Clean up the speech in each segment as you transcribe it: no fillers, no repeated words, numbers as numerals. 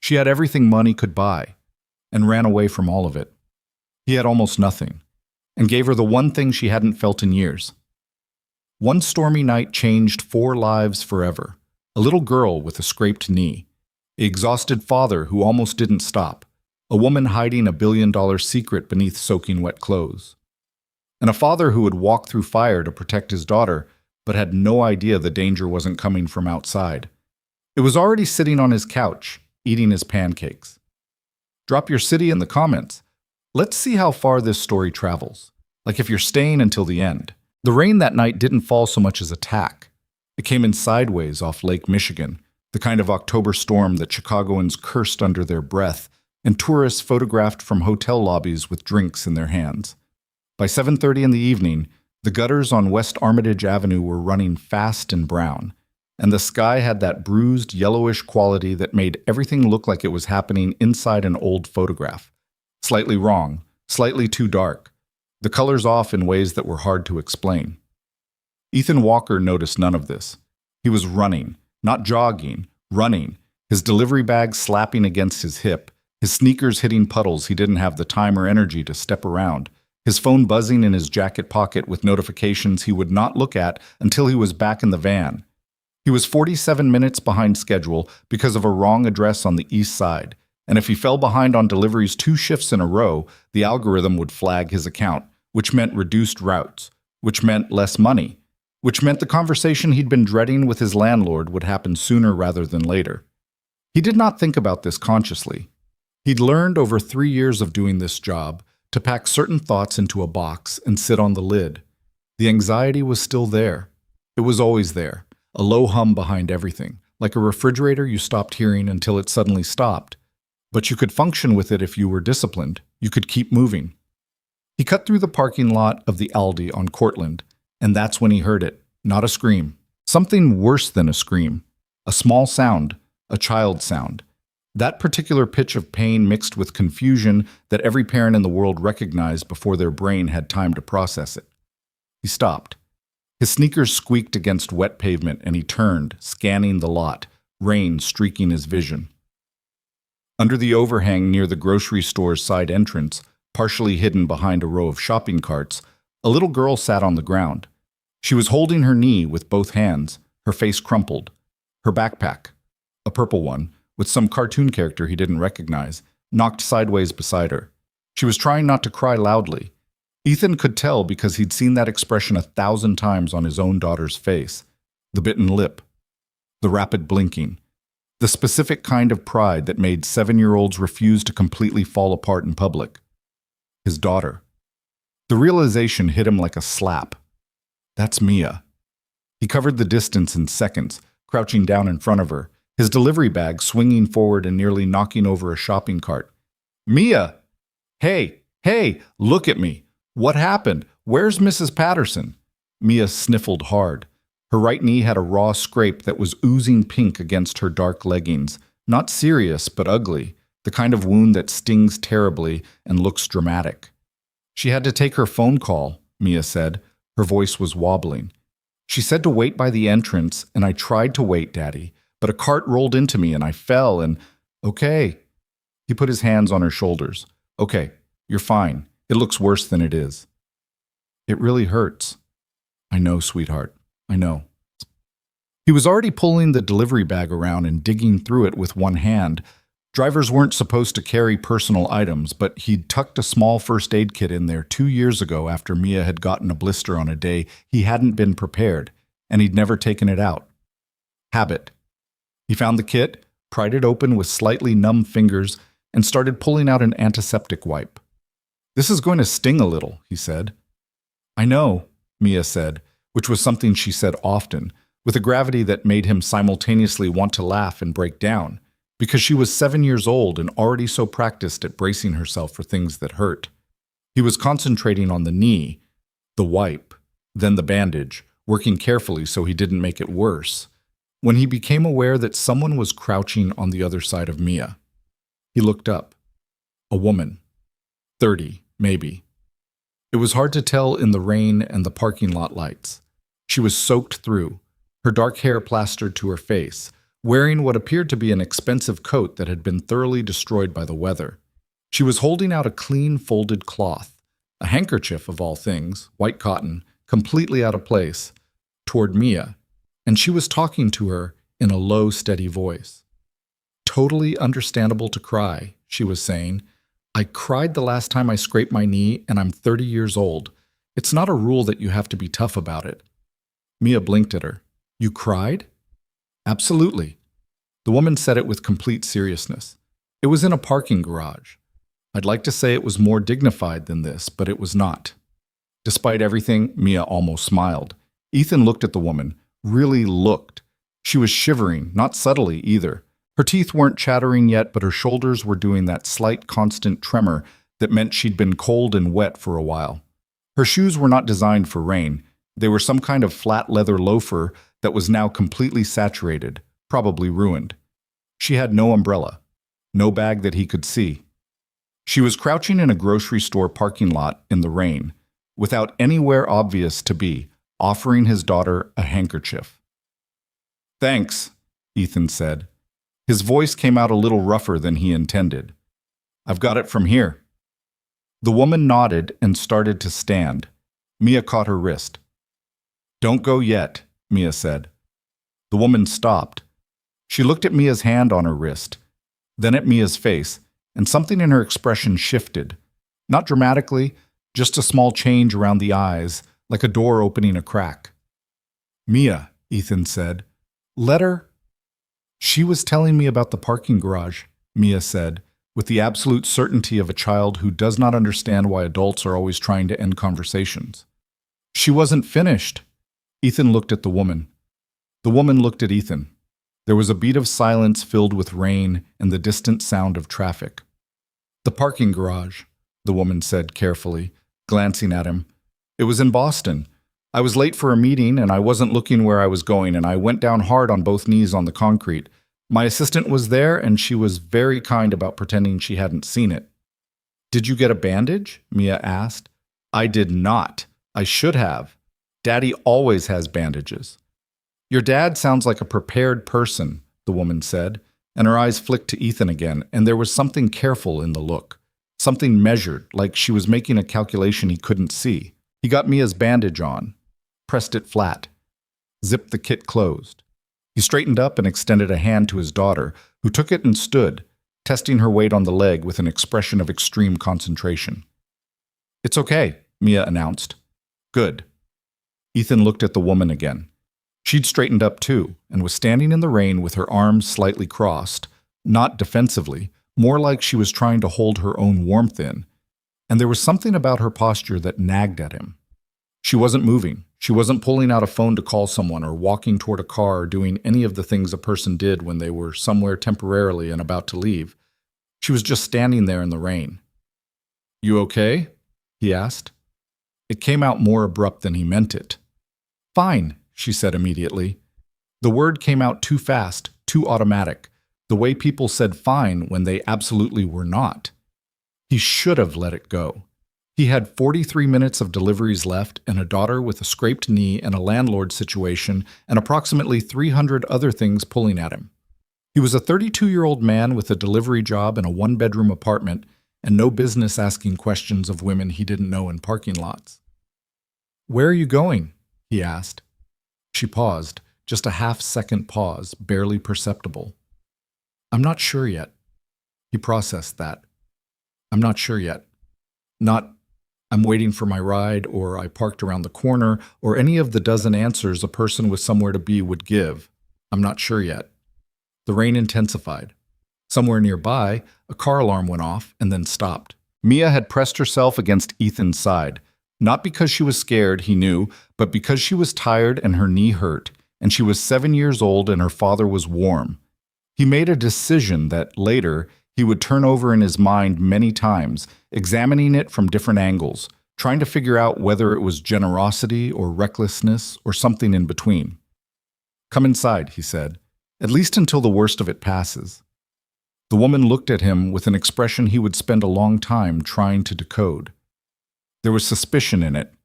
She had everything money could buy, and ran away from all of it. He had almost nothing, and gave her the one thing she hadn't felt in years. One stormy night changed 4 lives forever. A little girl with a scraped knee, an exhausted father who almost didn't stop, a woman hiding a billion-dollar secret beneath soaking wet clothes, and a father who would walk through fire to protect his daughter, but had no idea the danger wasn't coming from outside. It was already sitting on his couch, eating his pancakes. Drop your city in the comments. Let's see how far this story travels, like if you're staying until the end. The rain that night didn't fall so much as a tack. It came in sideways off Lake Michigan, the kind of October storm that Chicagoans cursed under their breath and tourists photographed from hotel lobbies with drinks in their hands. By 7:30 in the evening, the gutters on West Armitage Avenue were running fast and brown, and the sky had that bruised, yellowish quality that made everything look like it was happening inside an old photograph. Slightly wrong, slightly too dark, the colors off in ways that were hard to explain. Ethan Walker noticed none of this. He was running, not jogging, running, his delivery bag slapping against his hip, his sneakers hitting puddles he didn't have the time or energy to step around, his phone buzzing in his jacket pocket with notifications he would not look at until he was back in the van. He was 47 minutes behind schedule because of a wrong address on the east side, and if he fell behind on deliveries 2 shifts in a row, the algorithm would flag his account, which meant reduced routes, which meant less money, which meant the conversation he'd been dreading with his landlord would happen sooner rather than later. He did not think about this consciously. He'd learned over 3 years of doing this job to pack certain thoughts into a box and sit on the lid. The anxiety was still there. It was always there, a low hum behind everything, like a refrigerator you stopped hearing until it suddenly stopped. But you could function with it if you were disciplined. You could keep moving. He cut through the parking lot of the Aldi on Cortlandt, and that's when he heard it, not a scream. Something worse than a scream. A small sound, a child sound. That particular pitch of pain mixed with confusion that every parent in the world recognized before their brain had time to process it. He stopped. His sneakers squeaked against wet pavement and he turned, scanning the lot, rain streaking his vision. Under the overhang near the grocery store's side entrance, partially hidden behind a row of shopping carts, a little girl sat on the ground. She was holding her knee with both hands, her face crumpled. Her backpack, a purple one, with some cartoon character he didn't recognize, knocked sideways beside her. She was trying not to cry loudly. Ethan could tell because he'd seen that expression 1,000 times on his own daughter's face. The bitten lip, the rapid blinking, the specific kind of pride that made 7-year-olds refuse to completely fall apart in public. His daughter. The realization hit him like a slap. That's Mia. He covered the distance in seconds, crouching down in front of her, his delivery bag swinging forward and nearly knocking over a shopping cart. Mia! Hey, look at me. What happened? Where's Mrs. Patterson? Mia sniffled hard. Her right knee had a raw scrape that was oozing pink against her dark leggings. Not serious, but ugly. The kind of wound that stings terribly and looks dramatic. She had to take her phone call, Mia said. Her voice was wobbling. She said to wait by the entrance, and I tried to wait, Daddy, but a cart rolled into me and I fell and... Okay. He put his hands on her shoulders. Okay, you're fine. It looks worse than it is. It really hurts. I know, sweetheart. I know. He was already pulling the delivery bag around and digging through it with one hand. Drivers weren't supposed to carry personal items, but he'd tucked a small first aid kit in there 2 years ago after Mia had gotten a blister on a day he hadn't been prepared, and he'd never taken it out. Habit. He found the kit, pried it open with slightly numb fingers, and started pulling out an antiseptic wipe. This is going to sting a little, he said. I know, Mia said, which was something she said often, with a gravity that made him simultaneously want to laugh and break down, because she was 7 years old and already so practiced at bracing herself for things that hurt. He was concentrating on the knee, the wipe, then the bandage, working carefully so he didn't make it worse, when he became aware that someone was crouching on the other side of Mia. He looked up. A woman. 30, maybe. It was hard to tell in the rain and the parking lot lights. She was soaked through, her dark hair plastered to her face, wearing what appeared to be an expensive coat that had been thoroughly destroyed by the weather. She was holding out a clean folded cloth, a handkerchief of all things, white cotton, completely out of place, toward Mia, and she was talking to her in a low, steady voice. "Totally understandable to cry," she was saying. "I cried the last time I scraped my knee, and I'm 30 years old. It's not a rule that you have to be tough about it." Mia blinked at her. "You cried?" "Absolutely." The woman said it with complete seriousness. "It was in a parking garage. I'd like to say it was more dignified than this, but it was not." Despite everything, Mia almost smiled. Ethan looked at the woman, really looked. She was shivering, not subtly either. Her teeth weren't chattering yet, but her shoulders were doing that slight, constant tremor that meant she'd been cold and wet for a while. Her shoes were not designed for rain. They were some kind of flat leather loafer that was now completely saturated, probably ruined. She had no umbrella, no bag that he could see. She was crouching in a grocery store parking lot in the rain, without anywhere obvious to be, offering his daughter a handkerchief. "Thanks," Ethan said. His voice came out a little rougher than he intended. "I've got it from here." The woman nodded and started to stand. Mia caught her wrist. "Don't go yet," Mia said. The woman stopped. She looked at Mia's hand on her wrist, then at Mia's face, and something in her expression shifted. Not dramatically, just a small change around the eyes, like a door opening a crack. "Mia," Ethan said, "let her—" "She was telling me about the parking garage," Mia said, with the absolute certainty of a child who does not understand why adults are always trying to end conversations. "She wasn't finished." Ethan looked at the woman. The woman looked at Ethan. There was a beat of silence filled with rain and the distant sound of traffic. "The parking garage," the woman said carefully, glancing at him. "It was in Boston. I was late for a meeting and I wasn't looking where I was going, and I went down hard on both knees on the concrete. My assistant was there and she was very kind about pretending she hadn't seen it." "Did you get a bandage?" Mia asked. "I did not. I should have. Daddy always has bandages." "Your dad sounds like a prepared person," the woman said, and her eyes flicked to Ethan again, and there was something careful in the look. Something measured, like she was making a calculation he couldn't see. He got Mia's bandage on, pressed it flat, zipped the kit closed. He straightened up and extended a hand to his daughter, who took it and stood, testing her weight on the leg with an expression of extreme concentration. "It's okay," Mia announced. "Good." Ethan looked at the woman again. She'd straightened up too, and was standing in the rain with her arms slightly crossed, not defensively, more like she was trying to hold her own warmth in. And there was something about her posture that nagged at him. She wasn't moving. She wasn't pulling out a phone to call someone or walking toward a car or doing any of the things a person did when they were somewhere temporarily and about to leave. She was just standing there in the rain. "You okay?" he asked. It came out more abrupt than he meant it. "Fine," she said immediately. The word came out too fast, too automatic, the way people said fine when they absolutely were not. He should have let it go. He had 43 minutes of deliveries left and a daughter with a scraped knee and a landlord situation and approximately 300 other things pulling at him. He was a 32-year-old man with a delivery job in a one-bedroom apartment and no business asking questions of women he didn't know in parking lots. "Where are you going?" he asked. She paused, just a half-second pause, barely perceptible. "I'm not sure yet." He processed that. "I'm not sure yet. Not, I'm waiting for my ride, or I parked around the corner, or any of the dozen answers a person with somewhere to be would give. I'm not sure yet." The rain intensified. Somewhere nearby, a car alarm went off and then stopped. Mia had pressed herself against Ethan's side, not because she was scared, he knew, but because she was tired and her knee hurt, and she was 7 years old and her father was warm. He made a decision that, later, he would turn over in his mind many times, examining it from different angles, trying to figure out whether it was generosity or recklessness or something in between. "Come inside," he said, "at least until the worst of it passes." The woman looked at him with an expression he would spend a long time trying to decode. There was suspicion in it,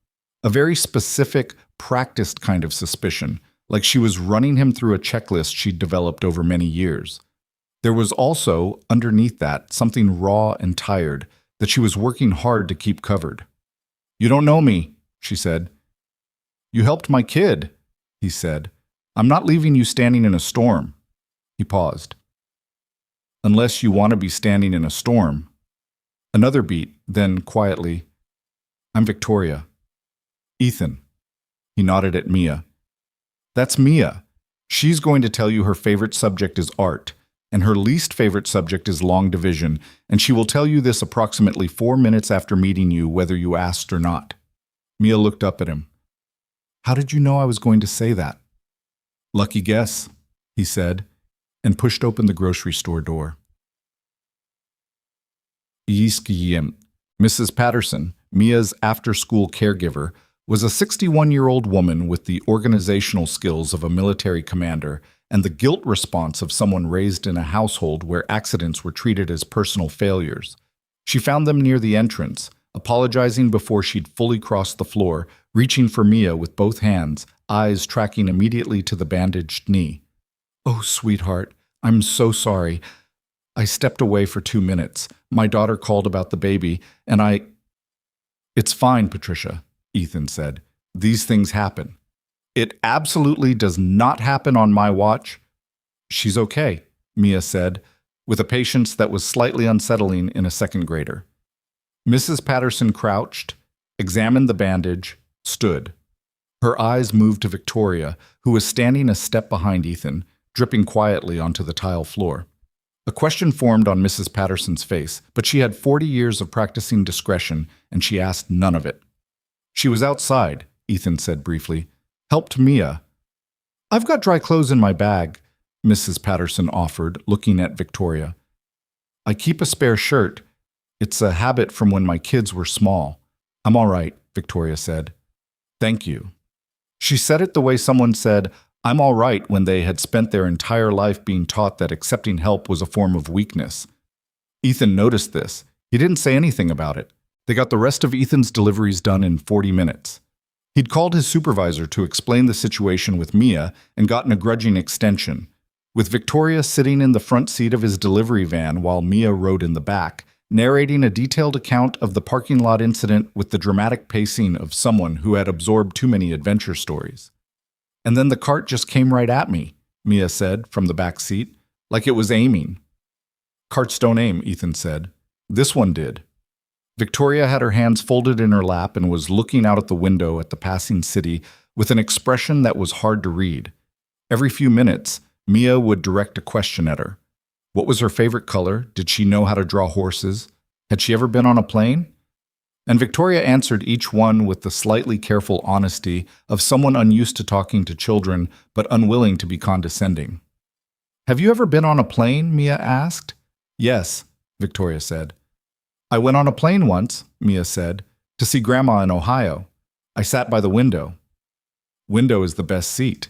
a very specific, practiced kind of suspicion, like she was running him through a checklist she'd developed over many years. There was also, underneath that, something raw and tired that she was working hard to keep covered. "You don't know me," she said. "You helped my kid," he said. "I'm not leaving you standing in a storm." He paused. "Unless you want to be standing in a storm." Another beat, then quietly, "I'm Victoria." "Ethan." He nodded at Mia. "That's Mia. She's going to tell you her favorite subject is art, and her least favorite subject is long division, and she will tell you this approximately 4 minutes after meeting you, whether you asked or not." Mia looked up at him. "How did you know I was going to say that?" "Lucky guess," he said, and pushed open the grocery store door. Mrs. Patterson, Mia's after-school caregiver, was a 61-year-old woman with the organizational skills of a military commander and the guilt response of someone raised in a household where accidents were treated as personal failures. She found them near the entrance, apologizing before she'd fully crossed the floor, reaching for Mia with both hands, eyes tracking immediately to the bandaged knee. "Oh, sweetheart, I'm so sorry. I stepped away for 2 minutes. My daughter called about the baby, and I—" "It's fine, Patricia," Ethan said. "These things happen." "It absolutely does not happen on my watch." "She's okay," Mia said, with a patience that was slightly unsettling in a second grader. Mrs. Patterson crouched, examined the bandage, stood. Her eyes moved to Victoria, who was standing a step behind Ethan, dripping quietly onto the tile floor. A question formed on Mrs. Patterson's face, but she had 40 years of practicing discretion, and she asked none of it. "She was outside," Ethan said briefly. "Helped Mia." "I've got dry clothes in my bag," Mrs. Patterson offered, looking at Victoria. "I keep a spare shirt. It's a habit from when my kids were small." "I'm all right," Victoria said. "Thank you." She said it the way someone said, "I'm all right," when they had spent their entire life being taught that accepting help was a form of weakness. Ethan noticed this. He didn't say anything about it. They got the rest of Ethan's deliveries done in 40 minutes. He'd called his supervisor to explain the situation with Mia and gotten a grudging extension. With Victoria sitting in the front seat of his delivery van while Mia rode in the back, narrating a detailed account of the parking lot incident with the dramatic pacing of someone who had absorbed too many adventure stories. "And then the cart just came right at me," Mia said from the back seat, "like it was aiming." "Carts don't aim," Ethan said. "This one did." Victoria had her hands folded in her lap and was looking out at the window at the passing city with an expression that was hard to read. Every few minutes, Mia would direct a question at her. What was her favorite color? Did she know how to draw horses? Had she ever been on a plane? And Victoria answered each one with the slightly careful honesty of someone unused to talking to children but unwilling to be condescending. "Have you ever been on a plane?" Mia asked. "Yes," Victoria said. "I went on a plane once," Mia said, "to see Grandma in Ohio. I sat by the window." "Window is the best seat."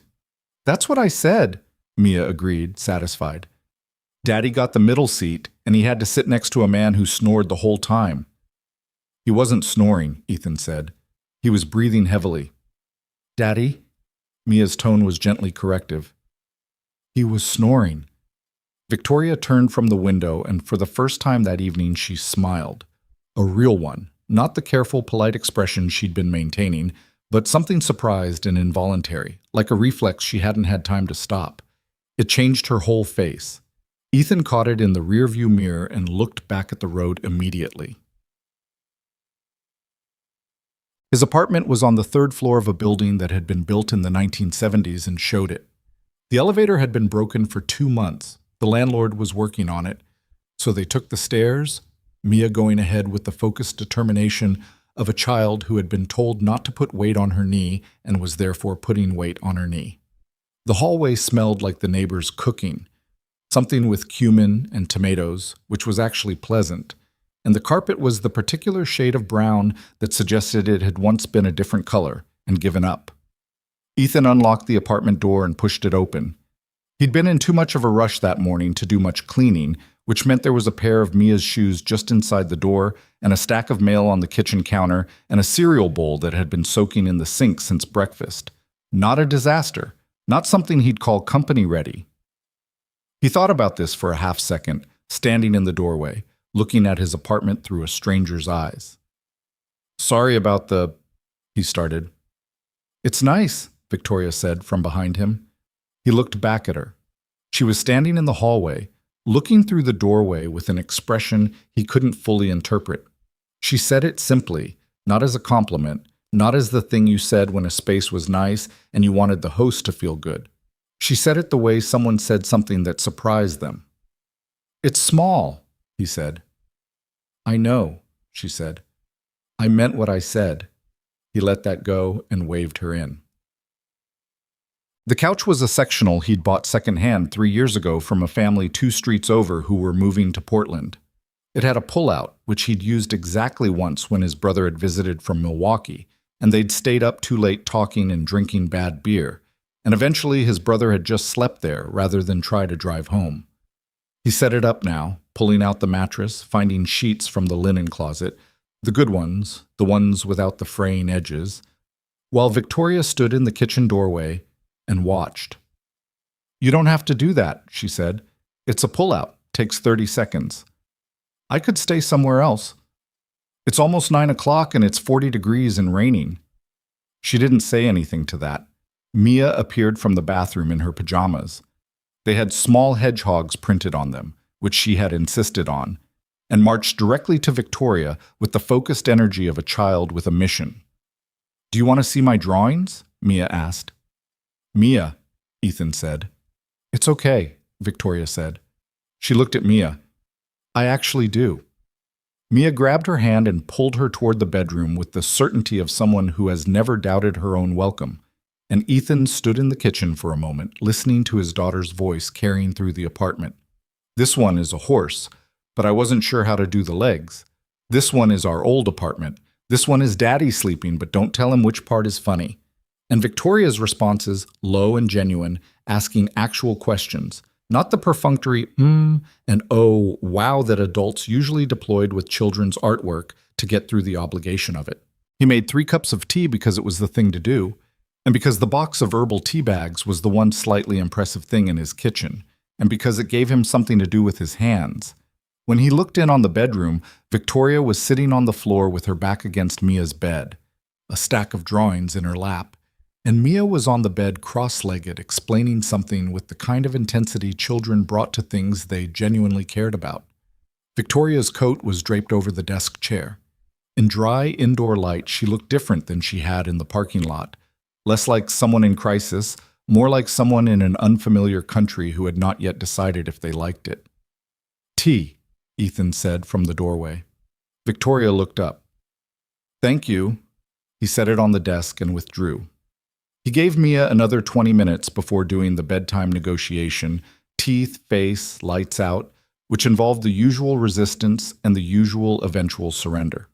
"That's what I said," Mia agreed, satisfied. "Daddy got the middle seat, and he had to sit next to a man who snored the whole time." "He wasn't snoring," Ethan said. "He was breathing heavily." "Daddy?" Mia's tone was gently corrective. "He was snoring." Victoria turned from the window, and for the first time that evening she smiled. A real one, not the careful, polite expression she'd been maintaining, but something surprised and involuntary, like a reflex she hadn't had time to stop. It changed her whole face. Ethan caught it in the rearview mirror and looked back at the road immediately. His apartment was on the 3rd floor of a building that had been built in the 1970s and showed it. The elevator had been broken for 2 months. The landlord was working on it. So they took the stairs, Mia going ahead with the focused determination of a child who had been told not to put weight on her knee and was therefore putting weight on her knee. The hallway smelled like the neighbors cooking, something with cumin and tomatoes, which was actually pleasant, and the carpet was the particular shade of brown that suggested it had once been a different color and given up. Ethan unlocked the apartment door and pushed it open. He'd been in too much of a rush that morning to do much cleaning, which meant there was a pair of Mia's shoes just inside the door and a stack of mail on the kitchen counter and a cereal bowl that had been soaking in the sink since breakfast. Not a disaster. not something he'd call company ready. He thought about this for a half-second, standing in the doorway, looking at his apartment through a stranger's eyes. "Sorry about the—" he started. "It's nice," Victoria said from behind him. He looked back at her. She was standing in the hallway, looking through the doorway with an expression he couldn't fully interpret. She said it simply, not as a compliment, not as the thing you said when a space was nice and you wanted the host to feel good. She said it the way someone said something that surprised them. "It's small," he said. "I know," she said. "I meant what I said." He let that go and waved her in. The couch was a sectional he'd bought secondhand 3 years ago from a family 2 streets over who were moving to Portland. It had a pull-out, which he'd used exactly once when his brother had visited from Milwaukee, and they'd stayed up too late talking and drinking bad beer, and eventually his brother had just slept there rather than try to drive home. He set it up now, pulling out the mattress, finding sheets from the linen closet, the good ones, the ones without the fraying edges, while Victoria stood in the kitchen doorway and watched. "You don't have to do that," she said. "It's a pull-out. Takes 30 seconds. I could stay somewhere else. It's almost 9 o'clock and it's 40 degrees and raining." She didn't say anything to that. Mia appeared from the bathroom in her pajamas. They had small hedgehogs printed on them, which she had insisted on, and marched directly to Victoria with the focused energy of a child with a mission. "Do you want to see my drawings?" Mia asked. "Mia," Ethan said. "It's okay," Victoria said. She looked at Mia. "I actually do." Mia grabbed her hand and pulled her toward the bedroom with the certainty of someone who has never doubted her own welcome, and Ethan stood in the kitchen for a moment, listening to his daughter's voice carrying through the apartment. "This one is a horse, but I wasn't sure how to do the legs. This one is our old apartment. This one is Daddy sleeping, but don't tell him which part is funny." And Victoria's responses, low and genuine, asking actual questions, not the perfunctory and oh, wow that adults usually deployed with children's artwork to get through the obligation of it. He made 3 cups of tea because it was the thing to do, and because the box of herbal tea bags was the one slightly impressive thing in his kitchen, and because it gave him something to do with his hands. When he looked in on the bedroom, Victoria was sitting on the floor with her back against Mia's bed, a stack of drawings in her lap, and Mia was on the bed cross-legged, explaining something with the kind of intensity children brought to things they genuinely cared about. Victoria's coat was draped over the desk chair. In dry indoor light, she looked different than she had in the parking lot, less like someone in crisis, more like someone in an unfamiliar country who had not yet decided if they liked it. "Tea," Ethan said from the doorway. Victoria looked up. "Thank you." He set it on the desk and withdrew. He gave Mia another 20 minutes before doing the bedtime negotiation, teeth, face, lights out, which involved the usual resistance and the usual eventual surrender.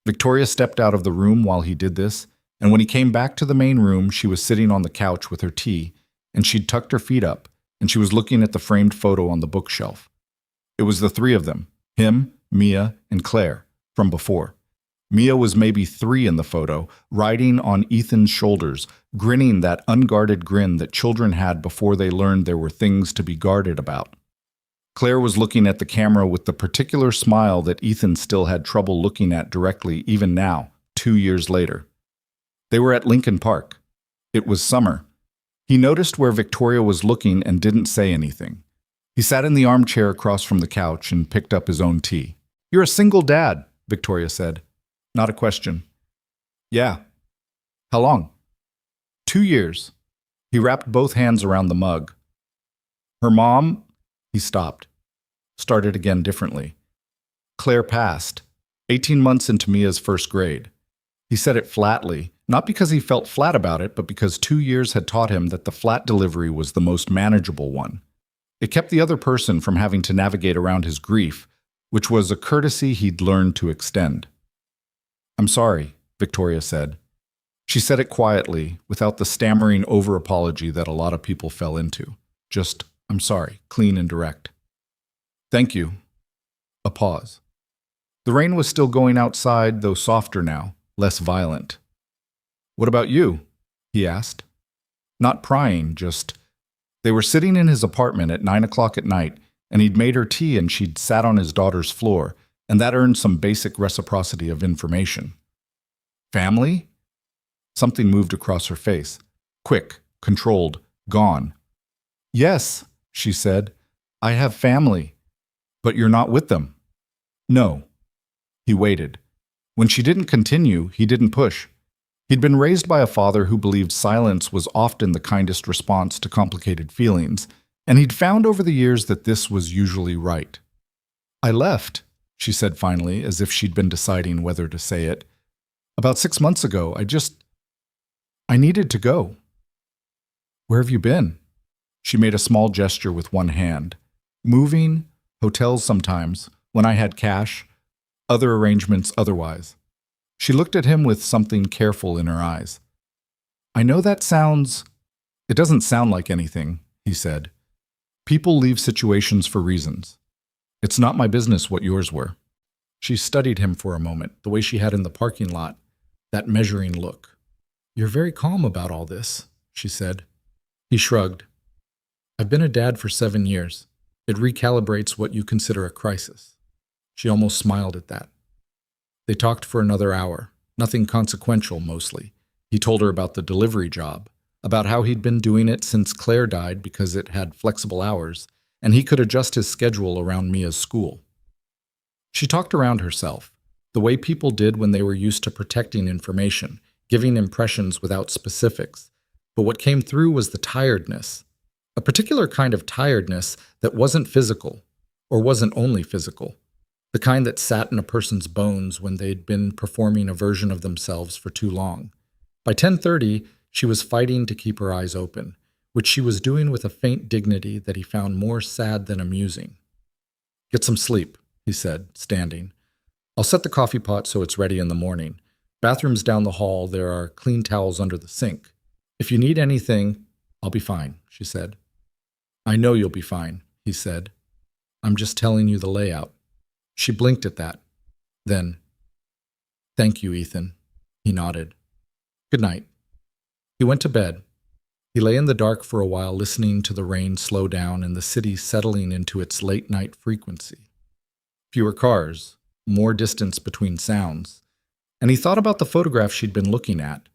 Victoria stepped out of the room while he did this, and when he came back to the main room, she was sitting on the couch with her tea, and she'd tucked her feet up, and she was looking at the framed photo on the bookshelf. It was the 3 of them, him, Mia, and Claire, from before. Mia was maybe 3 in the photo, riding on Ethan's shoulders, grinning that unguarded grin that children had before they learned there were things to be guarded about. Claire was looking at the camera with the particular smile that Ethan still had trouble looking at directly even now, 2 years later. They were at Lincoln Park. It was summer. He noticed where Victoria was looking and didn't say anything. He sat in the armchair across from the couch and picked up his own tea. "You're a single dad," Victoria said. Not a question. "Yeah." "How long?" 2 years. He wrapped both hands around the mug. "Her mom—" He stopped. Started again differently. "Claire passed, 18 months into Mia's 1st grade. He said it flatly, not because he felt flat about it, but because 2 years had taught him that the flat delivery was the most manageable one. It kept the other person from having to navigate around his grief, which was a courtesy he'd learned to extend. "I'm sorry," Victoria said. She said it quietly, without the stammering over-apology that a lot of people fell into. Just, "I'm sorry," clean and direct. "Thank you." A pause. The rain was still going outside, though softer now, less violent. "What about you?" he asked. Not prying, just they were sitting in his apartment at 9 o'clock at night, and he'd made her tea and she'd sat on his daughter's floor, and that earned some basic reciprocity of information. Family? Something moved across her face. Quick, controlled, gone. Yes, she said, I have family. But you're not with them. No. He waited. When she didn't continue, he didn't push. He'd been raised by a father who believed silence was often the kindest response to complicated feelings, and he'd found over the years that this was usually right. I left, she said finally, as if she'd been deciding whether to say it. About 6 months ago, I needed to go. Where have you been? She made a small gesture with one hand. Moving, hotels sometimes, when I had cash, other arrangements otherwise. She looked at him with something careful in her eyes. I know it doesn't sound like anything, he said. People leave situations for reasons. It's not my business what yours were. She studied him for a moment, the way she had in the parking lot, that measuring look. You're very calm about all this, she said. He shrugged. I've been a dad for 7 years. It recalibrates what you consider a crisis. She almost smiled at that. They talked for another hour, nothing consequential mostly. He told her about the delivery job, about how he'd been doing it since Claire died because it had flexible hours, and he could adjust his schedule around Mia's school. She talked around herself, the way people did when they were used to protecting information, giving impressions without specifics. But what came through was the tiredness, a particular kind of tiredness that wasn't physical, or wasn't only physical. The kind that sat in a person's bones when they'd been performing a version of themselves for too long. By 10:30, she was fighting to keep her eyes open, which she was doing with a faint dignity that he found more sad than amusing. Get some sleep, he said, standing. I'll set the coffee pot so it's ready in the morning. Bathroom's down the hall, there are clean towels under the sink. If you need anything, I'll be fine, she said. I know you'll be fine, he said. I'm just telling you the layout. She blinked at that. Then, thank you, Ethan. He nodded. Good night. He went to bed. He lay in the dark for a while, listening to the rain slow down and the city settling into its late-night frequency. Fewer cars, more distance between sounds. And he thought about the photograph she'd been looking at,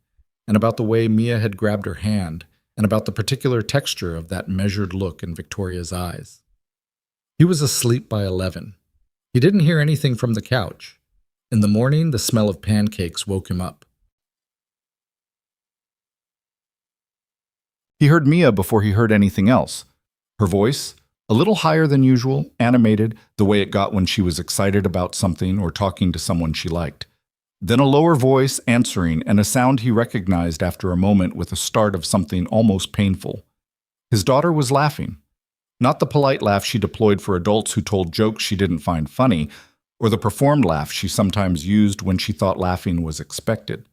and about the way Mia had grabbed her hand, and about the particular texture of that measured look in Victoria's eyes. He was asleep by 11. He didn't hear anything from the couch. In the morning, the smell of pancakes woke him up. He heard Mia before he heard anything else. Her voice, a little higher than usual, animated, the way it got when she was excited about something or talking to someone she liked. Then a lower voice answering, and a sound he recognized after a moment with a start of something almost painful. His daughter was laughing. Not the polite laugh she deployed for adults who told jokes she didn't find funny, or the performed laugh she sometimes used when she thought laughing was expected.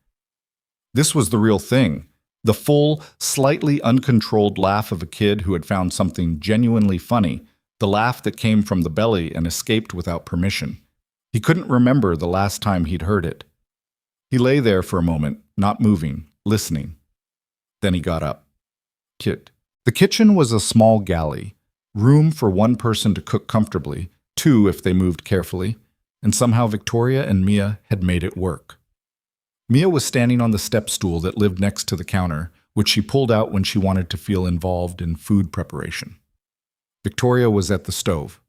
This was the real thing, the full, slightly uncontrolled laugh of a kid who had found something genuinely funny, the laugh that came from the belly and escaped without permission. He couldn't remember the last time he'd heard it. He lay there for a moment, not moving, listening. Then he got up. The kitchen was a small galley. Room for one person to cook comfortably, two if they moved carefully, and somehow Victoria and Mia had made it work. Mia was standing on the step stool that lived next to the counter, which she pulled out when she wanted to feel involved in food preparation. Victoria was at the stove.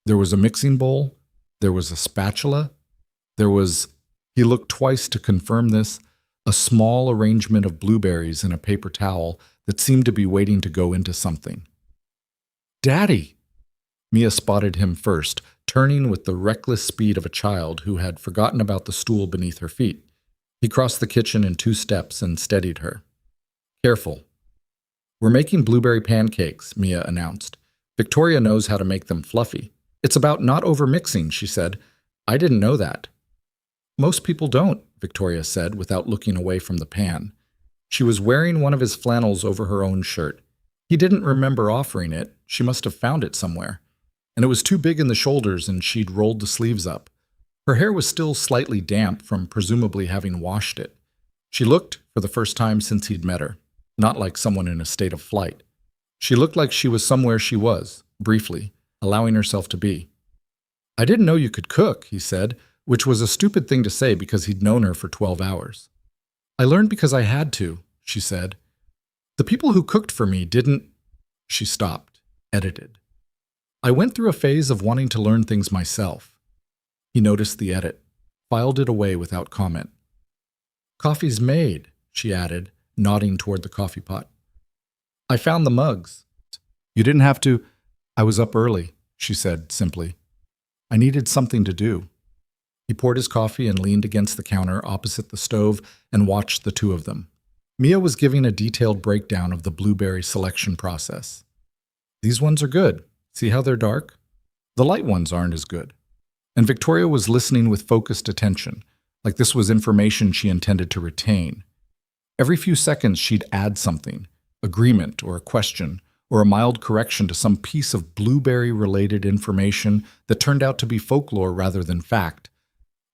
There was a mixing bowl, there was a spatula, he looked twice to confirm this, a small arrangement of blueberries in a paper towel that seemed to be waiting to go into something. Daddy! Mia spotted him first, turning with the reckless speed of a child who had forgotten about the stool beneath her feet. He crossed the kitchen in 2 steps and steadied her. Careful. We're making blueberry pancakes, Mia announced. Victoria knows how to make them fluffy. It's about not overmixing, she said. I didn't know that. Most people don't, Victoria said, without looking away from the pan. She was wearing one of his flannels over her own shirt. He didn't remember offering it. She must have found it somewhere. And it was too big in the shoulders, and she'd rolled the sleeves up. Her hair was still slightly damp from presumably having washed it. She looked, for the first time since he'd met her, not like someone in a state of flight. She looked like she was somewhere she was, briefly, allowing herself to be. "I didn't know you could cook," he said, which was a stupid thing to say because he'd known her for 12 hours. "I learned because I had to," she said. "The people who cooked for me didn't—" She stopped, edited. "I went through a phase of wanting to learn things myself." He noticed the edit, filed it away without comment. "Coffee's made," she added, nodding toward the coffee pot. "I found the mugs." "You didn't have to—" "I was up early," she said simply. "I needed something to do." He poured his coffee and leaned against the counter opposite the stove and watched the two of them. Mia was giving a detailed breakdown of the blueberry selection process. "These ones are good. See how they're dark? The light ones aren't as good." And Victoria was listening with focused attention, like this was information she intended to retain. Every few seconds she'd add something, agreement or a question, or a mild correction to some piece of blueberry-related information that turned out to be folklore rather than fact.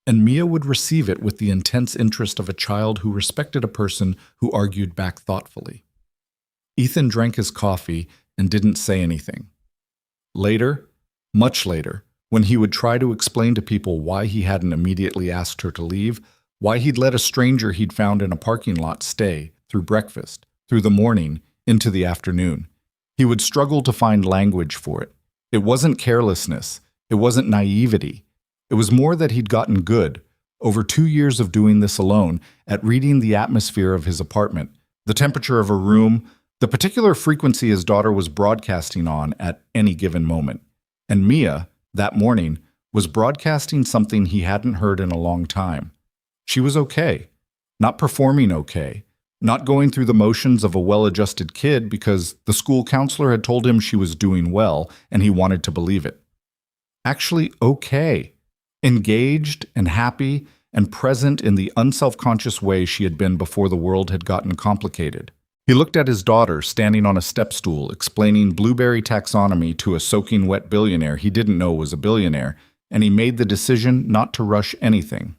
And Mia would receive it with the intense interest of a child who respected a person who argued back thoughtfully. Ethan drank his coffee and didn't say anything. Later, much later, when he would try to explain to people why he hadn't immediately asked her to leave, why he'd let a stranger he'd found in a parking lot stay, through breakfast, through the morning, into the afternoon, he would struggle to find language for it. It wasn't carelessness. It wasn't naivety. It was more that he'd gotten good, over 2 years of doing this alone, at reading the atmosphere of his apartment, the temperature of a room, the particular frequency his daughter was broadcasting on at any given moment. And Mia, that morning, was broadcasting something he hadn't heard in a long time. She was okay, not performing okay, not going through the motions of a well-adjusted kid because the school counselor had told him she was doing well and he wanted to believe it. Actually okay, engaged and happy and present in the unselfconscious way she had been before the world had gotten complicated. He looked at his daughter standing on a step stool explaining blueberry taxonomy to a soaking wet billionaire he didn't know was a billionaire, and he made the decision not to rush anything.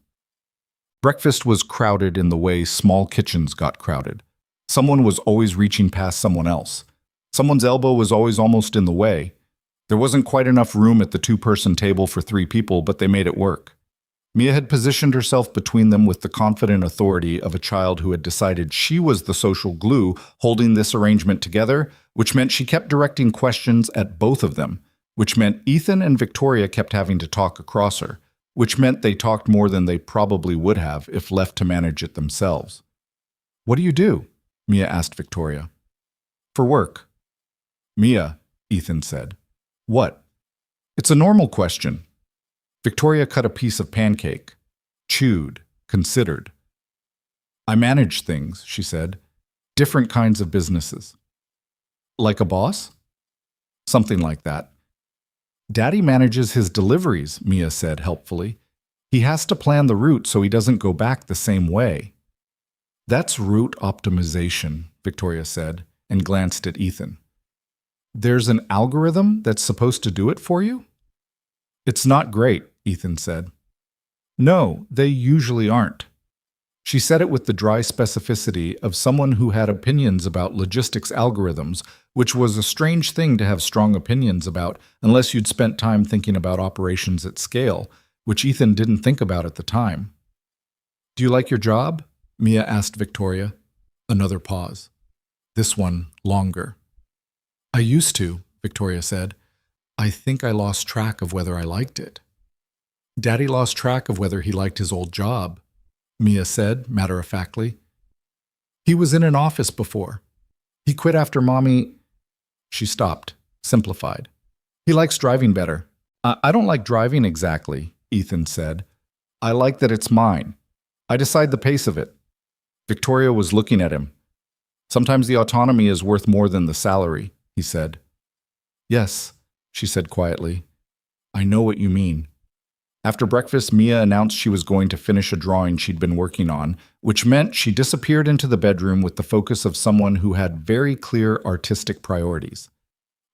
Breakfast was crowded in the way small kitchens got crowded. Someone was always reaching past someone else. Someone's elbow was always almost in the way. There wasn't quite enough room at the 2-person table for 3 people, but they made it work. Mia had positioned herself between them with the confident authority of a child who had decided she was the social glue holding this arrangement together, which meant she kept directing questions at both of them, which meant Ethan and Victoria kept having to talk across her, which meant they talked more than they probably would have if left to manage it themselves. "What do you do?" Mia asked Victoria. "For work." "Mia," Ethan said. "What?" "It's a normal question." Victoria cut a piece of pancake, chewed, considered. "I manage things," she said. "Different kinds of businesses." "Like a boss?" "Something like that." "Daddy manages his deliveries," Mia said helpfully. "He has to plan the route so he doesn't go back the same way." "That's route optimization," Victoria said, and glanced at Ethan. "There's an algorithm that's supposed to do it for you?" "It's not great," Ethan said. "No, they usually aren't." She said it with the dry specificity of someone who had opinions about logistics algorithms, which was a strange thing to have strong opinions about unless you'd spent time thinking about operations at scale, which Ethan didn't think about at the time. "Do you like your job?" Mia asked Victoria. Another pause. This one longer. "I used to," Victoria said. "I think I lost track of whether I liked it." "Daddy lost track of whether he liked his old job," Mia said, matter-of-factly. "He was in an office before. He quit after Mommy—" She stopped, simplified. "He likes driving better." I don't like driving exactly," Ethan said. "I like that it's mine. I decide the pace of it." Victoria was looking at him. "Sometimes the autonomy is worth more than the salary," he said. "Yes," she said quietly. "I know what you mean." After breakfast, Mia announced she was going to finish a drawing she'd been working on, which meant she disappeared into the bedroom with the focus of someone who had very clear artistic priorities.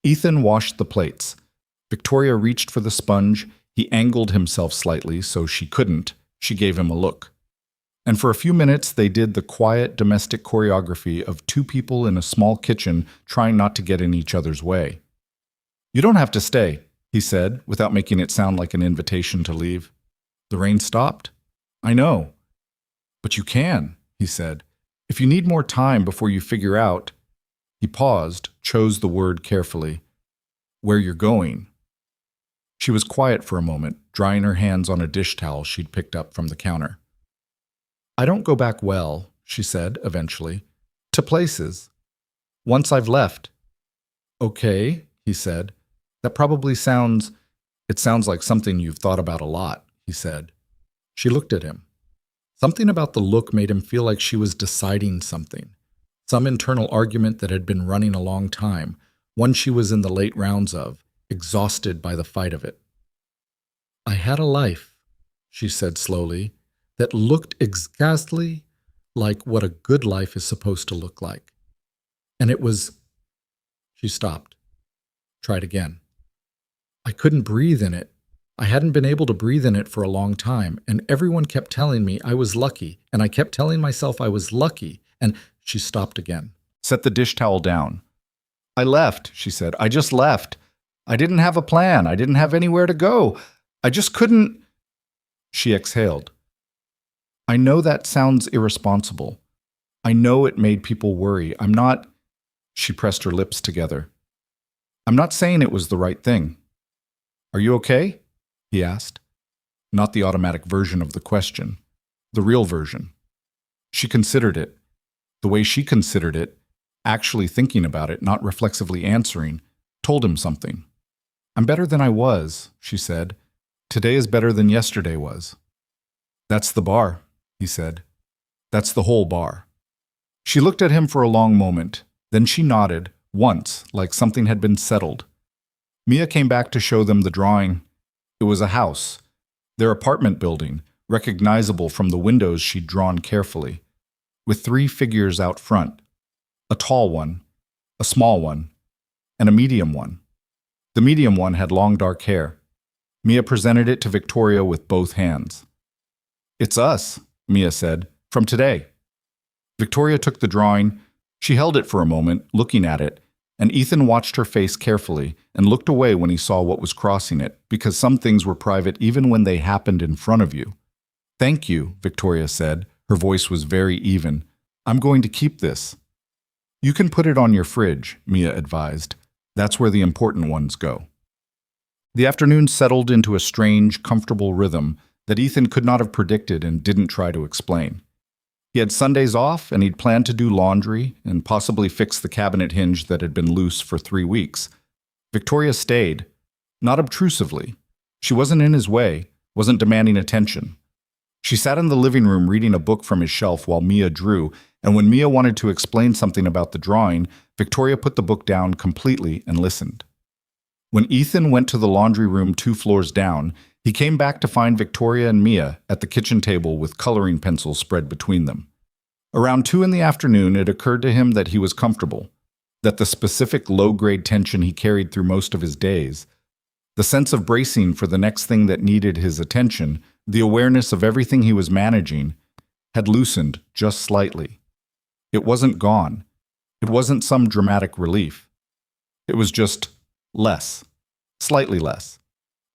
Ethan washed the plates. Victoria reached for the sponge. He angled himself slightly so she couldn't. She gave him a look. And for a few minutes, they did the quiet domestic choreography of two people in a small kitchen trying not to get in each other's way. "You don't have to stay," he said, without making it sound like an invitation to leave. "The rain stopped." "I know." "But you can," he said. "If you need more time before you figure out—" He paused, chose the word carefully. "Where you're going." She was quiet for a moment, drying her hands on a dish towel she'd picked up from the counter. "I don't go back well," she said eventually, "to places. Once I've left." "Okay," he said. "That probably sounds— It sounds like something you've thought about a lot," he said. She looked at him. Something about the look made him feel like she was deciding something. Some internal argument that had been running a long time, one she was in the late rounds of, exhausted by the fight of it. "I had a life," she said slowly, "that looked exactly like what a good life is supposed to look like. And it was—" She stopped. Tried again. "I couldn't breathe in it. I hadn't been able to breathe in it for a long time, and everyone kept telling me I was lucky, and I kept telling myself I was lucky, and—" She stopped again. Set the dish towel down. "I left," she said. "I just left. I didn't have a plan. I didn't have anywhere to go. I just couldn't—" She exhaled. "I know that sounds irresponsible. I know it made people worry. I'm not—" She pressed her lips together. "I'm not saying it was the right thing." "Are you okay?" he asked. Not the automatic version of the question, the real version. She considered it. The way she considered it, actually thinking about it, not reflexively answering, told him something. "I'm better than I was," she said. "Today is better than yesterday was." "That's the bar," he said. "That's the whole bar." She looked at him for a long moment. Then she nodded, once, like something had been settled. Mia came back to show them the drawing. It was a house, their apartment building, recognizable from the windows she'd drawn carefully, with 3 figures out front, a tall one, a small one, and a medium one. The medium one had long dark hair. Mia presented it to Victoria with both hands. "It's us," Mia said, "from today." Victoria took the drawing. She held it for a moment, looking at it, and Ethan watched her face carefully and looked away when he saw what was crossing it, because some things were private even when they happened in front of you. "Thank you," Victoria said. Her voice was very even. "I'm going to keep this." "You can put it on your fridge," Mia advised. "That's where the important ones go." The afternoon settled into a strange, comfortable rhythm that Ethan could not have predicted and didn't try to explain. He had Sundays off, and he'd planned to do laundry and possibly fix the cabinet hinge that had been loose for 3 weeks. Victoria stayed, not obtrusively. She wasn't in his way, wasn't demanding attention. She sat in the living room reading a book from his shelf while Mia drew, and when Mia wanted to explain something about the drawing, Victoria put the book down completely and listened. When Ethan went to the laundry room 2 floors down, he came back to find Victoria and Mia at the kitchen table with coloring pencils spread between them. Around 2 in the afternoon, it occurred to him that he was comfortable, that the specific low-grade tension he carried through most of his days, the sense of bracing for the next thing that needed his attention, the awareness of everything he was managing, had loosened just slightly. It wasn't gone. It wasn't some dramatic relief. It was just less, slightly less.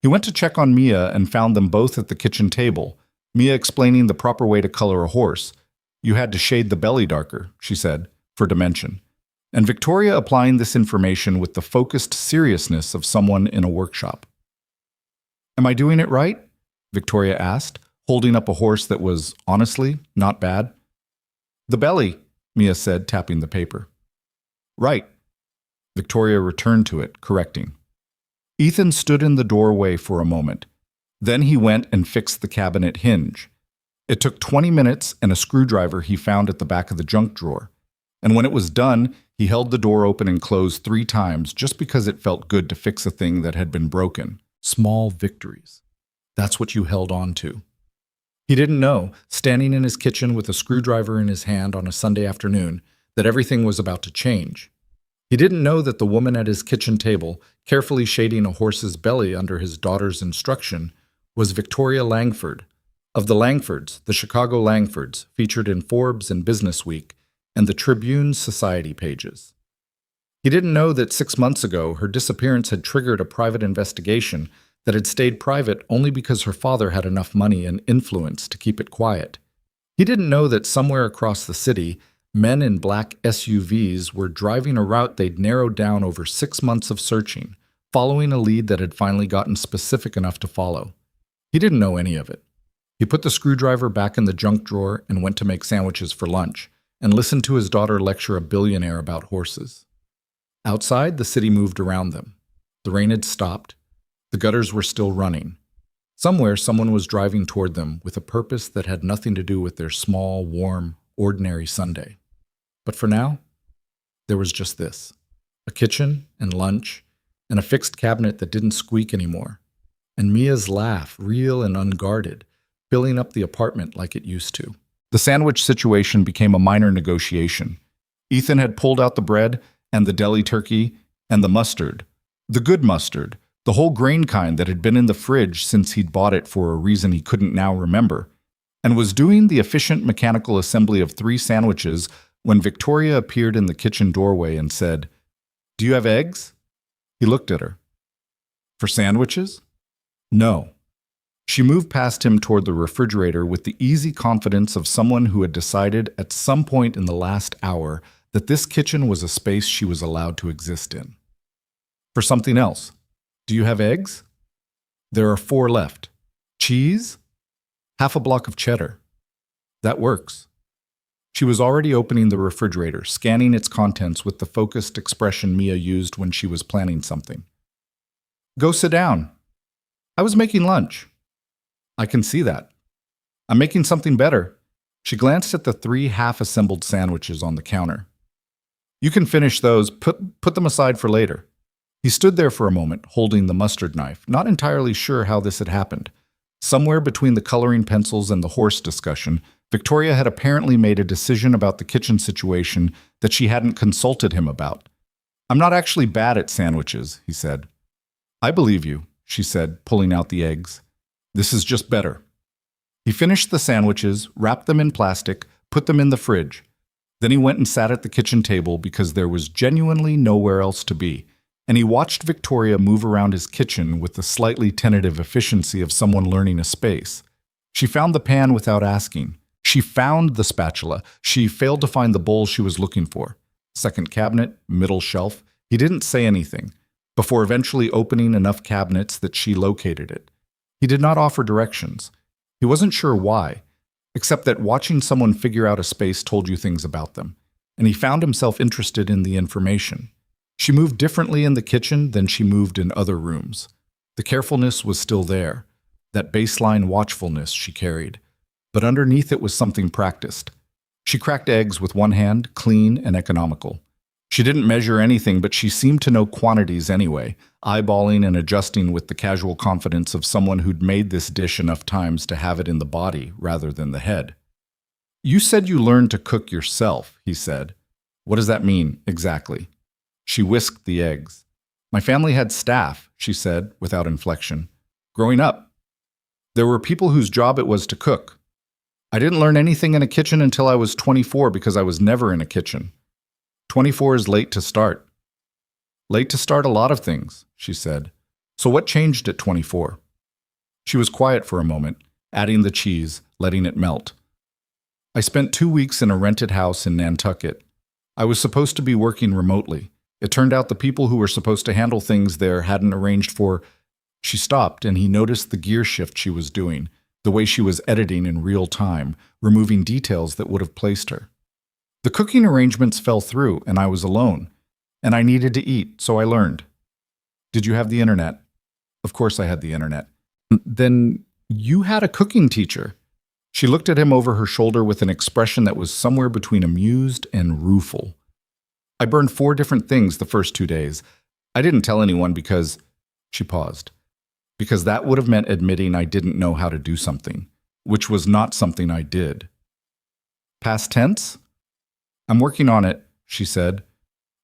He went to check on Mia and found them both at the kitchen table, Mia explaining the proper way to color a horse. "You had to shade the belly darker," she said, for dimension. And Victoria applying this information with the focused seriousness of someone in a workshop. "Am I doing it right?" Victoria asked, holding up a horse that was, honestly, not bad. "The belly," Mia said, tapping the paper. "Right." Victoria returned to it, correcting. Ethan stood in the doorway for a moment. Then he went and fixed the cabinet hinge. It took 20 minutes and a screwdriver he found at the back of the junk drawer. And when it was done, he held the door open and closed 3 times just because it felt good to fix a thing that had been broken. Small victories. That's what you held on to. He didn't know, standing in his kitchen with a screwdriver in his hand on a Sunday afternoon, that everything was about to change. He didn't know that the woman at his kitchen table, carefully shading a horse's belly under his daughter's instruction, was Victoria Langford, Of the Langfords, the Chicago Langfords, featured in Forbes and Business Week and the Tribune's society pages. He didn't know that 6 months ago her disappearance had triggered a private investigation that had stayed private only because her father had enough money and influence to keep it quiet. He didn't know that somewhere across the city, men in black SUVs were driving a route they'd narrowed down over 6 months of searching, following a lead that had finally gotten specific enough to follow. He didn't know any of it. He put the screwdriver back in the junk drawer and went to make sandwiches for lunch, and listened to his daughter lecture a billionaire about horses. Outside, the city moved around them. The rain had stopped. The gutters were still running. Somewhere, someone was driving toward them with a purpose that had nothing to do with their small, warm, ordinary Sunday. But for now, there was just this: a kitchen and lunch, and a fixed cabinet that didn't squeak anymore, and Mia's laugh, real and unguarded, filling up the apartment like it used to. The sandwich situation became a minor negotiation. Ethan had pulled out the bread and the deli turkey and the mustard, the good mustard, the whole grain kind that had been in the fridge since he'd bought it for a reason he couldn't now remember, and was doing the efficient mechanical assembly of 3 sandwiches when Victoria appeared in the kitchen doorway and said, "Do you have eggs?" He looked at her. "For sandwiches?" "No." She moved past him toward the refrigerator with the easy confidence of someone who had decided at some point in the last hour that this kitchen was a space she was allowed to exist in. "For something else. Do you have eggs?" "There are 4 left." "Cheese?" "Half a block of cheddar." "That works." She was already opening the refrigerator, scanning its contents with the focused expression Mia used when she was planning something. "Go sit down." "I was making lunch." "I can see that." "I'm making something better." She glanced at the 3 half-assembled sandwiches on the counter. "You can finish those. Put them aside for later." He stood there for a moment, holding the mustard knife, not entirely sure how this had happened. Somewhere between the coloring pencils and the horse discussion, Victoria had apparently made a decision about the kitchen situation that she hadn't consulted him about. "I'm not actually bad at sandwiches," he said. "I believe you," she said, pulling out the eggs. "This is just better." He finished the sandwiches, wrapped them in plastic, put them in the fridge. Then he went and sat at the kitchen table because there was genuinely nowhere else to be, and he watched Victoria move around his kitchen with the slightly tentative efficiency of someone learning a space. She found the pan without asking. She found the spatula. She failed to find the bowl she was looking for. Second cabinet, middle shelf. He didn't say anything, before eventually opening enough cabinets that she located it. He did not offer directions. He wasn't sure why, except that watching someone figure out a space told you things about them, and he found himself interested in the information. She moved differently in the kitchen than she moved in other rooms. The carefulness was still there, that baseline watchfulness she carried, but underneath it was something practiced. She cracked eggs with one hand, clean and economical. She didn't measure anything, but she seemed to know quantities anyway, eyeballing and adjusting with the casual confidence of someone who'd made this dish enough times to have it in the body rather than the head. "You said you learned to cook yourself," he said. "What does that mean, exactly?" She whisked the eggs. "My family had staff," she said, without inflection. "Growing up. There were people whose job it was to cook. I didn't learn anything in a kitchen until I was 24 because I was never in a kitchen. 24 is late to start." "Late to start a lot of things," she said. "So what changed at 24? She was quiet for a moment, adding the cheese, letting it melt. "I spent 2 weeks in a rented house in Nantucket. I was supposed to be working remotely. It turned out the people who were supposed to handle things there hadn't arranged for—" She stopped, and he noticed the gear shift she was doing, the way she was editing in real time, removing details that would have placed her. "The cooking arrangements fell through, and I was alone. And I needed to eat, so I learned." "Did you have the internet?" "Of course I had the internet." "Then you had a cooking teacher." She looked at him over her shoulder with an expression that was somewhere between amused and rueful. "I burned 4 different things the first 2 days. I didn't tell anyone because—" She paused. "Because that would have meant admitting I didn't know how to do something, which was not something I did." "Past tense?" "I'm working on it," she said.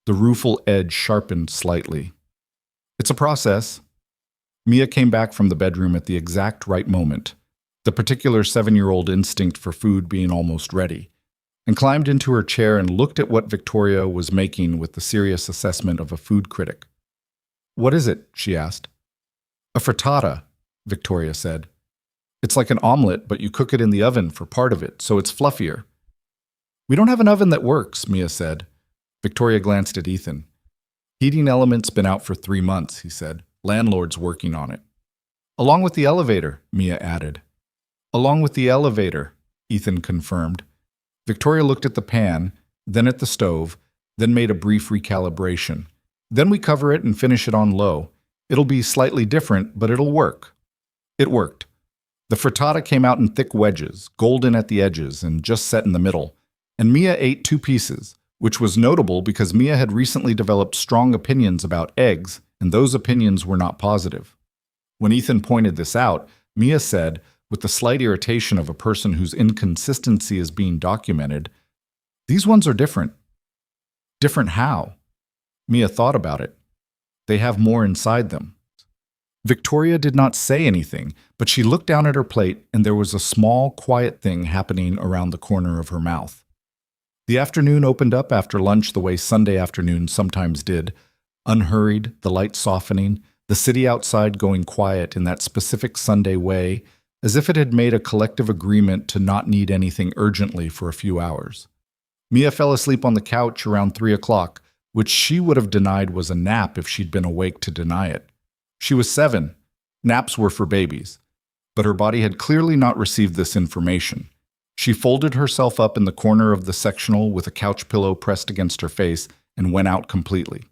The rueful edge sharpened slightly. "It's a process." Mia came back from the bedroom at the exact right moment. the particular 7-year-old instinct for food being almost ready, and climbed into her chair and looked at what Victoria was making with the serious assessment of a food critic. "What is it?" she asked. "A frittata," Victoria said. "It's like an omelet, but you cook it in the oven for part of it, so it's fluffier." "We don't have an oven that works," Mia said. Victoria glanced at Ethan. "Heating element's been out for 3 months," he said. "Landlord's working on it." "Along with the elevator," Mia added. "Along with the elevator," Ethan confirmed. Victoria looked at the pan, then at the stove, then made a brief recalibration. "Then we cover it and finish it on low. It'll be slightly different, but it'll work." It worked. The frittata came out in thick wedges, golden at the edges and just set in the middle, and Mia ate 2 pieces, which was notable because Mia had recently developed strong opinions about eggs, and those opinions were not positive. When Ethan pointed this out, Mia said, with the slight irritation of a person whose inconsistency is being documented, "These ones are different." "Different how?" Mia thought about it. "They have more inside them." Victoria did not say anything, but she looked down at her plate and there was a small, quiet thing happening around the corner of her mouth. The afternoon opened up after lunch the way Sunday afternoons sometimes did, unhurried, the light softening, the city outside going quiet in that specific Sunday way, as if it had made a collective agreement to not need anything urgently for a few hours. Mia fell asleep on the couch around 3 o'clock, which she would have denied was a nap if she'd been awake to deny it. She was 7. Naps were for babies. But her body had clearly not received this information. She folded herself up in the corner of the sectional with a couch pillow pressed against her face and went out completely.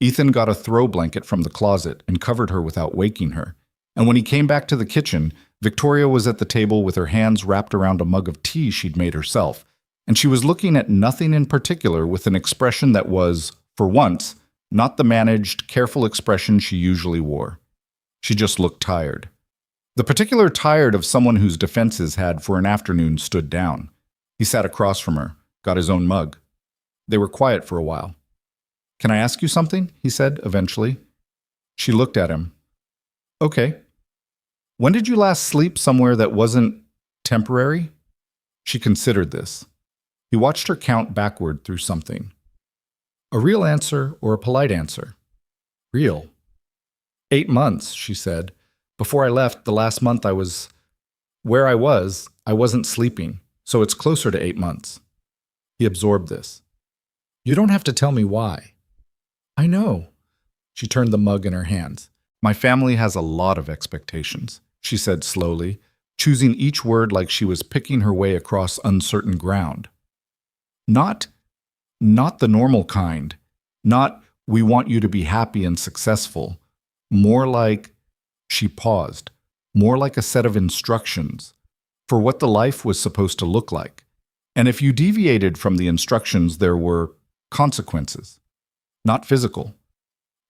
Ethan got a throw blanket from the closet and covered her without waking her. And when he came back to the kitchen, Victoria was at the table with her hands wrapped around a mug of tea she'd made herself, and she was looking at nothing in particular with an expression that was, for once, not the managed, careful expression she usually wore. She just looked tired. The particular tired of someone whose defenses had for an afternoon stood down. He sat across from her, got his own mug. They were quiet for a while. "Can I ask you something?" he said eventually. She looked at him. "Okay. When did you last sleep somewhere that wasn't temporary?" She considered this. He watched her count backward through something. "A real answer or a polite answer?" "Real." 8 months, she said. "Before I left, the last month I was where I wasn't sleeping, so it's closer to 8 months. He absorbed this. "You don't have to tell me why." "I know." She turned the mug in her hands. "My family has a lot of expectations," she said slowly, choosing each word like she was picking her way across uncertain ground. Not the normal kind. Not, "we want you to be happy and successful." More like, she paused, more like a set of instructions for what the life was supposed to look like. And if you deviated from the instructions, there were consequences. Not physical.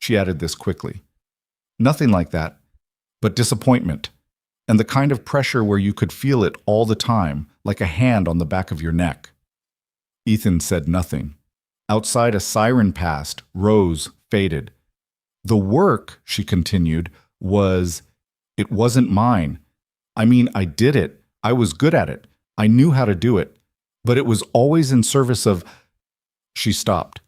She added this quickly. Nothing like that, but disappointment, and the kind of pressure where you could feel it all the time, like a hand on the back of your neck. Ethan said nothing. Outside, a siren passed, rose, faded. "The work," she continued, it wasn't mine. I mean, I did it. I was good at it. I knew how to do it. But it was always in service of..." She stopped.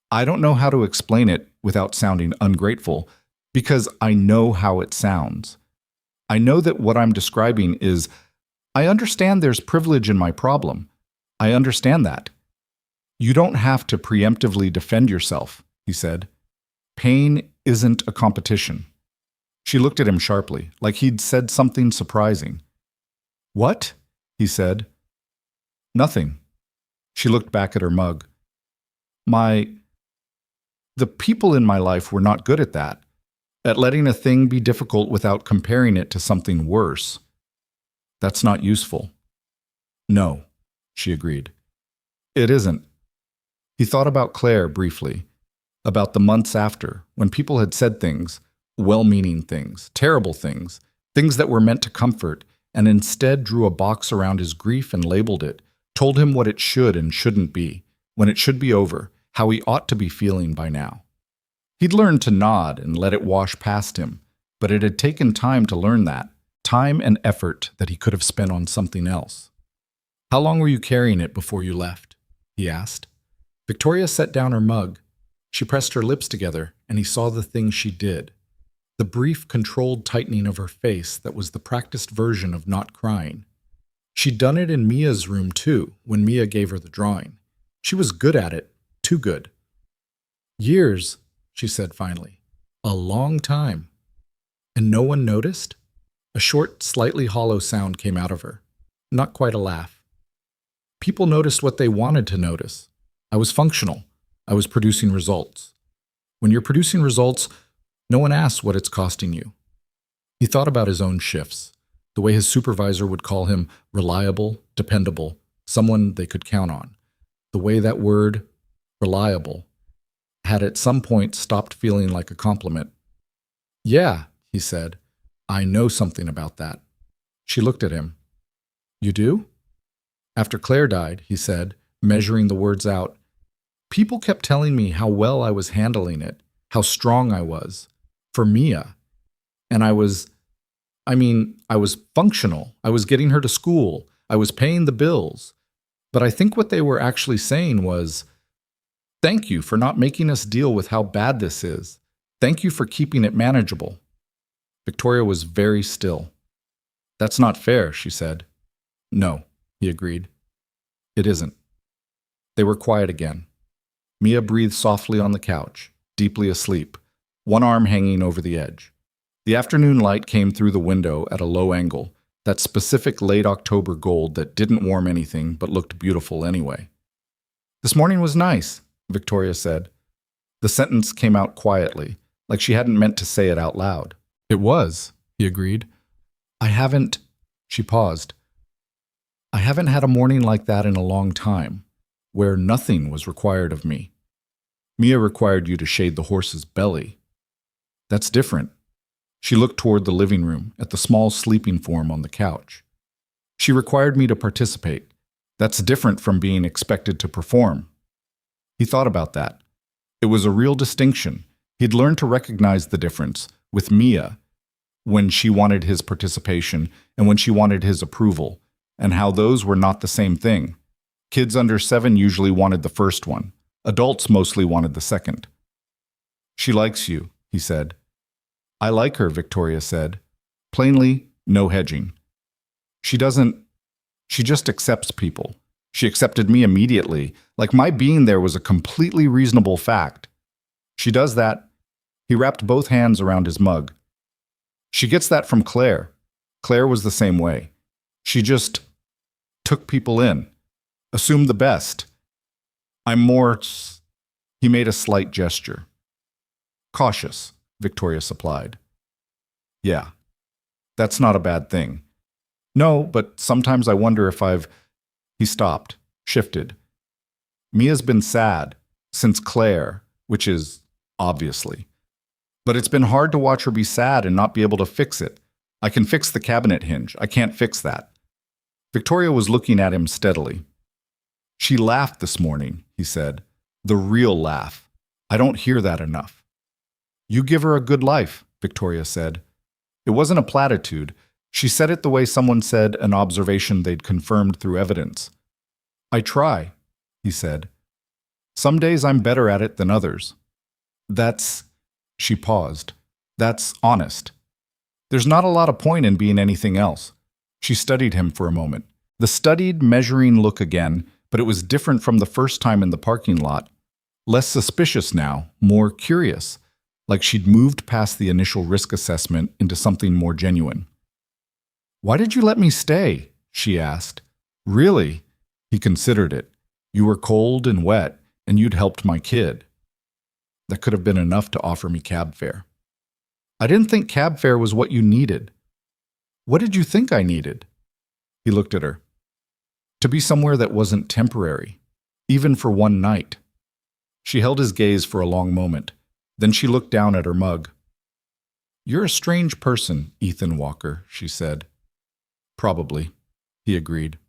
"I don't know how to explain it without sounding ungrateful, because I know how it sounds. I know that what I'm describing is, I understand there's privilege in my problem. I understand that. You don't have to preemptively defend yourself," he said. "Pain isn't a competition." She looked at him sharply, like he'd said something surprising. "What?" he said. "Nothing." She looked back at her mug. The people in my life were not good at that, at letting a thing be difficult without comparing it to something worse. That's not useful." "No," she agreed. "It isn't." He thought about Claire briefly, about the months after, when people had said things, well-meaning things, terrible things, things that were meant to comfort, and instead drew a box around his grief and labeled it, told him what it should and shouldn't be, when it should be over, how he ought to be feeling by now. He'd learned to nod and let it wash past him, but it had taken time to learn that, Time and effort that he could have spent on something else. "How long were you carrying it before you left?" he asked. Victoria set down her mug. She pressed her lips together, and he saw the thing she did. The brief, controlled tightening of her face that was the practiced version of not crying. She'd done it in Mia's room too, when Mia gave her the drawing. She was good at it, too good. "Years," she said finally. "A long time." "And no one noticed?" A short, slightly hollow sound came out of her. Not quite a laugh. "People noticed what they wanted to notice. I was functional. I was producing results. When you're producing results, no one asks what it's costing you." He thought about his own shifts, the way his supervisor would call him reliable, dependable, someone they could count on. The way that word, reliable, had at some point stopped feeling like a compliment. "Yeah," he said, "I know something about that." She looked at him. "You do?" "After Claire died," he said, measuring the words out, "people kept telling me how well I was handling it, how strong I was. For Mia. And I was functional. I was getting her to school. I was paying the bills. But I think what they were actually saying was, 'Thank you for not making us deal with how bad this is. Thank you for keeping it manageable.'" Victoria was very still. "That's not fair," she said. "No," he agreed. "It isn't." They were quiet again. Mia breathed softly on the couch, deeply asleep, one arm hanging over the edge. The afternoon light came through the window at a low angle, that specific late October gold that didn't warm anything but looked beautiful anyway. "This morning was nice," Victoria said. The sentence came out quietly, like she hadn't meant to say it out loud. "It was," he agreed. She paused. "I haven't had a morning like that in a long time, where nothing was required of me. Mia required you to shade the horse's belly. That's different." She looked toward the living room, at the small sleeping form on the couch. "She required me to participate. That's different from being expected to perform." He thought about that. It was a real distinction. He'd learned to recognize the difference with Mia, when she wanted his participation and when she wanted his approval, and how those were not the same thing. Kids under 7 usually wanted the first one. Adults mostly wanted the second. "She likes you," he said. "I like her," Victoria said. Plainly, no hedging. She just accepts people. She accepted me immediately, like my being there was a completely reasonable fact. She does that. He wrapped both hands around his mug. She gets that from Claire. Claire was the same way. She just took people in, assumed the best. I'm more... He made a slight gesture. "Cautious," Victoria supplied. "Yeah, that's not a bad thing." "No, but sometimes I wonder if I've..." He stopped, shifted. "Mia's been sad, since Claire, which is, obviously. But it's been hard to watch her be sad and not be able to fix it. I can fix the cabinet hinge. I can't fix that." Victoria was looking at him steadily. "She laughed this morning," he said. "The real laugh. I don't hear that enough." "You give her a good life," Victoria said. It wasn't a platitude. She said it the way someone said an observation they'd confirmed through evidence. "I try," he said. "Some days I'm better at it than others." That's... She paused. "That's honest. There's not a lot of point in being anything else." She studied him for a moment. The studied, measuring look again, but it was different from the first time in the parking lot. Less suspicious now, more curious, like she'd moved past the initial risk assessment into something more genuine. "Why did you let me stay?" she asked. "Really?" He considered it. "You were cold and wet, and you'd helped my kid." That could have been enough to offer me cab fare. "I didn't think cab fare was what you needed." "What did you think I needed?" He looked at her. "To be somewhere that wasn't temporary, even for one night." She held his gaze for a long moment. Then she looked down at her mug. "You're a strange person, Ethan Walker," she said. "Probably," he agreed.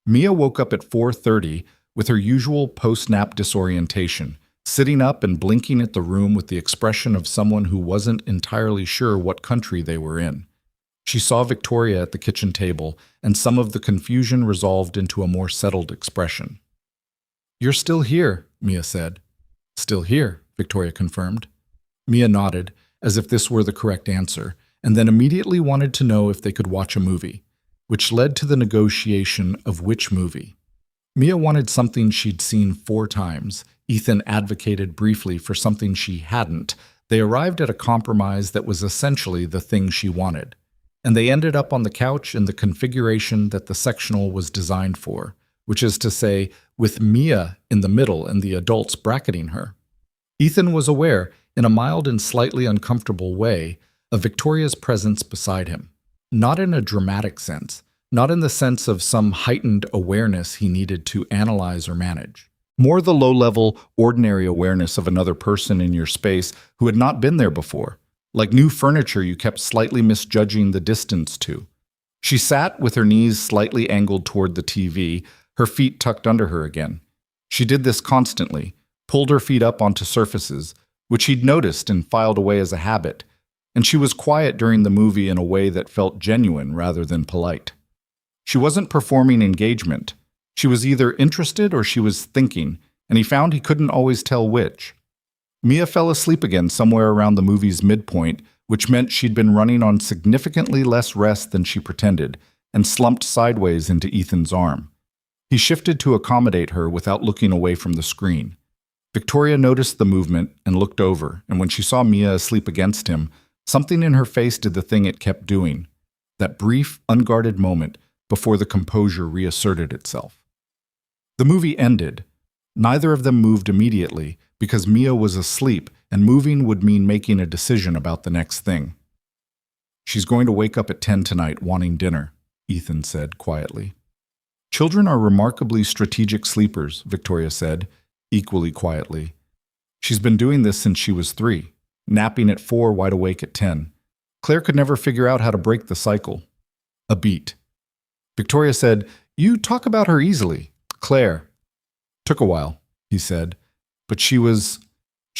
Mia woke up at 4:30 with her usual post-nap disorientation, sitting up and blinking at the room with the expression of someone who wasn't entirely sure what country they were in. She saw Victoria at the kitchen table, and some of the confusion resolved into a more settled expression. "You're still here," Mia said. "Still here," Victoria confirmed. Mia nodded, as if this were the correct answer, and then immediately wanted to know if they could watch a movie, which led to the negotiation of which movie. Mia wanted something she'd seen 4 times. Ethan advocated briefly for something she hadn't. They arrived at a compromise that was essentially the thing she wanted, and they ended up on the couch in the configuration that the sectional was designed for, which is to say, with Mia in the middle and the adults bracketing her. Ethan was aware, in a mild and slightly uncomfortable way, of Victoria's presence beside him. Not in a dramatic sense, not in the sense of some heightened awareness he needed to analyze or manage. More the low-level, ordinary awareness of another person in your space who had not been there before, like new furniture you kept slightly misjudging the distance to. She sat with her knees slightly angled toward the TV, her feet tucked under her again. She did this constantly, pulled her feet up onto surfaces, which he'd noticed and filed away as a habit, and she was quiet during the movie in a way that felt genuine rather than polite. She wasn't performing engagement. She was either interested or she was thinking, and he found he couldn't always tell which. Mia fell asleep again somewhere around the movie's midpoint, which meant she'd been running on significantly less rest than she pretended, and slumped sideways into Ethan's arm. He shifted to accommodate her without looking away from the screen. Victoria noticed the movement and looked over, and when she saw Mia asleep against him, something in her face did the thing it kept doing, that brief, unguarded moment before the composure reasserted itself. The movie ended. Neither of them moved immediately, because Mia was asleep, and moving would mean making a decision about the next thing. "She's going to wake up at 10 tonight wanting dinner," Ethan said quietly. "Children are remarkably strategic sleepers," Victoria said, equally quietly. "She's been doing this since she was 3, napping at 4, wide awake at 10. Claire could never figure out how to break the cycle." A beat. Victoria said, "You talk about her easily." "Claire." "Took a while," he said. "But she was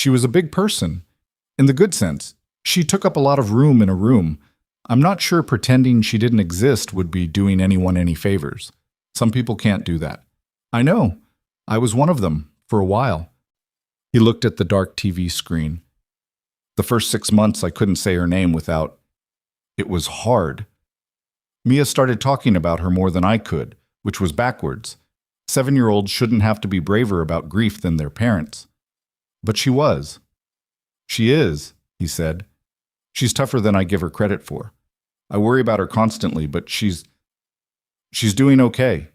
a big person. In the good sense. She took up a lot of room in a room. I'm not sure pretending she didn't exist would be doing anyone any favors. Some people can't do that." "I know. I was one of them, for a while." He looked at the dark TV screen. "The first 6 months I couldn't say her name without... It was hard. Mia started talking about her more than I could, which was backwards. 7-year-olds shouldn't have to be braver about grief than their parents. But she was." "She is," he said. "She's tougher than I give her credit for. I worry about her constantly, but she's doing okay."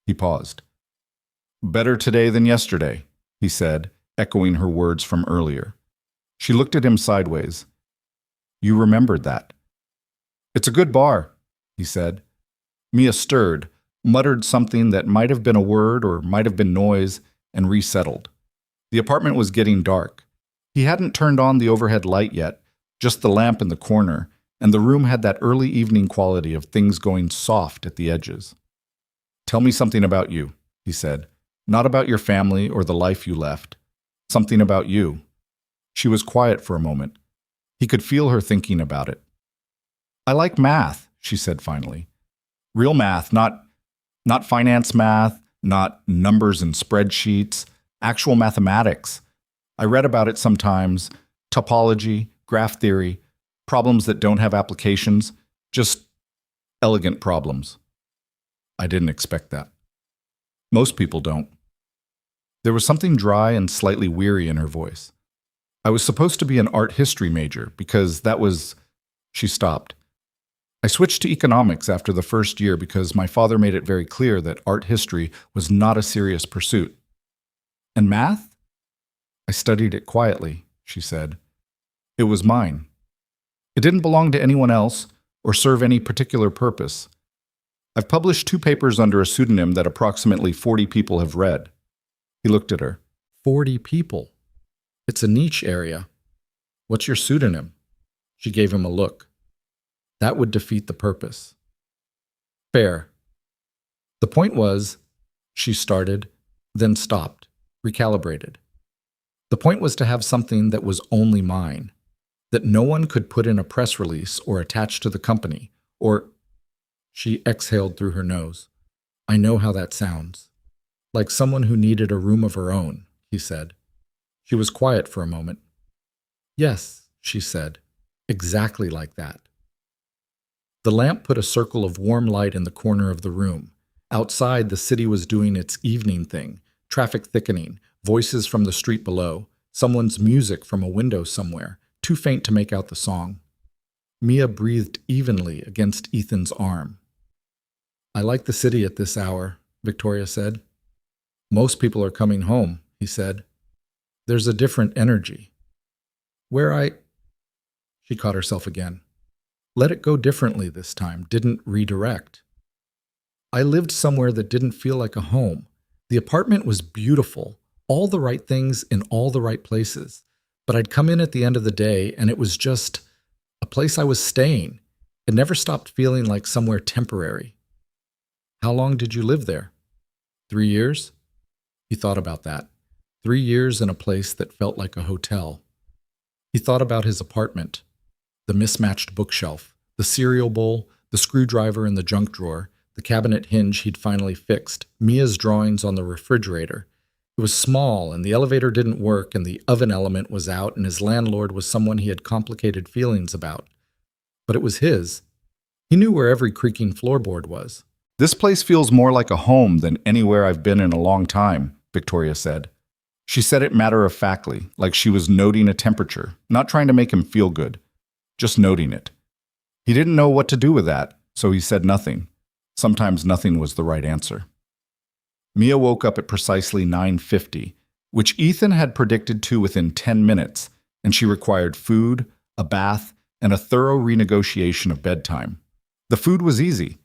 He paused. "Better today than yesterday," he said, echoing her words from earlier. She looked at him sideways. "You remembered that." "It's a good bar," he said. Mia stirred, muttered something that might have been a word or might have been noise, and resettled. The apartment was getting dark. He hadn't turned on the overhead light yet, just the lamp in the corner, and the room had that early evening quality of things going soft at the edges. "Tell me something about you," he said. "Not about your family or the life you left. Something about you." She was quiet for a moment. He could feel her thinking about it. "I like math," she said finally. "Real math, not finance math, not numbers and spreadsheets, actual mathematics. I read about it sometimes, topology, graph theory, problems that don't have applications, just elegant problems." "I didn't expect that." "Most people don't." There was something dry and slightly weary in her voice. "I was supposed to be an art history major because that was..." She stopped. "I switched to economics after the first year because my father made it very clear that art history was not a serious pursuit." "And math?" "I studied it quietly," she said. "It was mine. It didn't belong to anyone else or serve any particular purpose. I've published 2 papers under a pseudonym that approximately 40 people have read." He looked at her. 40 people? It's a niche area. What's your pseudonym? She gave him a look. That would defeat the purpose. Fair. The point was, she started, then stopped, recalibrated. The point was to have something that was only mine. that no one could put in a press release or attach to the company, or... She exhaled through her nose. I know how that sounds. Like someone who needed a room of her own, he said. She was quiet for a moment. Yes, she said, exactly like that. The lamp put a circle of warm light in the corner of the room. Outside, the city was doing its evening thing, traffic thickening, voices from the street below, someone's music from a window somewhere, too faint to make out the song. Mia breathed evenly against Ethan's arm. I like the city at this hour, Victoria said. Most people are coming home, he said. There's a different energy. She caught herself again. Let it go differently this time, didn't redirect. I lived somewhere that didn't feel like a home. The apartment was beautiful, all the right things in all the right places. But I'd come in at the end of the day and it was just a place I was staying. It never stopped feeling like somewhere temporary. How long did you live there? 3 years? He thought about that. 3 years in a place that felt like a hotel. He thought about his apartment, the mismatched bookshelf, the cereal bowl, the screwdriver in the junk drawer, the cabinet hinge he'd finally fixed, Mia's drawings on the refrigerator. It was small, and the elevator didn't work, and the oven element was out, and his landlord was someone he had complicated feelings about. But it was his. He knew where every creaking floorboard was. This place feels more like a home than anywhere I've been in a long time, Victoria said. She said it matter-of-factly, like she was noting a temperature, not trying to make him feel good, just noting it. He didn't know what to do with that, so he said nothing. Sometimes nothing was the right answer. Mia woke up at precisely 9:50, which Ethan had predicted to within 10 minutes, and she required food, a bath, and a thorough renegotiation of bedtime. The food was easy.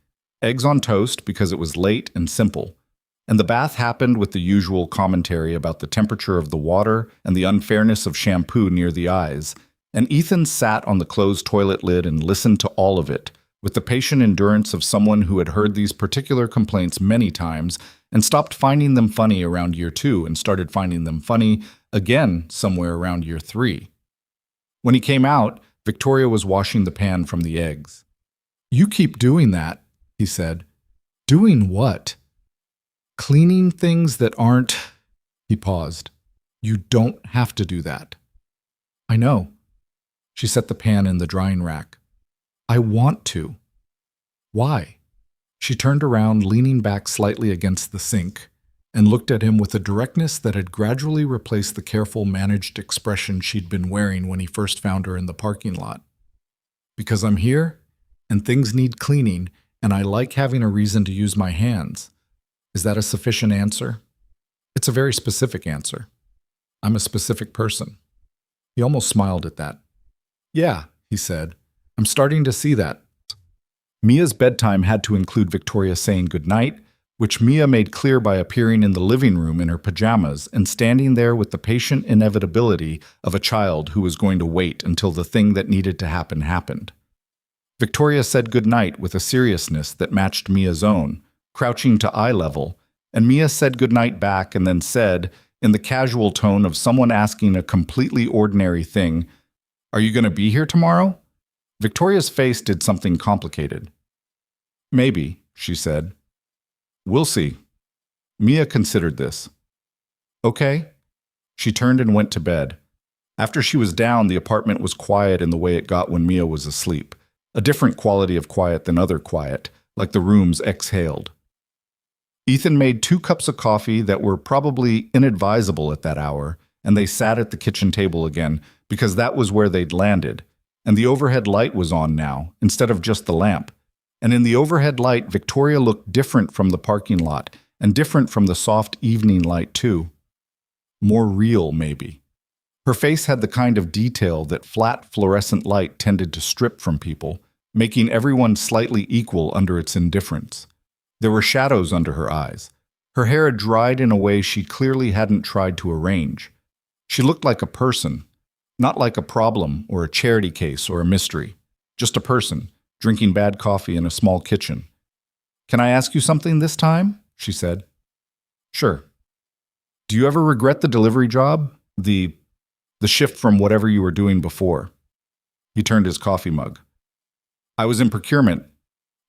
Eggs on toast because it was late and simple, and the bath happened with the usual commentary about the temperature of the water and the unfairness of shampoo near the eyes, and Ethan sat on the closed toilet lid and listened to all of it, with the patient endurance of someone who had heard these particular complaints many times and stopped finding them funny around year 2 and started finding them funny again somewhere around year 3. When he came out, Victoria was washing the pan from the eggs. "You keep doing that," he said. "Doing what?" "Cleaning things that aren't..." He paused. "You don't have to do that." "I know." She set the pan in the drying rack. "I want to." "Why?" She turned around, leaning back slightly against the sink, and looked at him with a directness that had gradually replaced the careful, managed expression she'd been wearing when he first found her in the parking lot. "Because I'm here, and things need cleaning, and I like having a reason to use my hands. Is that a sufficient answer?" "It's a very specific answer. I'm a specific person." He almost smiled at that. "Yeah," he said. "I'm starting to see that." Mia's bedtime had to include Victoria saying goodnight, which Mia made clear by appearing in the living room in her pajamas and standing there with the patient inevitability of a child who was going to wait until the thing that needed to happen happened. Victoria said goodnight with a seriousness that matched Mia's own, crouching to eye level, and Mia said goodnight back and then said, in the casual tone of someone asking a completely ordinary thing, "Are you going to be here tomorrow?" Victoria's face did something complicated. "Maybe," she said. "We'll see." Mia considered this. "Okay." She turned and went to bed. After she was down, the apartment was quiet in the way it got when Mia was asleep, a different quality of quiet than other quiet, like the rooms exhaled. Ethan made 2 cups of coffee that were probably inadvisable at that hour, and they sat at the kitchen table again because that was where they'd landed, and the overhead light was on now, instead of just the lamp. And in the overhead light, Victoria looked different from the parking lot, and different from the soft evening light too. More real, maybe. Her face had the kind of detail that flat fluorescent light tended to strip from people, making everyone slightly equal under its indifference. There were shadows under her eyes. Her hair had dried in a way she clearly hadn't tried to arrange. She looked like a person, not like a problem or a charity case or a mystery. Just a person, drinking bad coffee in a small kitchen. "Can I ask you something this time?" she said. "Sure." "Do you ever regret the delivery job? The shift from whatever you were doing before?" He turned his coffee mug. I was in procurement.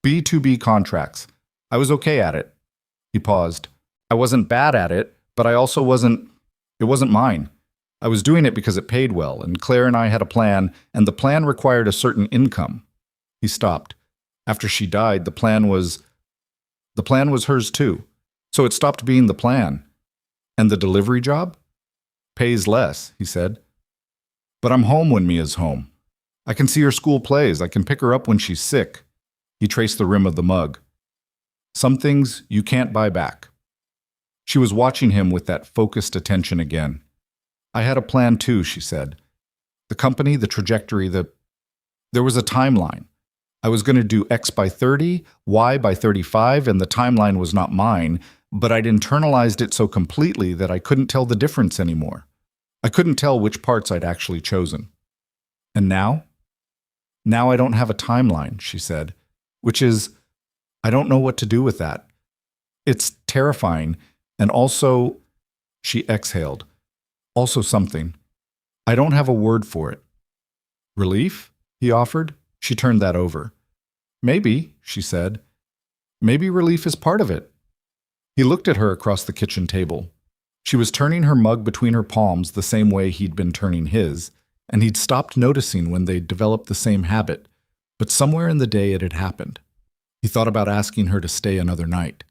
B2B contracts. I was okay at it. He paused. I wasn't bad at it, but I also wasn't. It wasn't mine. I was doing it because it paid well, and Claire and I had a plan, and the plan required a certain income. He stopped. After she died, the plan was hers too. So it stopped being the plan. And the delivery job? Pays less, he said. But I'm home when Mia's home. I can see her school plays. I can pick her up when she's sick. He traced the rim of the mug. Some things you can't buy back. She was watching him with that focused attention again. I had a plan too, she said. The company, the trajectory, there was a timeline. I was going to do X by 30, Y by 35, and the timeline was not mine, but I'd internalized it so completely that I couldn't tell the difference anymore. I couldn't tell which parts I'd actually chosen. And now? Now I don't have a timeline, she said, which is, I don't know what to do with that. It's terrifying, and also, she exhaled, also something. I don't have a word for it. Relief? He offered. She turned that over. Maybe, she said. Maybe relief is part of it. He looked at her across the kitchen table. She was turning her mug between her palms the same way he'd been turning his, and he'd stopped noticing when they'd developed the same habit, but somewhere in the day it had happened. He thought about asking her to stay another night.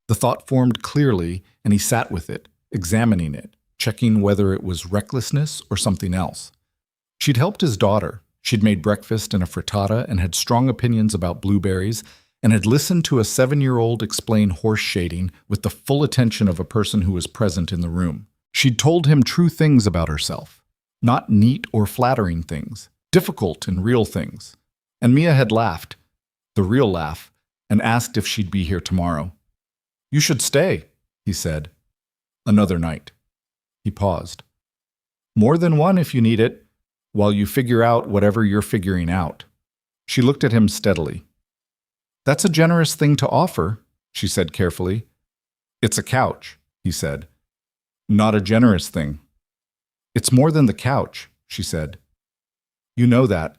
The thought formed clearly, and he sat with it, examining it, checking whether it was recklessness or something else. She'd helped his daughter. She'd made breakfast and a frittata and had strong opinions about blueberries and had listened to a 7-year-old explain horse shading with the full attention of a person who was present in the room. She'd told him true things about herself, not neat or flattering things, difficult and real things. And Mia had laughed, the real laugh, and asked if she'd be here tomorrow. You should stay, he said. Another night. He paused. More than one if you need it, while you figure out whatever you're figuring out. She looked at him steadily. That's a generous thing to offer, she said carefully. It's a couch, he said. Not a generous thing. It's more than the couch, she said. You know that.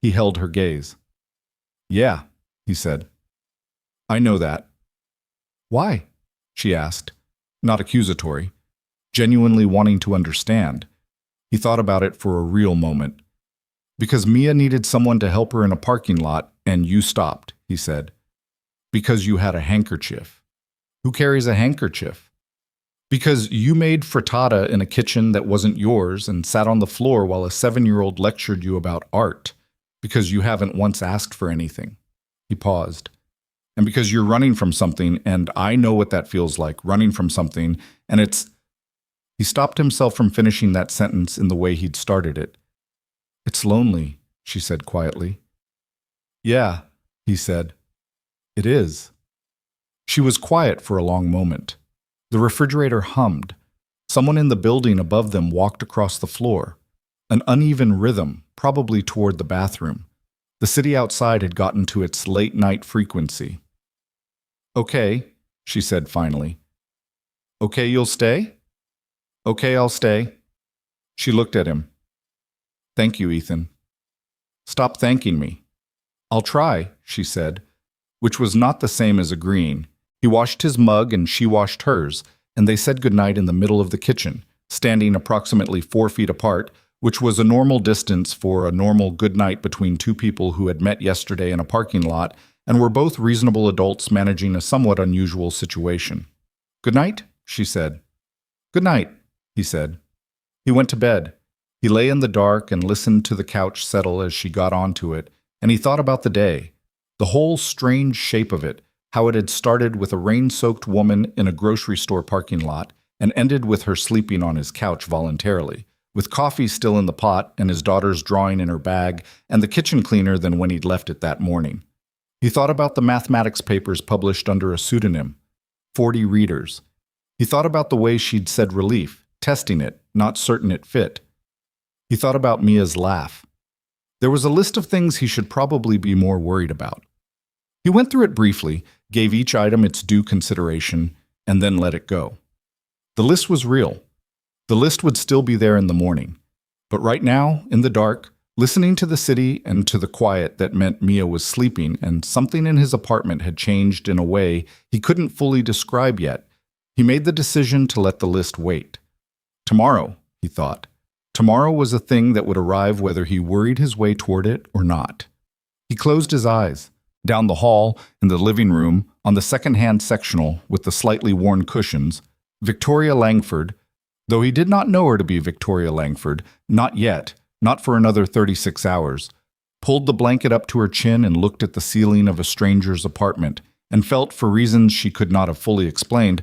He held her gaze. Yeah, he said. I know that. Why? She asked, not accusatory, genuinely wanting to understand. He thought about it for a real moment. Because Mia needed someone to help her in a parking lot, and you stopped, he said. Because you had a handkerchief. Who carries a handkerchief? Because you made frittata in a kitchen that wasn't yours and sat on the floor while a 7-year-old lectured you about art. Because you haven't once asked for anything. He paused. And because you're running from something, and I know what that feels like, running from something, and it's... He stopped himself from finishing that sentence in the way he'd started it. It's lonely, she said quietly. Yeah, he said. It is. She was quiet for a long moment. The refrigerator hummed. Someone in the building above them walked across the floor. An uneven rhythm, probably toward the bathroom. The city outside had gotten to its late-night frequency. Okay, she said finally. Okay, you'll stay? Okay, I'll stay. She looked at him. Thank you, Ethan. Stop thanking me. I'll try, she said, which was not the same as agreeing. He washed his mug and she washed hers, and they said goodnight in the middle of the kitchen, standing approximately 4 feet apart, which was a normal distance for a normal goodnight between two people who had met yesterday in a parking lot and were both reasonable adults managing a somewhat unusual situation. Good night, she said. Good night, he said. He went to bed. He lay in the dark and listened to the couch settle as she got onto it, and he thought about the day, the whole strange shape of it, how it had started with a rain-soaked woman in a grocery store parking lot and ended with her sleeping on his couch voluntarily, with coffee still in the pot and his daughter's drawing in her bag and the kitchen cleaner than when he'd left it that morning. He thought about the mathematics papers published under a pseudonym, 40 readers. He thought about the way she'd said relief, testing it, not certain it fit. He thought about Mia's laugh. There was a list of things he should probably be more worried about. He went through it briefly, gave each item its due consideration, and then let it go. The list was real. The list would still be there in the morning. But right now, in the dark, Listening to the city and to the quiet that meant Mia was sleeping, and something in his apartment had changed in a way he couldn't fully describe yet, he made the decision to let the list wait. Tomorrow, he thought. Tomorrow was a thing that would arrive whether he worried his way toward it or not. He closed his eyes. Down the hall, in the living room, on the second-hand sectional with the slightly worn cushions, Victoria Langford, though he did not know her to be Victoria Langford, not yet, not for another 36 hours, pulled the blanket up to her chin and looked at the ceiling of a stranger's apartment, and felt, for reasons she could not have fully explained,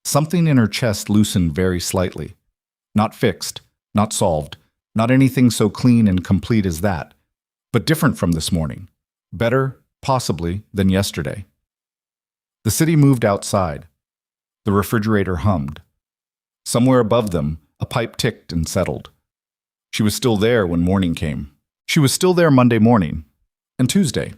something in her chest loosen very slightly. Not fixed, not solved, not anything so clean and complete as that, but different from this morning. Better, possibly, than yesterday. The city moved outside. The refrigerator hummed. Somewhere above them, a pipe ticked and settled. She was still there when morning came. She was still there Monday morning and Tuesday.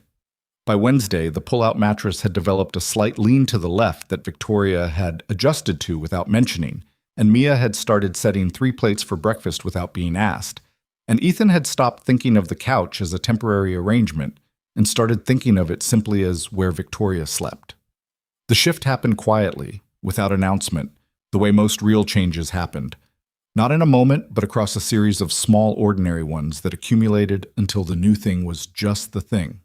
By Wednesday, the pull-out mattress had developed a slight lean to the left that Victoria had adjusted to without mentioning, and Mia had started setting 3 plates for breakfast without being asked, and Ethan had stopped thinking of the couch as a temporary arrangement and started thinking of it simply as where Victoria slept. The shift happened quietly, without announcement, the way most real changes happened. Not in a moment, but across a series of small, ordinary ones that accumulated until the new thing was just the thing.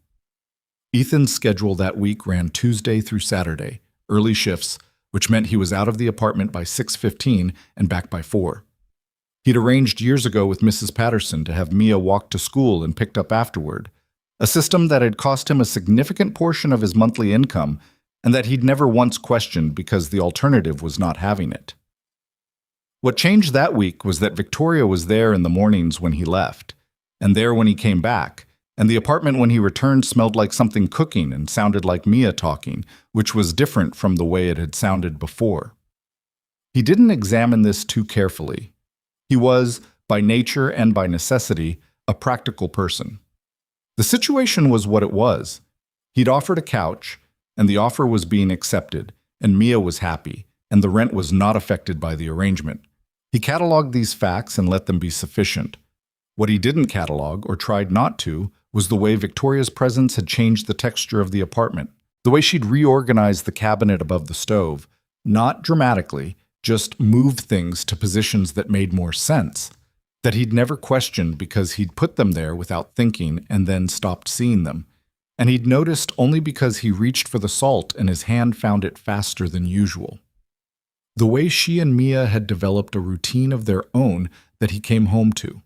Ethan's schedule that week ran Tuesday through Saturday, early shifts, which meant he was out of the apartment by 6:15 and back by 4. He'd arranged years ago with Mrs. Patterson to have Mia walked to school and picked up afterward, a system that had cost him a significant portion of his monthly income and that he'd never once questioned because the alternative was not having it. What changed that week was that Victoria was there in the mornings when he left, and there when he came back, and the apartment when he returned smelled like something cooking and sounded like Mia talking, which was different from the way it had sounded before. He didn't examine this too carefully. He was, by nature and by necessity, a practical person. The situation was what it was. He'd offered a couch, and the offer was being accepted, and Mia was happy, and the rent was not affected by the arrangement. He cataloged these facts and let them be sufficient. What he didn't catalog, or tried not to, was the way Victoria's presence had changed the texture of the apartment, the way she'd reorganized the cabinet above the stove, not dramatically, just moved things to positions that made more sense, that he'd never questioned because he'd put them there without thinking and then stopped seeing them, and he'd noticed only because he reached for the salt and his hand found it faster than usual. The way she and Mia had developed a routine of their own that he came home to.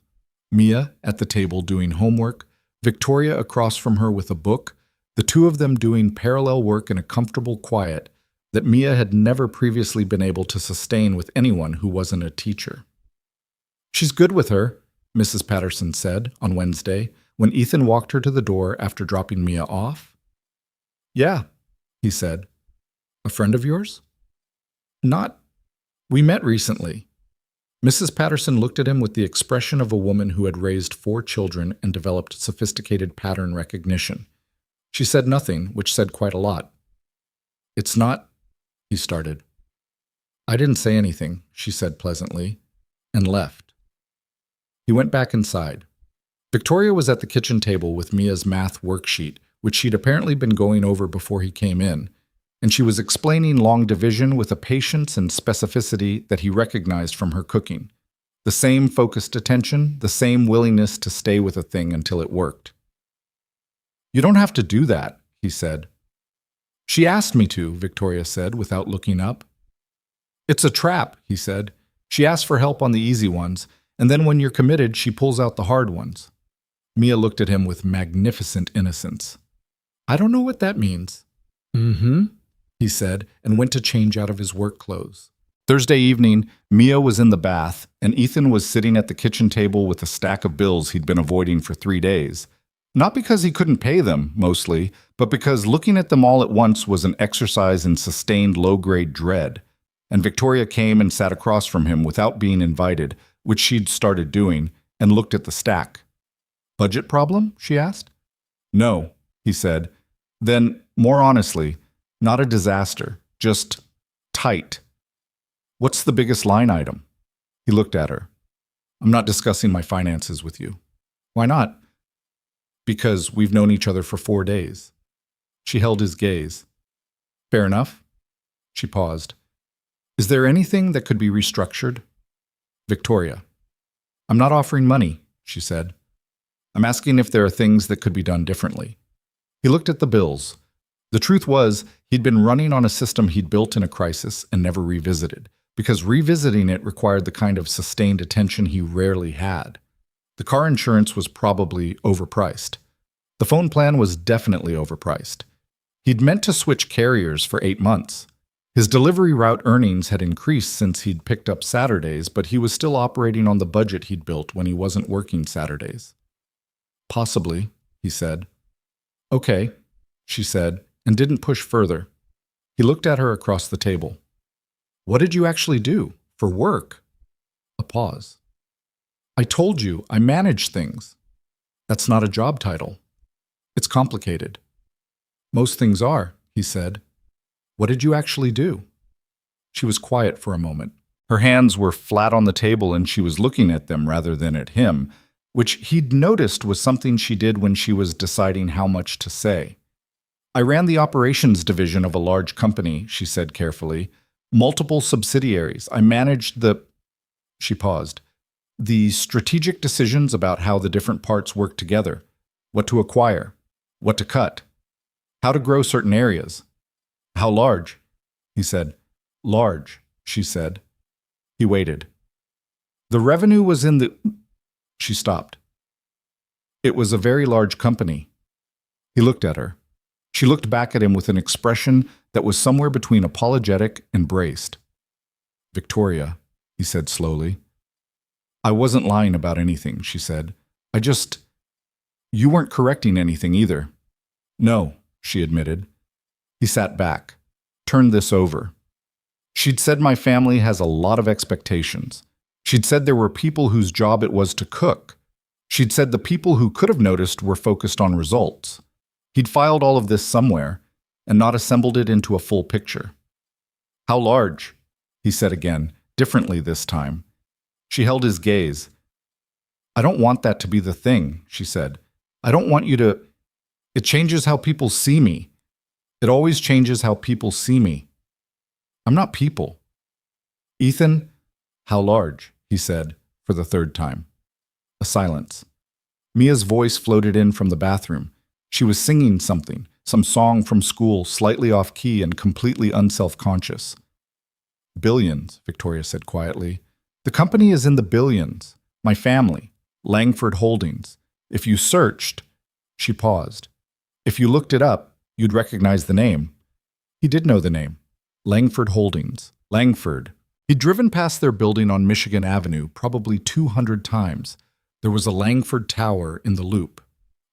Mia at the table doing homework, Victoria across from her with a book, the two of them doing parallel work in a comfortable quiet that Mia had never previously been able to sustain with anyone who wasn't a teacher. "She's good with her," Mrs. Patterson said on Wednesday when Ethan walked her to the door after dropping Mia off. "Yeah," he said. "A friend of yours?" "Not. We met recently." Mrs. Patterson looked at him with the expression of a woman who had raised 4 children and developed sophisticated pattern recognition. She said nothing, which said quite a lot. "It's not," he started. "I didn't say anything," she said pleasantly, and left. He went back inside. Victoria was at the kitchen table with Mia's math worksheet, which she'd apparently been going over before he came in, and she was explaining long division with a patience and specificity that he recognized from her cooking. The same focused attention, the same willingness to stay with a thing until it worked. "You don't have to do that," he said. "She asked me to," Victoria said without looking up. "It's a trap," he said. "She asks for help on the easy ones, and then when you're committed, she pulls out the hard ones." Mia looked at him with magnificent innocence. "I don't know what that means." "Mm-hmm," he said, and went to change out of his work clothes. Thursday evening, Mia was in the bath, and Ethan was sitting at the kitchen table with a stack of bills he'd been avoiding for 3 days. Not because he couldn't pay them, mostly, but because looking at them all at once was an exercise in sustained low-grade dread. And Victoria came and sat across from him without being invited, which she'd started doing, and looked at the stack. "Budget problem?" she asked. "No," he said. Then, more honestly, not a disaster, just tight. "What's the biggest line item?" He looked at her. "I'm not discussing my finances with you." "Why not?" Because we've known each other for 4 days. She held his gaze. Fair enough. She paused. Is there anything that could be restructured? Victoria. I'm not offering money, she said. I'm asking if there are things that could be done differently. He looked at the bills. The truth was, he'd been running on a system he'd built in a crisis and never revisited, because revisiting it required the kind of sustained attention he rarely had. The car insurance was probably overpriced. The phone plan was definitely overpriced. He'd meant to switch carriers for 8 months. His delivery route earnings had increased since he'd picked up Saturdays, but he was still operating on the budget he'd built when he wasn't working Saturdays. Possibly, he said. Okay, she said, and didn't push further. He looked at her across the table. What did you actually do? For work? A pause. I told you, I manage things. That's not a job title. It's complicated. Most things are, he said. What did you actually do? She was quiet for a moment. Her hands were flat on the table and she was looking at them rather than at him, which he'd noticed was something she did when she was deciding how much to say. I ran the operations division of a large company, she said carefully. Multiple subsidiaries. I managed the... She paused. The strategic decisions about how the different parts work together. What to acquire. What to cut. How to grow certain areas. How large? He said. Large, she said. He waited. The revenue was in the... She stopped. It was a very large company. He looked at her. She looked back at him with an expression that was somewhere between apologetic and braced. Victoria, he said slowly. I wasn't lying about anything, she said. You weren't correcting anything either. No, she admitted. He sat back, turned this over. She'd said my family has a lot of expectations. She'd said there were people whose job it was to cook. She'd said the people who could have noticed were focused on results. He'd filed all of this somewhere and not assembled it into a full picture. How large? He said again, differently this time. She held his gaze. I don't want that to be the thing, she said. I don't want you to... It changes how people see me. It always changes how people see me. I'm not people. Ethan, how large? He said, for the third time. A silence. Mia's voice floated in from the bathroom. She was singing something, some song from school, slightly off key and completely unself-conscious. Billions, Victoria said quietly. The company is in the billions. My family, Langford Holdings. If you searched... She paused. If you looked it up, you'd recognize the name. He did know the name. Langford Holdings. Langford. He'd driven past their building on Michigan Avenue probably 200 times. There was a Langford Tower in the loop.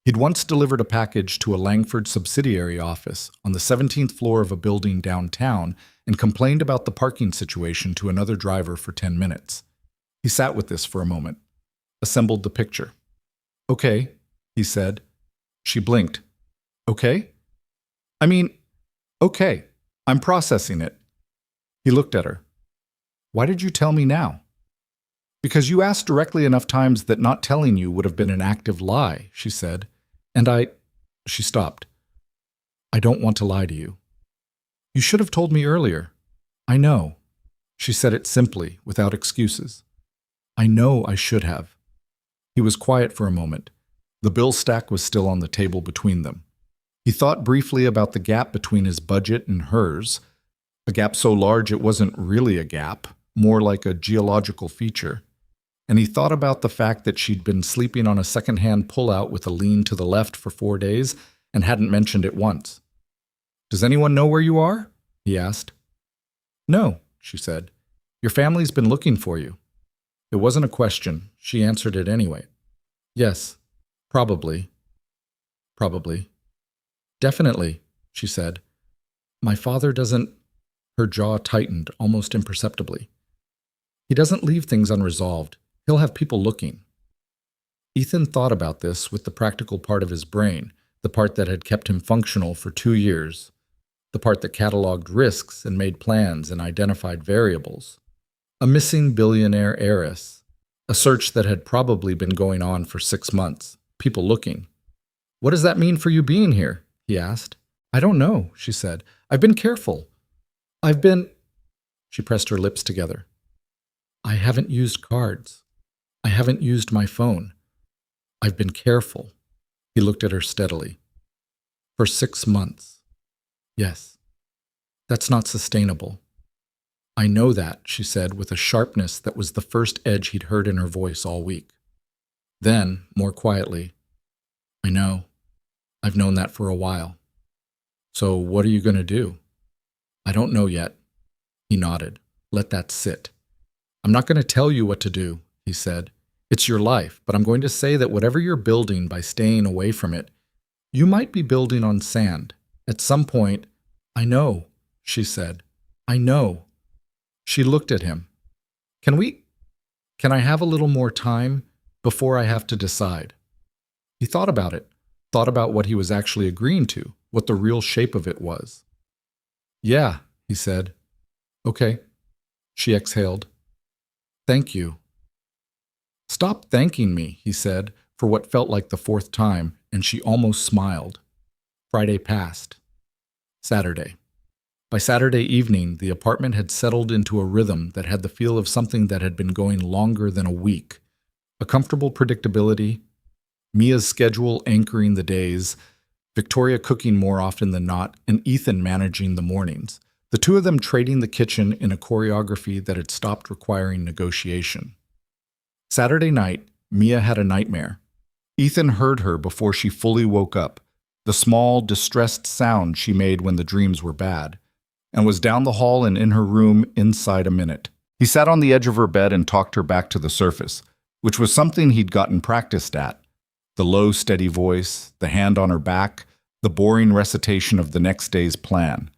He'd once delivered a package to a Langford subsidiary office on the 17th floor of a building downtown and complained about the parking situation to another driver for 10 minutes. He sat with this for a moment, assembled the picture. Okay, he said. She blinked. Okay? Okay, I'm processing it. He looked at her. Why did you tell me now? Because you asked directly enough times that not telling you would have been an active lie, she said. And She stopped. I don't want to lie to you. You should have told me earlier. I know. She said it simply, without excuses. I know I should have. He was quiet for a moment. The bill stack was still on the table between them. He thought briefly about the gap between his budget and hers, a gap so large it wasn't really a gap, more like a geological feature. And he thought about the fact that she'd been sleeping on a second-hand pullout with a lean to the left for 4 days and hadn't mentioned it once. Does anyone know where you are? He asked. No, she said. Your family's been looking for you. It wasn't a question. She answered it anyway. Yes, probably. Probably. Definitely, she said. My father doesn't... Her jaw tightened almost imperceptibly. He doesn't leave things unresolved. He'll have people looking. Ethan thought about this with the practical part of his brain, the part that had kept him functional for 2 years, the part that cataloged risks and made plans and identified variables. A missing billionaire heiress, a search that had probably been going on for 6 months, people looking. What does that mean for you being here? He asked. I don't know, she said. I've been careful. I've been... She pressed her lips together. I haven't used cards. I haven't used my phone. I've been careful. He looked at her steadily. For 6 months. Yes. That's not sustainable. I know that, she said with a sharpness that was the first edge he'd heard in her voice all week. Then, more quietly, I know. I've known that for a while. So what are you going to do? I don't know yet. He nodded. Let that sit. I'm not going to tell you what to do, he said. It's your life, but I'm going to say that whatever you're building by staying away from it, you might be building on sand. At some point, I know, she said. I know. She looked at him. Can I have a little more time before I have to decide? He thought about it, thought about what he was actually agreeing to, what the real shape of it was. Yeah, he said. Okay. She exhaled. Thank you. Stop thanking me, he said, for what felt like the 4th time, and she almost smiled. Friday passed. Saturday. By Saturday evening, the apartment had settled into a rhythm that had the feel of something that had been going longer than a week. A comfortable predictability, Mia's schedule anchoring the days, Victoria cooking more often than not, and Ethan managing the mornings. The two of them trading the kitchen in a choreography that had stopped requiring negotiation. Saturday night, Mia had a nightmare. Ethan heard her before she fully woke up, the small, distressed sound she made when the dreams were bad, and was down the hall and in her room inside a minute. He sat on the edge of her bed and talked her back to the surface, which was something he'd gotten practiced at. The low, steady voice, the hand on her back, the boring recitation of the next day's plan.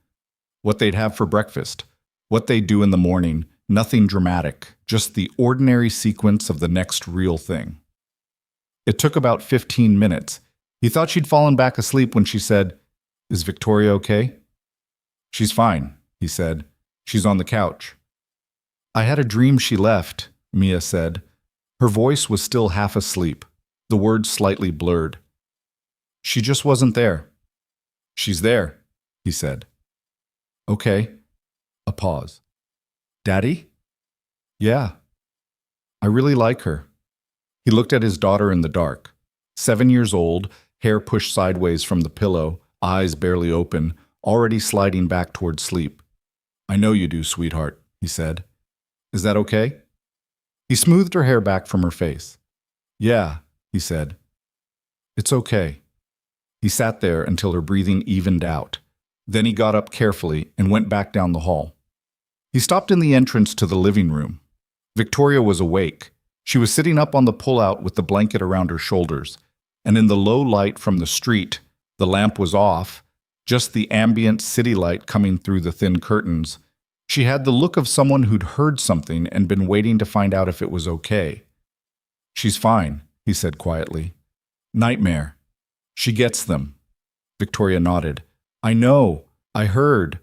What they'd have for breakfast, what they'd do in the morning, nothing dramatic, just the ordinary sequence of the next real thing. It took about 15 minutes. He thought she'd fallen back asleep when she said, "Is Victoria okay?" "She's fine," he said. "She's on the couch." "I had a dream she left," Mia said. Her voice was still half asleep, the words slightly blurred. "She just wasn't there." "She's there," he said. "Okay." A pause. "Daddy?" "Yeah. I really like her." He looked at his daughter in the dark. 7 years old, hair pushed sideways from the pillow, eyes barely open, already sliding back toward sleep. "I know you do, sweetheart," he said. "Is that okay?" He smoothed her hair back from her face. "Yeah," he said. "It's okay." He sat there until her breathing evened out. Then he got up carefully and went back down the hall. He stopped in the entrance to the living room. Victoria was awake. She was sitting up on the pullout with the blanket around her shoulders, and in the low light from the street, the lamp was off, just the ambient city light coming through the thin curtains. She had the look of someone who'd heard something and been waiting to find out if it was okay. "She's fine," he said quietly. "Nightmare. She gets them." Victoria nodded. "I know. I heard."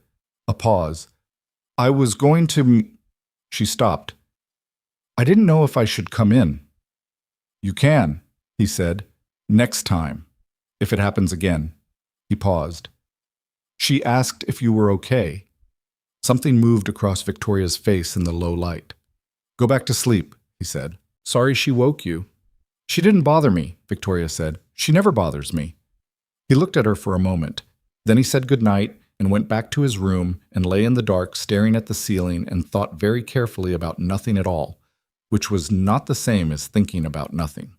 A pause. "I was going to..." She stopped. "I didn't know if I should come in." "You can," he said. "Next time. If it happens again." He paused. "She asked if you were okay." Something moved across Victoria's face in the low light. "Go back to sleep," he said. "Sorry she woke you." "She didn't bother me," Victoria said. "She never bothers me." He looked at her for a moment. Then he said goodnight and went back to his room and lay in the dark staring at the ceiling and thought very carefully about nothing at all, which was not the same as thinking about nothing.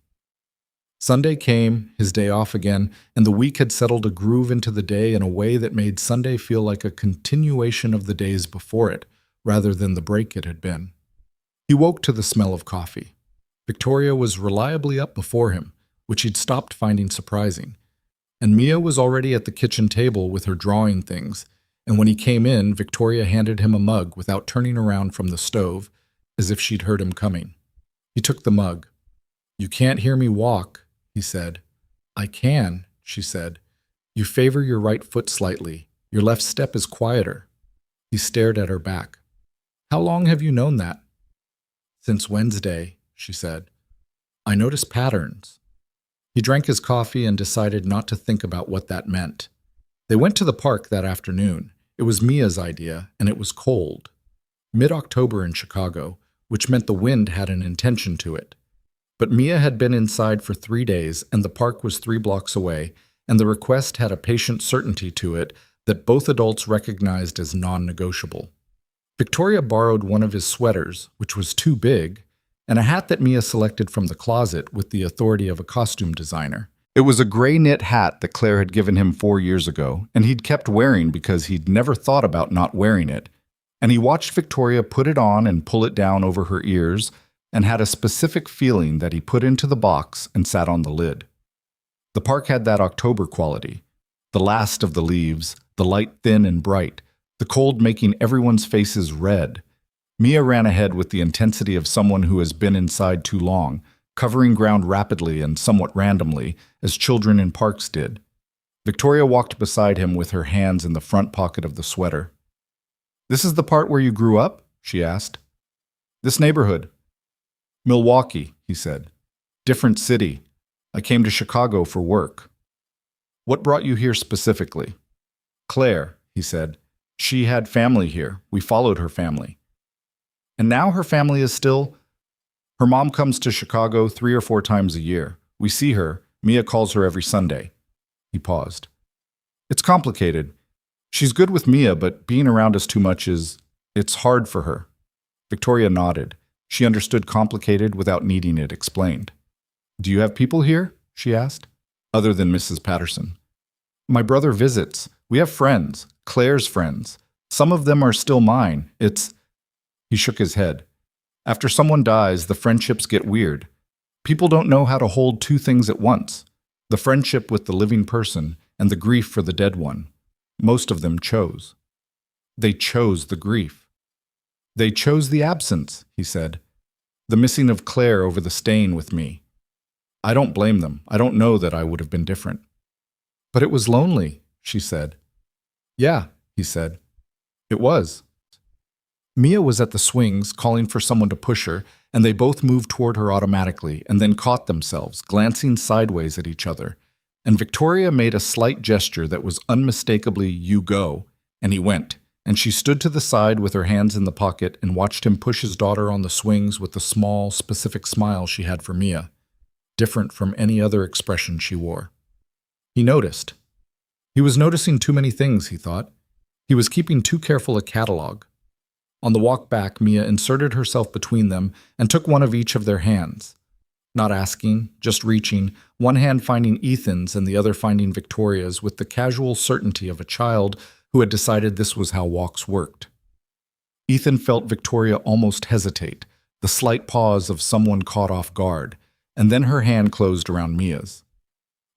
Sunday came, his day off again, and the week had settled a groove into the day in a way that made Sunday feel like a continuation of the days before it, rather than the break it had been. He woke to the smell of coffee. Victoria was reliably up before him, which he'd stopped finding surprising. And Mia was already at the kitchen table with her drawing things, and when he came in, Victoria handed him a mug without turning around from the stove, as if she'd heard him coming. He took the mug. "You can't hear me walk," he said. "I can," she said. "You favor your right foot slightly. Your left step is quieter." He stared at her back. "How long have you known that?" "Since Wednesday," she said. "I notice patterns." He drank his coffee and decided not to think about what that meant. They went to the park that afternoon. It was Mia's idea, and it was cold. Mid-October in Chicago, which meant the wind had an intention to it. But Mia had been inside for 3 days, and the park was 3 blocks away, and the request had a patient certainty to it that both adults recognized as non-negotiable. Victoria borrowed one of his sweaters, which was too big, and a hat that Mia selected from the closet with the authority of a costume designer. It was a gray knit hat that Claire had given him 4 years ago, and he'd kept wearing because he'd never thought about not wearing it. And he watched Victoria put it on and pull it down over her ears, and had a specific feeling that he put into the box and sat on the lid. The park had that October quality. The last of the leaves, the light thin and bright, the cold making everyone's faces red. Mia ran ahead with the intensity of someone who has been inside too long, covering ground rapidly and somewhat randomly, as children in parks did. Victoria walked beside him with her hands in the front pocket of the sweater. "This is the part where you grew up?" she asked. "This neighborhood." "Milwaukee," he said. "Different city. I came to Chicago for work." "What brought you here specifically?" "Claire," he said. "She had family here. We followed her family." "And now her family is still—" "Her mom comes to Chicago 3 or 4 times a year. We see her. Mia calls her every Sunday." He paused. "It's complicated. She's good with Mia, but being around us too much it's hard for her." Victoria nodded. She understood complicated without needing it explained. "Do you have people here?" she asked. "Other than Mrs. Patterson." "My brother visits. We have friends. Claire's friends. Some of them are still mine. He shook his head. "After someone dies, the friendships get weird. People don't know how to hold 2 things at once. The friendship with the living person and the grief for the dead one. Most of them chose. They chose the grief. They chose the absence," he said. "The missing of Claire over the staying with me. I don't blame them. I don't know that I would have been different." "But it was lonely," she said. "Yeah," he said. "It was." Mia was at the swings, calling for someone to push her, and they both moved toward her automatically and then caught themselves, glancing sideways at each other. And Victoria made a slight gesture that was unmistakably, "You go," and he went. And she stood to the side with her hands in the pocket and watched him push his daughter on the swings with the small, specific smile she had for Mia, different from any other expression she wore. He noticed. He was noticing too many things, he thought. He was keeping too careful a catalog. On the walk back, Mia inserted herself between them and took one of each of their hands. Not asking, just reaching, one hand finding Ethan's and the other finding Victoria's with the casual certainty of a child who had decided this was how walks worked. Ethan felt Victoria almost hesitate, the slight pause of someone caught off guard, and then her hand closed around Mia's.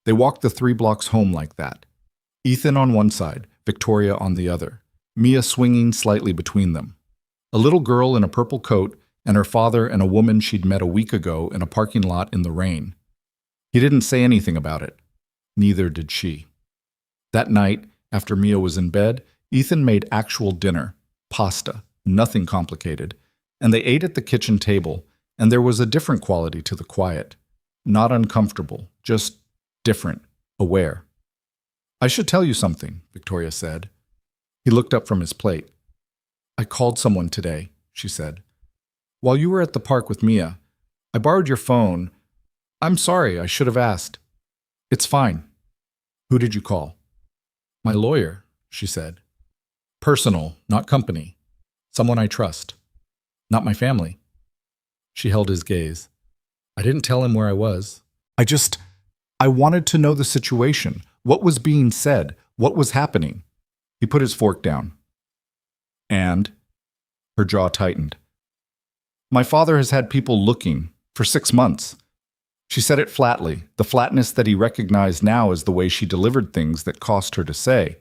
They walked the 3 blocks home like that. Ethan on one side, Victoria on the other, Mia swinging slightly between them. A little girl in a purple coat and her father and a woman she'd met a week ago in a parking lot in the rain. He didn't say anything about it. Neither did she. That night, after Mia was in bed, Ethan made actual dinner, pasta, nothing complicated, and they ate at the kitchen table, and there was a different quality to the quiet. Not uncomfortable, just different, aware. "I should tell you something," Victoria said. He looked up from his plate. "I called someone today," she said. "While you were at the park with Mia, I borrowed your phone. I'm sorry, I should have asked." "It's fine." "Who did you call?" "My lawyer," she said. "Personal, not company. Someone I trust. Not my family." She held his gaze. "I didn't tell him where I was. I wanted to know the situation, what was being said, what was happening." He put his fork down. "And?" Her jaw tightened. "My father has had people looking for 6 months." She said it flatly, the flatness that he recognized now as the way she delivered things that cost her to say.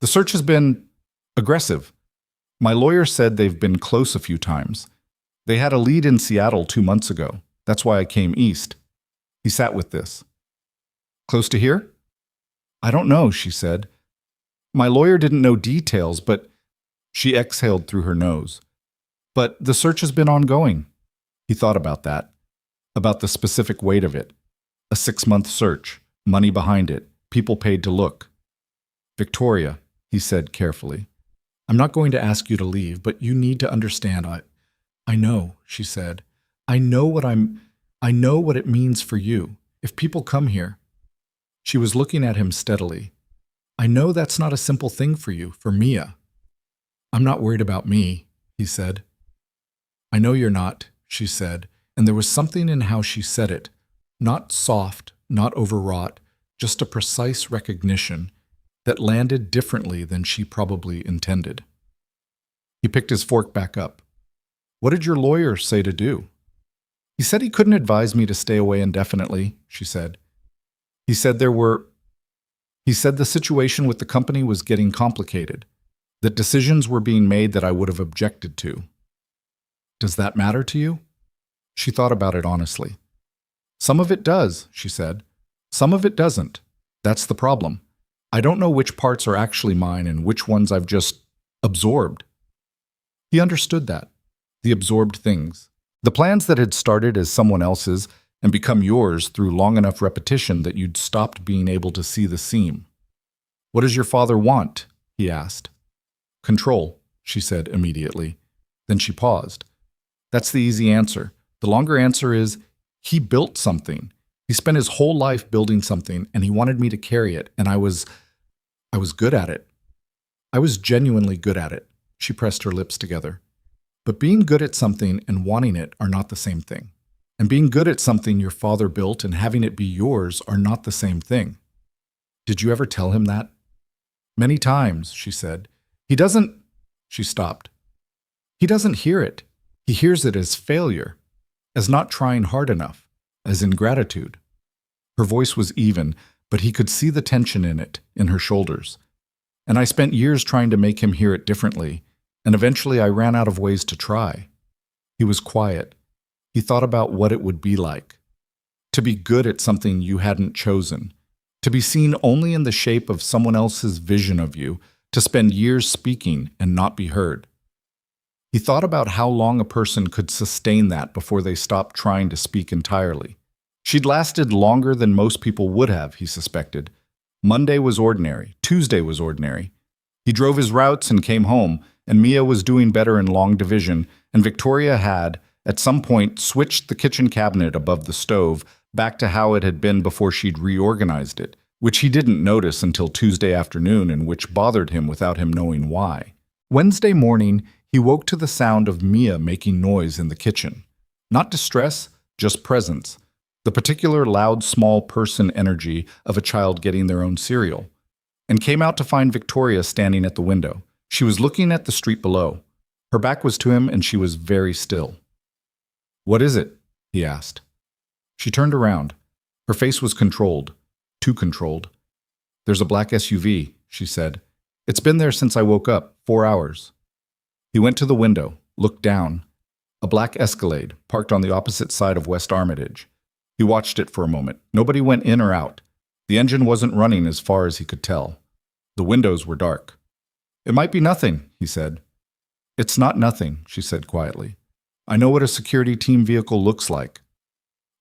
"The search has been aggressive. My lawyer said they've been close a few times. They had a lead in Seattle 2 months ago. That's why I came east." He sat with this. "Close to here?" "I don't know," she said. "My lawyer didn't know details, but—" She exhaled through her nose. "But the search has been ongoing." He thought about that, about the specific weight of it. A 6-month search, money behind it, people paid to look. Victoria, he said carefully, I'm not going to ask you to leave, but you need to understand. I know, she said. I know what it means for you. If people come here. She was looking at him steadily. I know that's not a simple thing for you, for Mia. I'm not worried about me, he said. I know you're not, she said, and there was something in how she said it. Not soft, not overwrought, just a precise recognition that landed differently than she probably intended. He picked his fork back up. What did your lawyer say to do? He said he couldn't advise me to stay away indefinitely, she said. He said the situation with the company was getting complicated, that decisions were being made that I would have objected to. Does that matter to you? She thought about it honestly. Some of it does, she said. Some of it doesn't. That's the problem. I don't know which parts are actually mine and which ones I've just absorbed. He understood that. The absorbed things. The plans that had started as someone else's and become yours through long enough repetition that you'd stopped being able to see the seam. What does your father want? He asked. Control, she said immediately. Then she paused. That's the easy answer. The longer answer is, he built something. He spent his whole life building something, and he wanted me to carry it, and I was good at it. I was genuinely good at it. She pressed her lips together. But being good at something and wanting it are not the same thing. And being good at something your father built and having it be yours are not the same thing. Did you ever tell him that? Many times, she said. She stopped. He doesn't hear it. He hears it as failure, as not trying hard enough, as ingratitude. Her voice was even, but he could see the tension in it, in her shoulders. And I spent years trying to make him hear it differently, and eventually I ran out of ways to try. He was quiet. He thought about what it would be like. To be good at something you hadn't chosen. To be seen only in the shape of someone else's vision of you. To spend years speaking and not be heard. He thought about how long a person could sustain that before they stopped trying to speak entirely. She'd lasted longer than most people would have, he suspected. Monday was ordinary. Tuesday was ordinary. He drove his routes and came home, and Mia was doing better in long division, and Victoria had, at some point, switched the kitchen cabinet above the stove back to how it had been before she'd reorganized it, which he didn't notice until Tuesday afternoon and which bothered him without him knowing why. Wednesday morning, he woke to the sound of Mia making noise in the kitchen. Not distress, just presence. The particular loud, small person energy of a child getting their own cereal. And came out to find Victoria standing at the window. She was looking at the street below. Her back was to him and she was very still. What is it? He asked. She turned around. Her face was controlled. Too controlled. There's a black SUV, she said. It's been there since I woke up, 4 hours. He went to the window, looked down. A black Escalade, parked on the opposite side of West Armitage. He watched it for a moment. Nobody went in or out. The engine wasn't running as far as he could tell. The windows were dark. It might be nothing, he said. It's not nothing, she said quietly. I know what a security team vehicle looks like.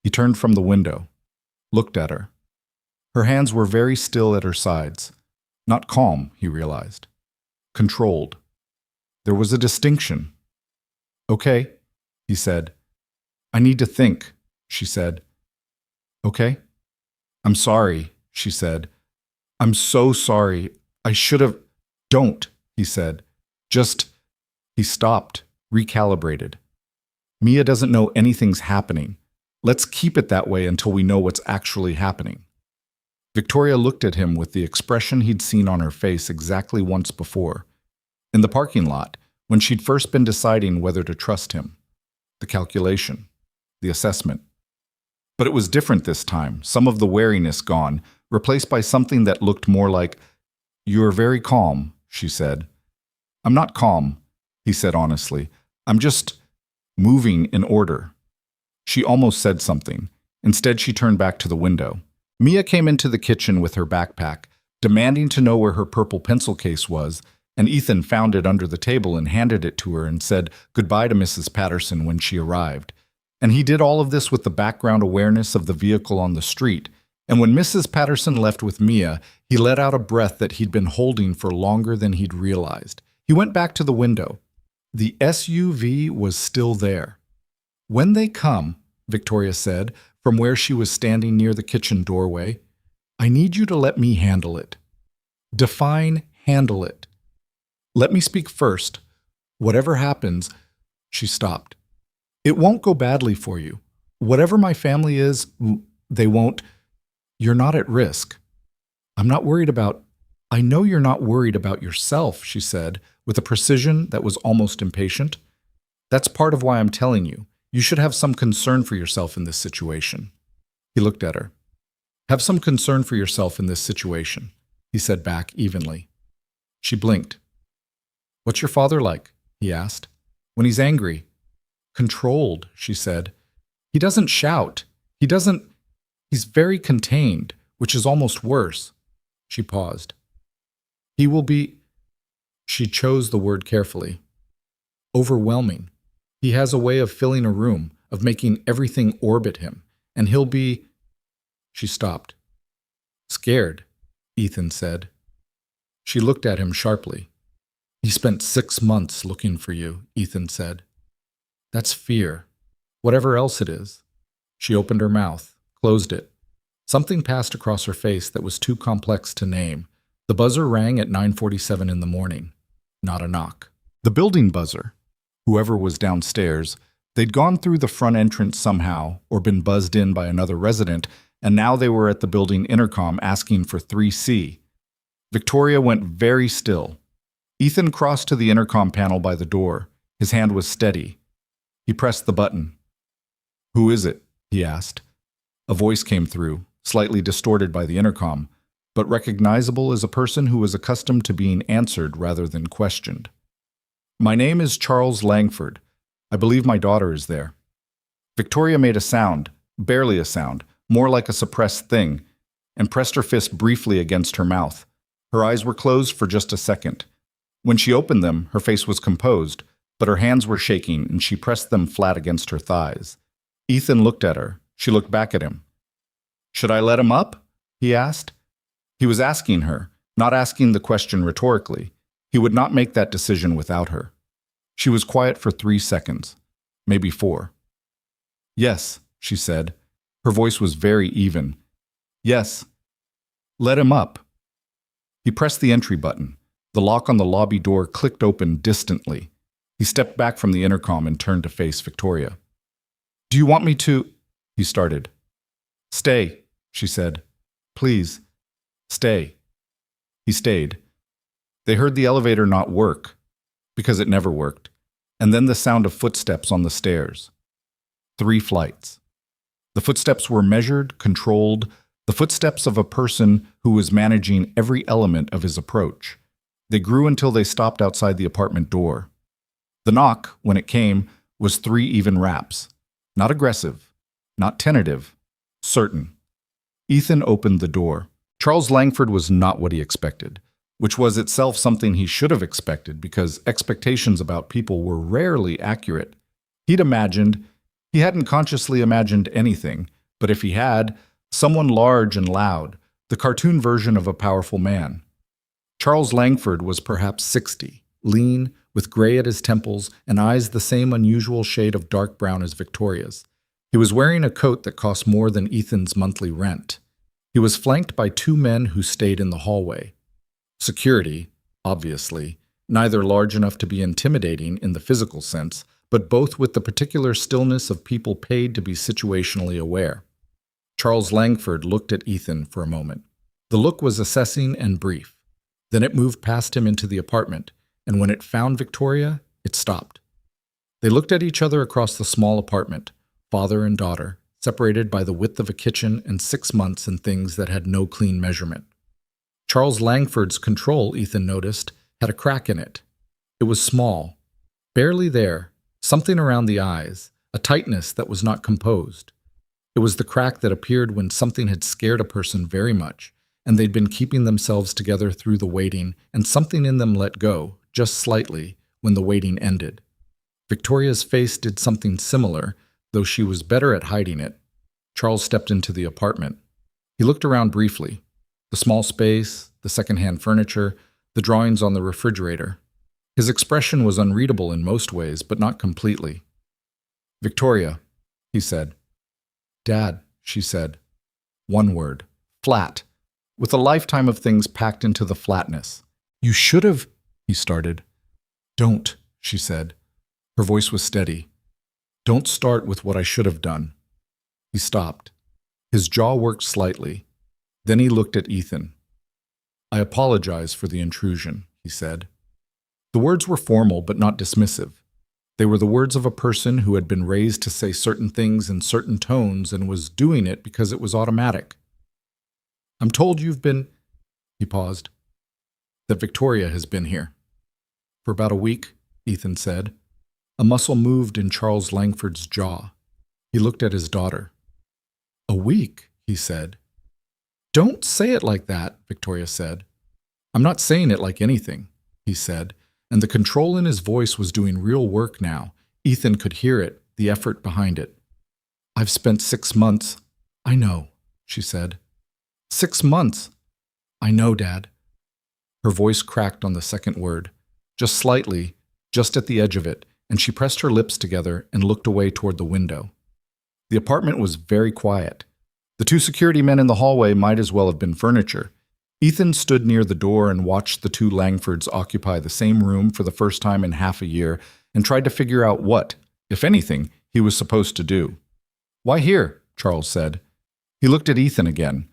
He turned from the window, looked at her. Her hands were very still at her sides. Not calm, he realized. Controlled. There was a distinction. Okay, he said. I need to think, she said. Okay? I'm sorry, she said. I'm so sorry. I should have... Don't, he said. Just... He stopped, recalibrated. Mia doesn't know anything's happening. Let's keep it that way until we know what's actually happening. Victoria looked at him with the expression he'd seen on her face exactly once before. In the parking lot, when she'd first been deciding whether to trust him. The calculation. The assessment. But it was different this time, some of the wariness gone, replaced by something that looked more like, You're very calm, she said. I'm not calm, he said honestly. I'm just moving in order. She almost said something. Instead, she turned back to the window. Mia came into the kitchen with her backpack, demanding to know where her purple pencil case was, and Ethan found it under the table and handed it to her and said goodbye to Mrs. Patterson when she arrived. And he did all of this with the background awareness of the vehicle on the street. And when Mrs. Patterson left with Mia, he let out a breath that he'd been holding for longer than he'd realized. He went back to the window. The SUV was still there. "When they come," Victoria said, from where she was standing near the kitchen doorway, "I need you to let me handle it." Define handle it. "Let me speak first. Whatever happens," she stopped. "It won't go badly for you. Whatever my family is, they won't. You're not at risk. I'm not worried about—" "I know you're not worried about yourself," she said, with a precision that was almost impatient. "That's part of why I'm telling you. You should have some concern for yourself in this situation." He looked at her. "Have some concern for yourself in this situation," he said back evenly. She blinked. "What's your father like?" he asked. "When he's angry?" "Controlled," she said. "He doesn't shout. He's very contained, which is almost worse." She paused. "He will be—" she chose the word carefully. "Overwhelming. He has a way of filling a room, of making everything orbit him, and he'll be—" She stopped. "Scared," Ethan said. She looked at him sharply. "He spent 6 months looking for you," Ethan said. "That's fear. Whatever else it is." She opened her mouth, closed it. Something passed across her face that was too complex to name. The buzzer rang at 9:47 in the morning. Not a knock. The building buzzer. Whoever was downstairs, they'd gone through the front entrance somehow, or been buzzed in by another resident, and now they were at the building intercom asking for 3C. Victoria went very still. Ethan crossed to the intercom panel by the door. His hand was steady. He pressed the button. "Who is it?" he asked. A voice came through, slightly distorted by the intercom, but recognizable as a person who was accustomed to being answered rather than questioned. "My name is Charles Langford. I believe my daughter is there." Victoria made a sound, barely a sound, more like a suppressed thing, and pressed her fist briefly against her mouth. Her eyes were closed for just a second. When she opened them, her face was composed, but her hands were shaking and she pressed them flat against her thighs. Ethan looked at her. She looked back at him. "Should I let him up?" he asked. He was asking her, not asking the question rhetorically. He would not make that decision without her. She was quiet for 3 seconds, maybe 4. "Yes," she said. Her voice was very even. "Yes. Let him up." He pressed the entry button. The lock on the lobby door clicked open distantly. He stepped back from the intercom and turned to face Victoria. "Do you want me to—" he started. "Stay," she said. "Please, stay." He stayed. They heard the elevator not work, because it never worked, and then the sound of footsteps on the stairs. 3 flights. The footsteps were measured, controlled, the footsteps of a person who was managing every element of his approach. They grew until they stopped outside the apartment door. The knock, when it came, was 3 even raps. Not aggressive, not tentative, certain. Ethan opened the door. Charles Langford was not what he expected, which was itself something he should have expected because expectations about people were rarely accurate. He hadn't consciously imagined anything, but if he had, someone large and loud, the cartoon version of a powerful man. Charles Langford was perhaps 60, lean, with gray at his temples and eyes the same unusual shade of dark brown as Victoria's. He was wearing a coat that cost more than Ethan's monthly rent. He was flanked by 2 men who stayed in the hallway. Security, obviously, neither large enough to be intimidating in the physical sense, but both with the particular stillness of people paid to be situationally aware. Charles Langford looked at Ethan for a moment. The look was assessing and brief. Then it moved past him into the apartment, and when it found Victoria, it stopped. They looked at each other across the small apartment, father and daughter, separated by the width of a kitchen and 6 months and things that had no clean measurement. Charles Langford's control, Ethan noticed, had a crack in it. It was small, barely there, something around the eyes, a tightness that was not composed. It was the crack that appeared when something had scared a person very much, and they'd been keeping themselves together through the waiting, and something in them let go, just slightly, when the waiting ended. Victoria's face did something similar, though she was better at hiding it. Charles stepped into the apartment. He looked around briefly. The small space, the secondhand furniture, the drawings on the refrigerator. His expression was unreadable in most ways, but not completely. "Victoria," he said. "Dad," she said. One word. Flat. With a lifetime of things packed into the flatness. "You should have," he started. "Don't," she said. Her voice was steady. "Don't start with what I should have done." He stopped. His jaw worked slightly. Then he looked at Ethan. "I apologize for the intrusion," he said. The words were formal but not dismissive. They were the words of a person who had been raised to say certain things in certain tones and was doing it because it was automatic. "I'm told you've been," he paused, "that Victoria has been here." "For about a week," Ethan said. A muscle moved in Charles Langford's jaw. He looked at his daughter. "A week," he said. "Don't say it like that," Victoria said. "I'm not saying it like anything," he said, and the control in his voice was doing real work now. Ethan could hear it, the effort behind it. "I've spent 6 months." "I know," she said. 6 months." "I know, Dad." Her voice cracked on the second word, just slightly, just at the edge of it, and she pressed her lips together and looked away toward the window. The apartment was very quiet. The 2 security men in the hallway might as well have been furniture. Ethan stood near the door and watched the 2 Langfords occupy the same room for the first time in half a year and tried to figure out what, if anything, he was supposed to do. "Why here?" Charles said. He looked at Ethan again.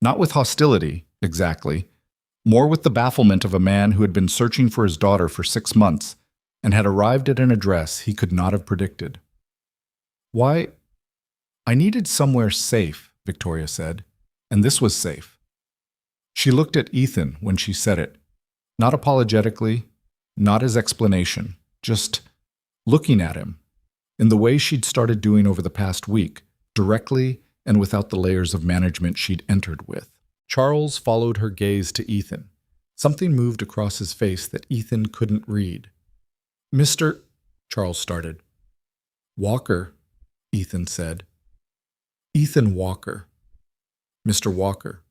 Not with hostility, exactly, more with the bafflement of a man who had been searching for his daughter for 6 months and had arrived at an address he could not have predicted. "Why? I needed somewhere safe," Victoria said, and this was safe. She looked at Ethan when she said it, not apologetically, not as explanation, just looking at him, in the way she'd started doing over the past week, directly and without the layers of management she'd entered with. Charles followed her gaze to Ethan. Something moved across his face that Ethan couldn't read. "Mr. Charles started. "Walker," Ethan said. "Ethan Walker." "Mr. Walker."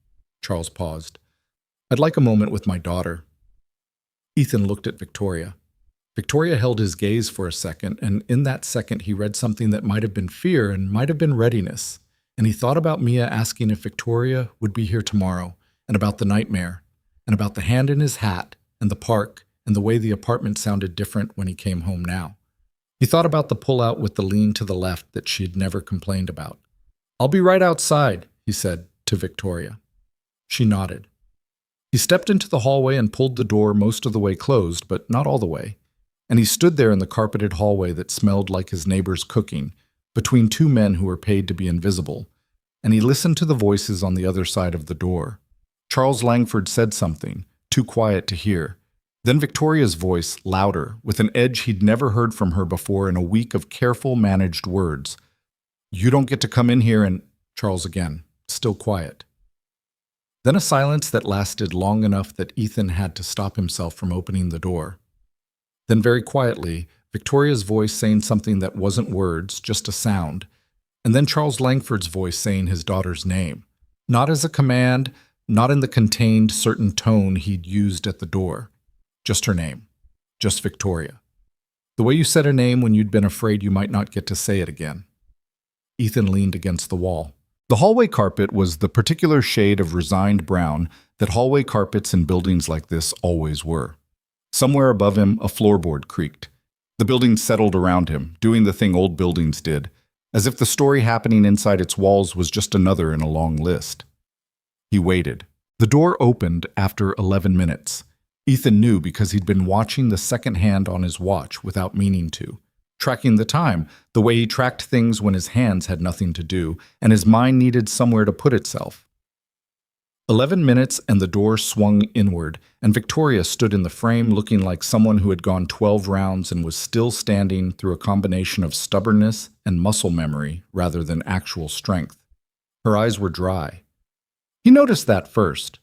Charles paused. "I'd like a moment with my daughter." Ethan looked at Victoria. Victoria held his gaze for a second, and in that second he read something that might have been fear and might have been readiness. And he thought about Mia asking if Victoria would be here tomorrow, and about the nightmare, and about the hand in his hat, and the park, and the way the apartment sounded different when he came home now. He thought about the pull-out with the lean to the left that she'd never complained about. "I'll be right outside," he said to Victoria. She nodded. He stepped into the hallway and pulled the door most of the way closed, but not all the way. And he stood there in the carpeted hallway that smelled like his neighbor's cooking, between 2 men who were paid to be invisible, and he listened to the voices on the other side of the door. Charles Langford said something, too quiet to hear. Then Victoria's voice, louder, with an edge he'd never heard from her before in a week of careful, managed words. "You don't get to come in here and—" Charles again, still quiet. Then a silence that lasted long enough that Ethan had to stop himself from opening the door. Then very quietly, Victoria's voice saying something that wasn't words, just a sound, and then Charles Langford's voice saying his daughter's name, not as a command, not in the contained, certain tone he'd used at the door. Just her name. Just Victoria. The way you said a name when you'd been afraid you might not get to say it again. Ethan leaned against the wall. The hallway carpet was the particular shade of resigned brown that hallway carpets in buildings like this always were. Somewhere above him, a floorboard creaked. The building settled around him, doing the thing old buildings did, as if the story happening inside its walls was just another in a long list. He waited. The door opened after 11 minutes. Ethan knew because he'd been watching the second hand on his watch without meaning to, tracking the time, the way he tracked things when his hands had nothing to do, and his mind needed somewhere to put itself. 11 minutes and the door swung inward, and Victoria stood in the frame looking like someone who had gone 12 rounds and was still standing through a combination of stubbornness and muscle memory rather than actual strength. Her eyes were dry. He noticed that first.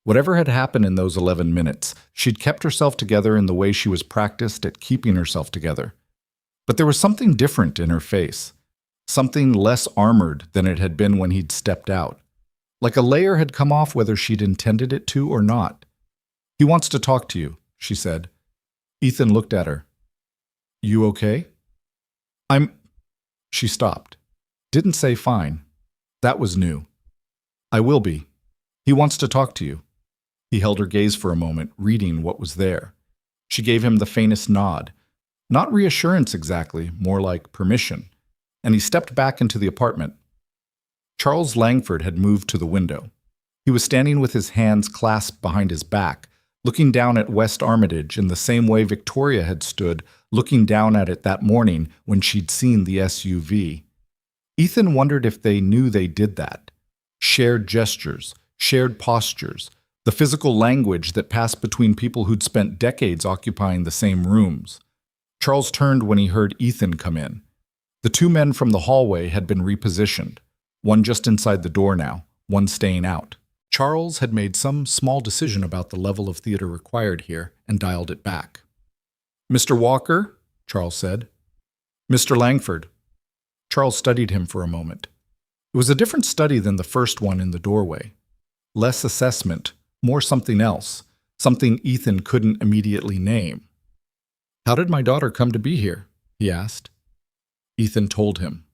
Whatever had happened in those 11 minutes, she'd kept herself together in the way she was practiced at keeping herself together. But there was something different in her face. something less armored than it had been when he'd stepped out. Like a layer had come off whether she'd intended it to or not. "He wants to talk to you," she said. Ethan looked at her. "You okay?" She stopped. Didn't say fine. That was new. "I will be. He wants to talk to you." He held her gaze for a moment, reading what was there. She gave him the faintest nod. Not reassurance exactly, more like permission. And he stepped back into the apartment. Charles Langford had moved to the window. He was standing with his hands clasped behind his back, looking down at West Armitage in the same way Victoria had stood, looking down at it that morning when she'd seen the SUV. Ethan wondered if they knew they did that. Shared gestures, shared postures, the physical language that passed between people who'd spent decades occupying the same rooms. Charles turned when he heard Ethan come in. The two men from the hallway had been repositioned, one just inside the door now, one staying out. Charles had made some small decision about the level of theater required here and dialed it back. "Mr. Walker?" Charles said. "Mr. Langford." Charles studied him for a moment. It was a different study than the first one in the doorway. Less assessment, more something else, something Ethan couldn't immediately name. "How did my daughter come to be here?" he asked. Ethan told him,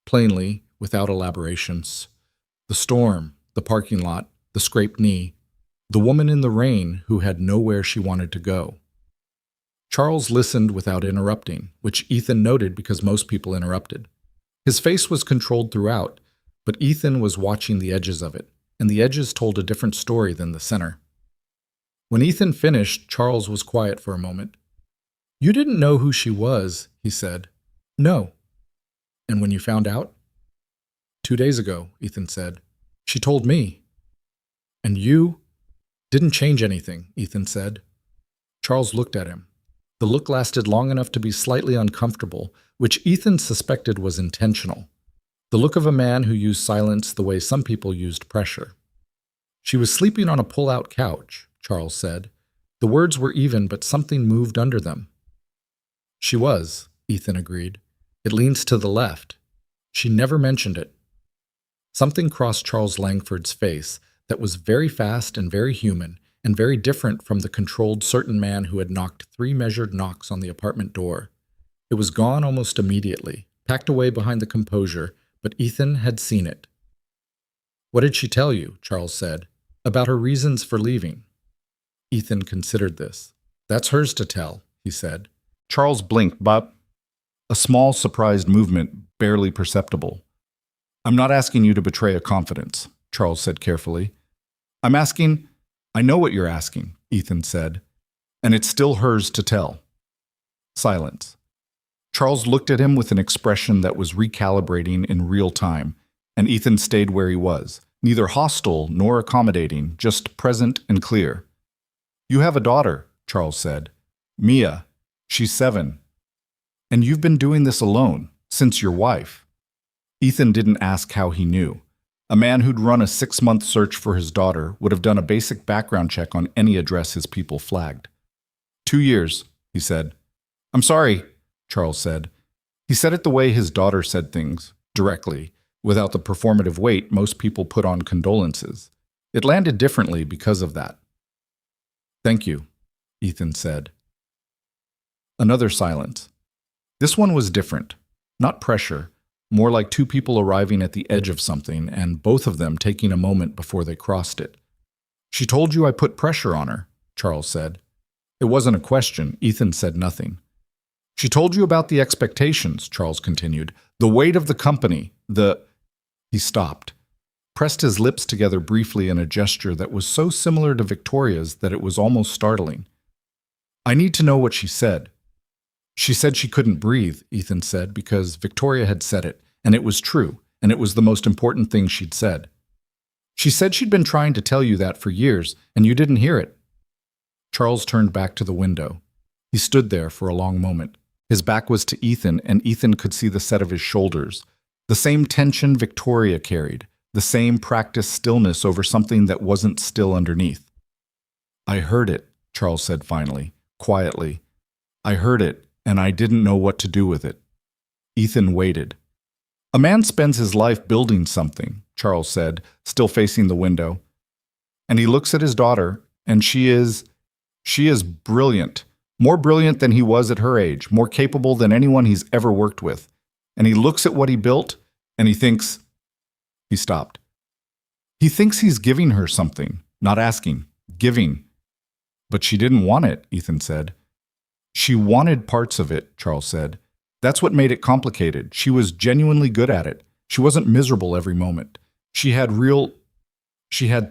plainly, without elaborations. The storm, the parking lot, the scraped knee, the woman in the rain who had nowhere she wanted to go. Charles listened without interrupting, which Ethan noted because most people interrupted. His face was controlled throughout, but Ethan was watching the edges of it, and the edges told a different story than the center. When Ethan finished, Charles was quiet for a moment. "You didn't know who she was," he said. "No." "And when you found out?" "2 days ago," Ethan said. "She told me." "And you?" "Didn't change anything," Ethan said. Charles looked at him. The look lasted long enough to be slightly uncomfortable, which Ethan suspected was intentional. The look of a man who used silence the way some people used pressure. "She was sleeping on a pull-out couch," Charles said. The words were even, but something moved under them. "She was," Ethan agreed. "It leans to the left. She never mentioned it." Something crossed Charles Langford's face that was very fast and very human, and very different from the controlled certain man who had knocked 3 measured knocks on the apartment door. It was gone almost immediately, packed away behind the composure, but Ethan had seen it. "What did she tell you?" Charles said. "About her reasons for leaving." Ethan considered this. "That's hers to tell," he said. Charles blinked, but a small, surprised movement, barely perceptible. "I'm not asking you to betray a confidence," Charles said carefully. I know what you're asking," Ethan said, "and it's still hers to tell." Silence. Charles looked at him with an expression that was recalibrating in real time, and Ethan stayed where he was, neither hostile nor accommodating, just present and clear. "You have a daughter," Charles said. "Mia. She's 7. And you've been doing this alone, since your wife." Ethan didn't ask how he knew. A man who'd run a 6-month search for his daughter would have done a basic background check on any address his people flagged. 2 years, he said. "I'm sorry," Charles said. He said it the way his daughter said things, directly, without the performative weight most people put on condolences. It landed differently because of that. "Thank you," Ethan said. Another silence. This one was different. Not pressure, more like two people arriving at the edge of something and both of them taking a moment before they crossed it. "She told you I put pressure on her," Charles said. It wasn't a question. Ethan said nothing. "She told you about the expectations," Charles continued. "The weight of the company, He stopped, pressed his lips together briefly in a gesture that was so similar to Victoria's that it was almost startling. "I need to know what she said." "She said she couldn't breathe," Ethan said, because Victoria had said it, and it was true, and it was the most important thing she'd said. "She said she'd been trying to tell you that for years, and you didn't hear it." Charles turned back to the window. He stood there for a long moment. His back was to Ethan, and Ethan could see the set of his shoulders. The same tension Victoria carried, the same practiced stillness over something that wasn't still underneath. "I heard it," Charles said finally, quietly. "I heard it, and I didn't know what to do with it." Ethan waited. A man spends his life building something, Charles said, still facing the window. And he looks at his daughter, and she is brilliant. More brilliant than he was at her age, more capable than anyone he's ever worked with. And he looks at what he built, and he thinks. He stopped. He thinks he's giving her something, not asking, giving. But she didn't want it, Ethan said. She wanted parts of it, Charles said. That's what made it complicated. She was genuinely good at it. She wasn't miserable every moment. She had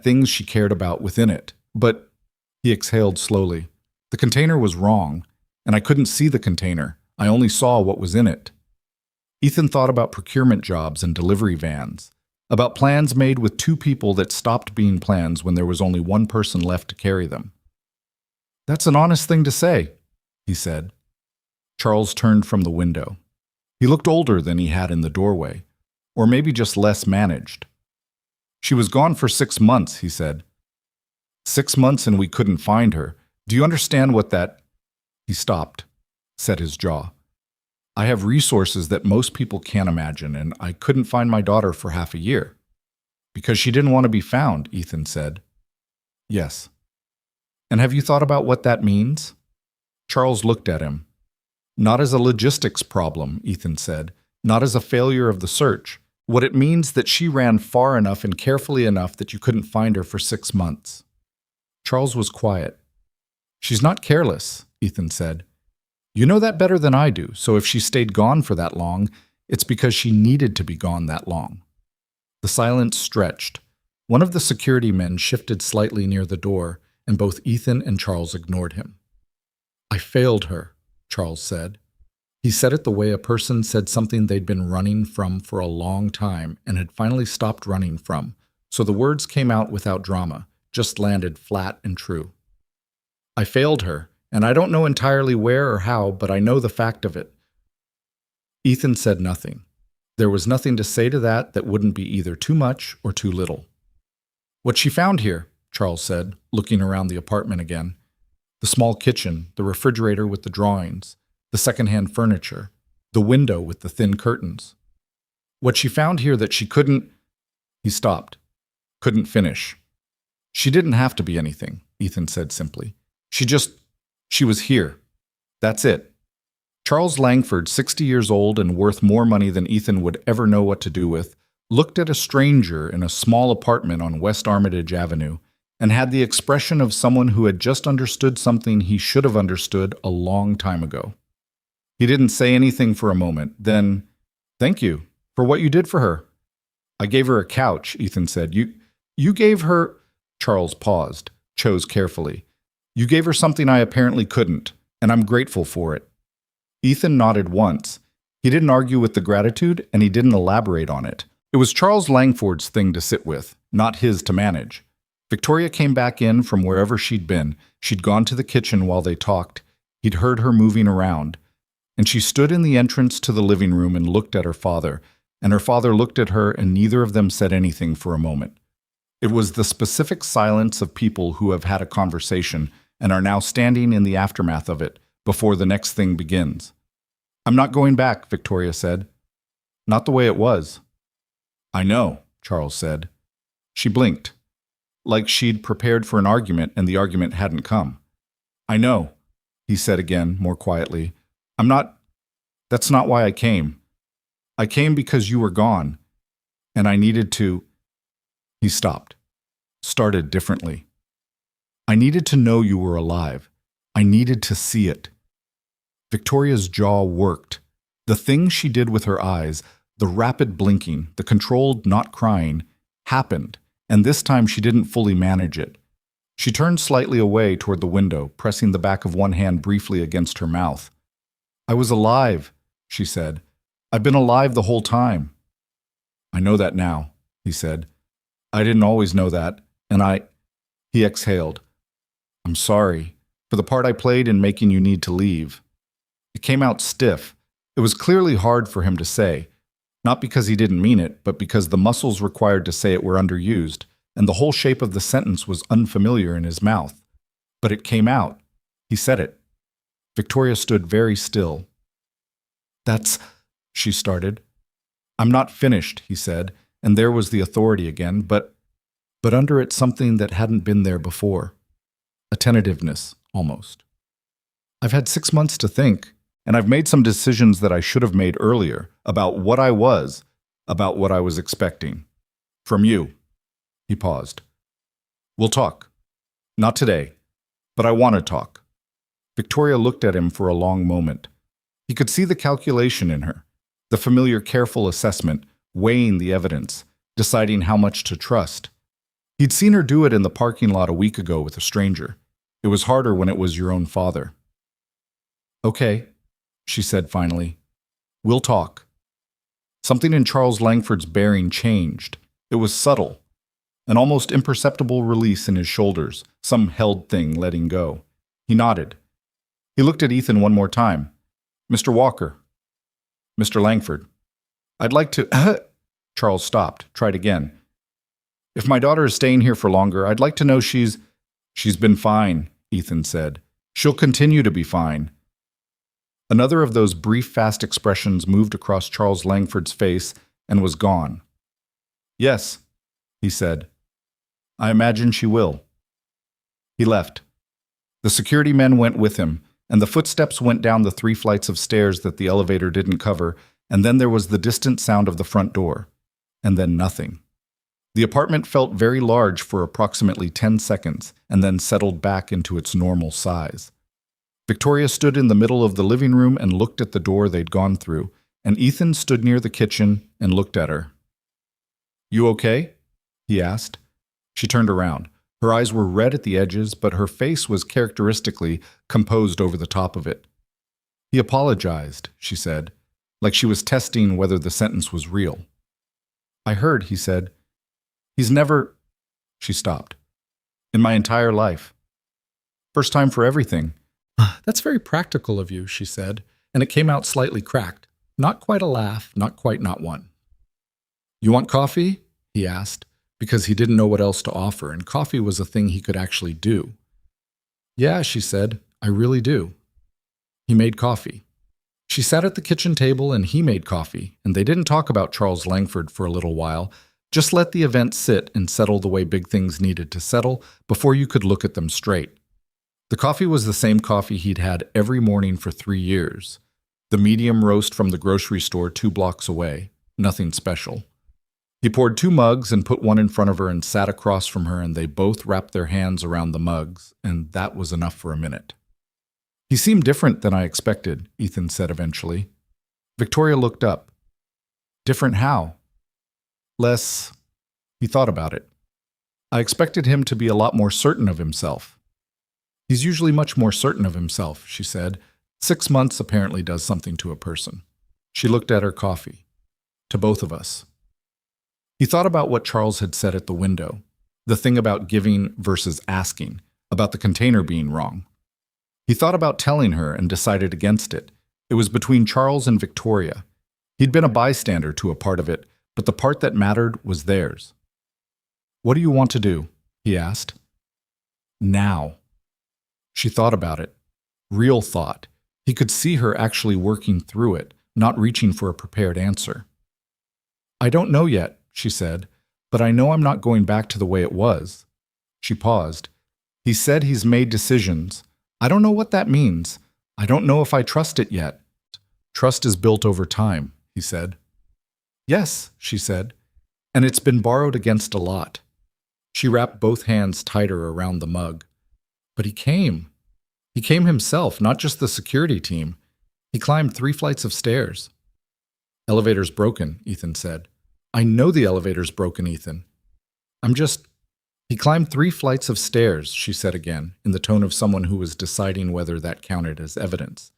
things she cared about within it. But he exhaled slowly. The container was wrong, and I couldn't see the container. I only saw what was in it. Ethan thought about procurement jobs and delivery vans, about plans made with two people that stopped being plans when there was only one person left to carry them. That's an honest thing to say, he said. Charles turned from the window. He looked older than he had in the doorway, or maybe just less managed. She was gone for 6 months, he said. 6 months and we couldn't find her. Do you understand what that... He stopped, set his jaw. I have resources that most people can't imagine, and I couldn't find my daughter for half a year. Because she didn't want to be found, Ethan said. Yes. And have you thought about what that means? Charles looked at him. Not as a logistics problem, Ethan said. Not as a failure of the search. What it means that she ran far enough and carefully enough that you couldn't find her for 6 months. Charles was quiet. She's not careless, Ethan said. You know that better than I do, so if she stayed gone for that long, it's because she needed to be gone that long. The silence stretched. One of the security men shifted slightly near the door, and both Ethan and Charles ignored him. I failed her, Charles said. He said it the way a person said something they'd been running from for a long time and had finally stopped running from, so the words came out without drama, just landed flat and true. I failed her, and I don't know entirely where or how, but I know the fact of it. Ethan said nothing. There was nothing to say to that wouldn't be either too much or too little. What she found here, Charles said, looking around the apartment again. The small kitchen, the refrigerator with the drawings, the secondhand furniture, the window with the thin curtains. What she found here that she couldn't... He stopped. Couldn't finish. She didn't have to be anything, Ethan said simply. She was here. That's it. Charles Langford, 60 years old and worth more money than Ethan would ever know what to do with, looked at a stranger in a small apartment on West Armitage Avenue and had the expression of someone who had just understood something he should have understood a long time ago. He didn't say anything for a moment. Then, thank you for what you did for her. I gave her a couch, Ethan said. You gave her... Charles paused, chose carefully. You gave her something I apparently couldn't, and I'm grateful for it. Ethan nodded once. He didn't argue with the gratitude, and he didn't elaborate on it. It was Charles Langford's thing to sit with, not his to manage. Victoria came back in from wherever she'd been. She'd gone to the kitchen while they talked. He'd heard her moving around. And she stood in the entrance to the living room and looked at her father, and her father looked at her, and neither of them said anything for a moment. It was the specific silence of people who have had a conversation and are now standing in the aftermath of it before the next thing begins. I'm not going back, Victoria said. Not the way it was. I know, Charles said. She blinked, like she'd prepared for an argument and the argument hadn't come. I know, he said again, more quietly. That's not why I came. I came because you were gone, and I needed to... He stopped, started differently. I needed to know you were alive. I needed to see it. Victoria's jaw worked. The thing she did with her eyes, the rapid blinking, the controlled not crying, happened, and this time she didn't fully manage it. She turned slightly away toward the window, pressing the back of one hand briefly against her mouth. I was alive, she said. I've been alive the whole time. I know that now, he said. I didn't always know that, and He exhaled. I'm sorry for the part I played in making you need to leave. It came out stiff. It was clearly hard for him to say, not because he didn't mean it, but because the muscles required to say it were underused, and the whole shape of the sentence was unfamiliar in his mouth. But it came out. He said it. Victoria stood very still. She started. I'm not finished, he said, and there was the authority again, but under it something that hadn't been there before. A tentativeness, almost. I've had 6 months to think, and I've made some decisions that I should have made earlier about what I was, about what I was expecting. From you. He paused. We'll talk. Not today, but I want to talk. Victoria looked at him for a long moment. He could see the calculation in her, the familiar careful assessment, weighing the evidence, deciding how much to trust. He'd seen her do it in the parking lot a week ago with a stranger. It was harder when it was your own father. Okay, she said finally. We'll talk. Something in Charles Langford's bearing changed. It was subtle, an almost imperceptible release in his shoulders, some held thing letting go. He nodded. He looked at Ethan one more time. Mr. Walker. Mr. Langford. I'd like to... Charles stopped, tried again. If my daughter is staying here for longer, I'd like to know she's been fine, Ethan said. She'll continue to be fine. Another of those brief, fast expressions moved across Charles Langford's face and was gone. Yes, he said. I imagine she will. He left. The security men went with him, and the footsteps went down the 3 flights of stairs that the elevator didn't cover, and then there was the distant sound of the front door. And then nothing. The apartment felt very large for approximately 10 seconds, and then settled back into its normal size. Victoria stood in the middle of the living room and looked at the door they'd gone through, and Ethan stood near the kitchen and looked at her. You okay? He asked. She turned around. Her eyes were red at the edges, but her face was characteristically composed over the top of it. He apologized, she said, like she was testing whether the sentence was real. I heard, he said. He's never... She stopped. In my entire life. First time for everything. That's very practical of you, she said, and it came out slightly cracked. Not quite a laugh, not quite not one. You want coffee? He asked, because he didn't know what else to offer, and coffee was a thing he could actually do. Yeah, she said, I really do. He made coffee. She sat at the kitchen table and he made coffee, and they didn't talk about Charles Langford for a little while, just let the event sit and settle the way big things needed to settle before you could look at them straight. The coffee was the same coffee he'd had every morning for 3 years. The medium roast from the grocery store 2 blocks away. Nothing special. He poured 2 mugs and put one in front of her and sat across from her, and they both wrapped their hands around the mugs, and that was enough for a minute. He seemed different than I expected, Ethan said eventually. Victoria looked up. Different how? Less... He thought about it. I expected him to be a lot more certain of himself. He's usually much more certain of himself, she said. 6 months apparently does something to a person. She looked at her coffee. To both of us. He thought about what Charles had said at the window. The thing about giving versus asking. About the container being wrong. He thought about telling her and decided against it. It was between Charles and Victoria. He'd been a bystander to a part of it, but the part that mattered was theirs. What do you want to do? He asked. Now. She thought about it. Real thought. He could see her actually working through it, not reaching for a prepared answer. I don't know yet, she said, but I know I'm not going back to the way it was. She paused. He said he's made decisions. I don't know what that means. I don't know if I trust it yet. Trust is built over time, he said. Yes, she said, and it's been borrowed against a lot. She wrapped both hands tighter around the mug. But he came. He came himself, not just the security team. He climbed 3 flights of stairs. Elevator's broken, Ethan said. I know the elevator's broken, Ethan. He climbed 3 flights of stairs, she said again, in the tone of someone who was deciding whether that counted as evidence.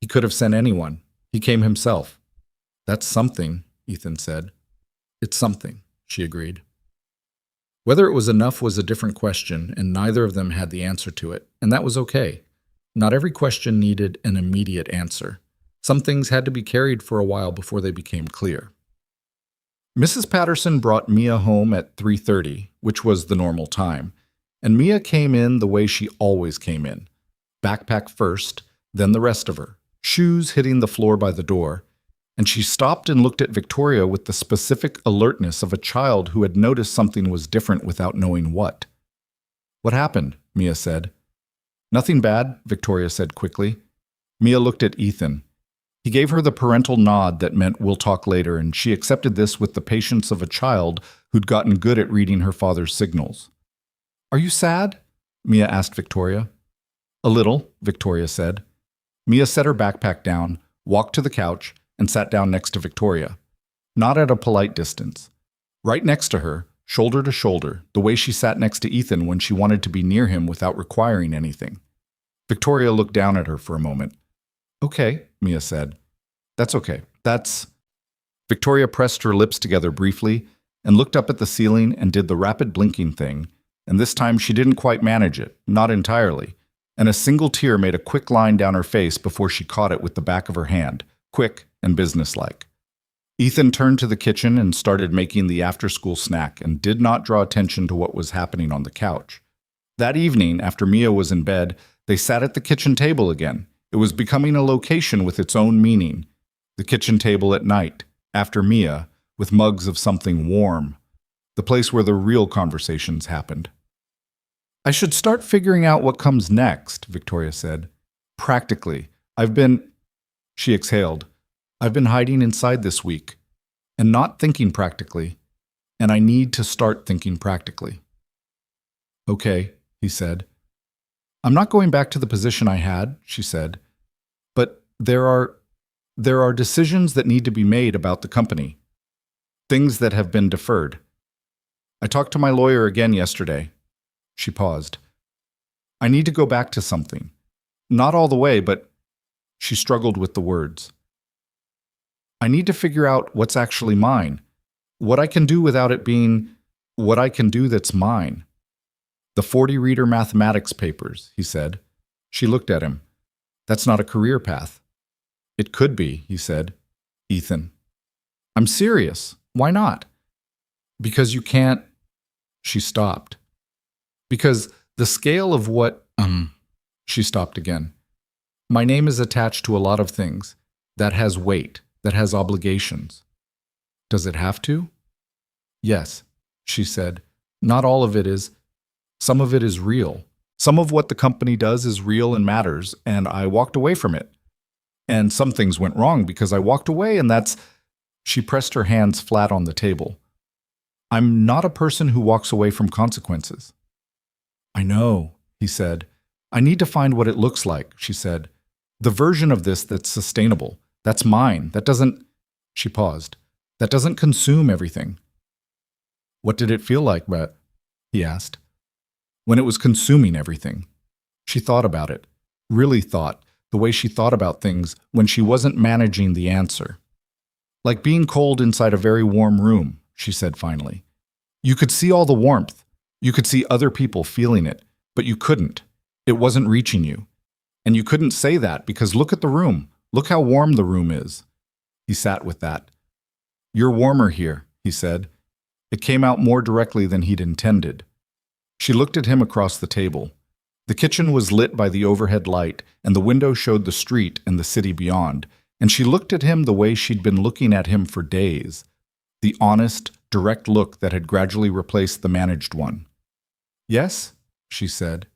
He could have sent anyone. He came himself. That's something, Ethan said. It's something, she agreed. Whether it was enough was a different question, and neither of them had the answer to it, and that was okay. Not every question needed an immediate answer. Some things had to be carried for a while before they became clear. Mrs. Patterson brought Mia home at 3:30, which was the normal time, and Mia came in the way she always came in. Backpack first, then the rest of her, shoes hitting the floor by the door, and she stopped and looked at Victoria with the specific alertness of a child who had noticed something was different without knowing what. "What happened?" Mia said. "Nothing bad," Victoria said quickly. Mia looked at Ethan. He gave her the parental nod that meant we'll talk later, and she accepted this with the patience of a child who'd gotten good at reading her father's signals. "Are you sad?" Mia asked Victoria. "A little," Victoria said. Mia set her backpack down, walked to the couch, and sat down next to Victoria. Not at a polite distance. Right next to her, shoulder to shoulder, the way she sat next to Ethan when she wanted to be near him without requiring anything. Victoria looked down at her for a moment. "Okay," Mia said. "That's okay. That's—" Victoria pressed her lips together briefly and looked up at the ceiling and did the rapid blinking thing, and this time she didn't quite manage it, not entirely, and a single tear made a quick line down her face before she caught it with the back of her hand, quick and businesslike. Ethan turned to the kitchen and started making the after-school snack and did not draw attention to what was happening on the couch. That evening, after Mia was in bed, they sat at the kitchen table again. It was becoming a location with its own meaning. The kitchen table at night, after Mia, with mugs of something warm. The place where the real conversations happened. "I should start figuring out what comes next," Victoria said. "Practically. She exhaled. "I've been hiding inside this week, and not thinking practically, and I need to start thinking practically." "Okay," he said. "I'm not going back to the position I had," she said, "but there are decisions that need to be made about the company, things that have been deferred. I talked to my lawyer again yesterday." She paused. "I need to go back to something. Not all the way, but—" She struggled with the words. "I need to figure out what's actually mine, what I can do without it being what I can do that's mine." "The 40-reader mathematics papers," he said. She looked at him. "That's not a career path." "It could be," he said. "Ethan." "I'm serious. Why not?" "Because you can't—" She stopped. "Because the scale of what—" She stopped again. "My name is attached to a lot of things. That has weight, that has obligations." "Does it have to?" "Yes," she said. "Not all of it is. Some of it is real. Some of what the company does is real and matters, and I walked away from it. And some things went wrong because I walked away, and that's—" She pressed her hands flat on the table. "I'm not a person who walks away from consequences." "I know," he said. "I need to find what it looks like," she said. "The version of this that's sustainable. That's mine. That doesn't—" She paused. "That doesn't consume everything." "What did it feel like, Brett?" he asked. "When it was consuming everything." She thought about it. Really thought, the way she thought about things when she wasn't managing the answer. "Like being cold inside a very warm room," she said finally. "You could see all the warmth. You could see other people feeling it, but you couldn't. It wasn't reaching you. And you couldn't say that because look at the room. Look how warm the room is." He sat with that. "You're warmer here," he said. It came out more directly than he'd intended. She looked at him across the table. The kitchen was lit by the overhead light, and the window showed the street and the city beyond, and she looked at him the way she'd been looking at him for days, the honest, direct look that had gradually replaced the managed one. "Yes," she said.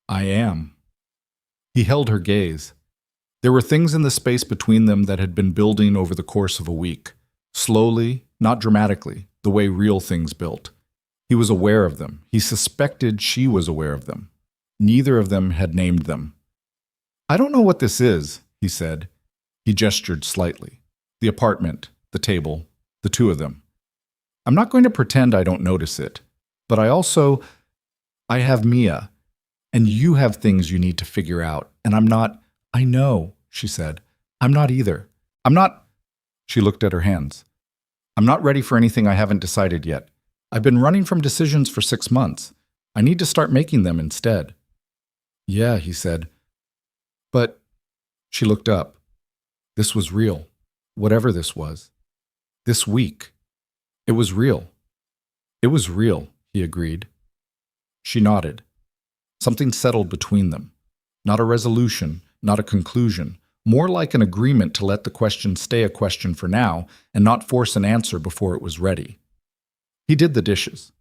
"I am." He held her gaze. There were things in the space between them that had been building over the course of a week, slowly, not dramatically, the way real things built. He was aware of them. He suspected she was aware of them. Neither of them had named them. "I don't know what this is," he said. He gestured slightly. The apartment, the table, the two of them. "I'm not going to pretend I don't notice it, but I have Mia, and you have things you need to figure out, and I'm not—" "I know," she said. "I'm not either. I'm not—" She looked at her hands. "I'm not ready for anything I haven't decided yet. I've been running from decisions for 6 months. I need to start making them instead." "Yeah," he said. "But—" She looked up. This was real, whatever this was. This week. It was real. "It was real," he agreed. She nodded. Something settled between them. Not a resolution, not a conclusion, more like an agreement to let the question stay a question for now and not force an answer before it was ready. He did the dishes.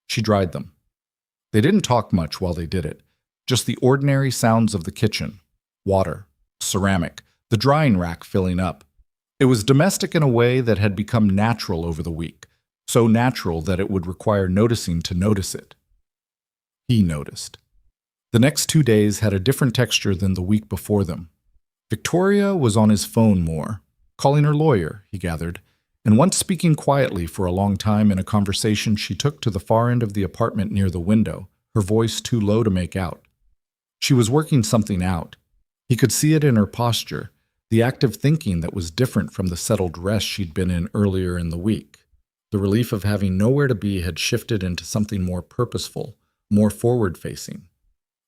She dried them. They didn't talk much while they did it, just the ordinary sounds of the kitchen, water, ceramic, the drying rack filling up. It was domestic in a way that had become natural over the week, so natural that it would require noticing to notice it. He noticed. The next 2 days had a different texture than the week before them. Victoria was on his phone more, calling her lawyer, he gathered, and once speaking quietly for a long time in a conversation she took to the far end of the apartment near the window, her voice too low to make out. She was working something out. He could see it in her posture, the active thinking that was different from the settled rest she'd been in earlier in the week. The relief of having nowhere to be had shifted into something more purposeful, more forward-facing.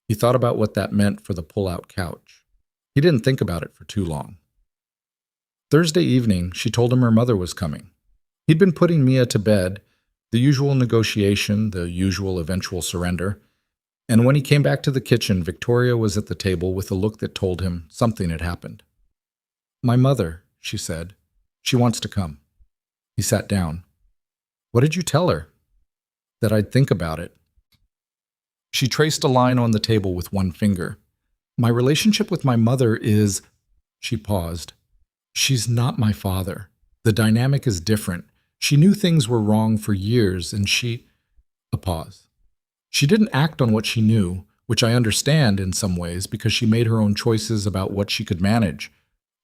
He thought about what that meant for the pull-out couch. He didn't think about it for too long. Thursday evening, she told him her mother was coming. He'd been putting Mia to bed, the usual negotiation, the usual eventual surrender, and when he came back to the kitchen, Victoria was at the table with a look that told him something had happened. "My mother," she said. "She wants to come." He sat down. "What did you tell her?" "That I'd think about it." She traced a line on the table with one finger. "My relationship with my mother is—" She paused. "She's not my father. The dynamic is different. She knew things were wrong for years, and she—" A pause. "She didn't act on what she knew, which I understand in some ways because she made her own choices about what she could manage.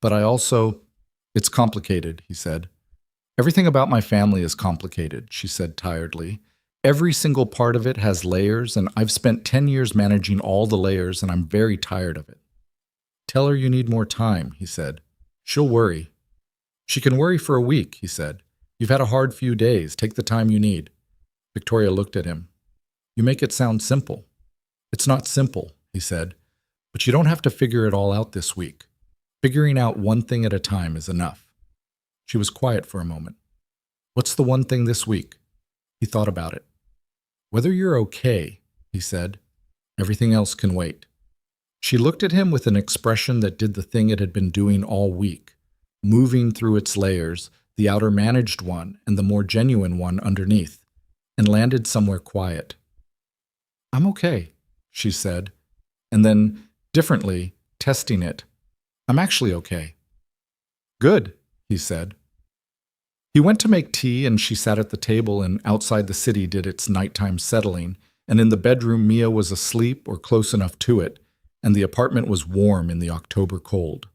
But I also—" "It's complicated," he said. "Everything about my family is complicated," she said tiredly. "Every single part of it has layers, and I've spent 10 years managing all the layers, and I'm very tired of it." "Tell her you need more time," he said. "She'll worry." "She can worry for a week," he said. "You've had a hard few days. Take the time you need." Victoria looked at him. "You make it sound simple." "It's not simple," he said, "but you don't have to figure it all out this week. Figuring out one thing at a time is enough." She was quiet for a moment. "What's the one thing this week?" He thought about it. "Whether you're okay," he said. "Everything else can wait." She looked at him with an expression that did the thing it had been doing all week, moving through its layers, the outer managed one and the more genuine one underneath, and landed somewhere quiet. "I'm okay," she said, and then, differently, testing it, "I'm actually okay." "Good," he said. He went to make tea, and she sat at the table, and outside the city did its nighttime settling, and in the bedroom Mia was asleep or close enough to it, and the apartment was warm in the October cold.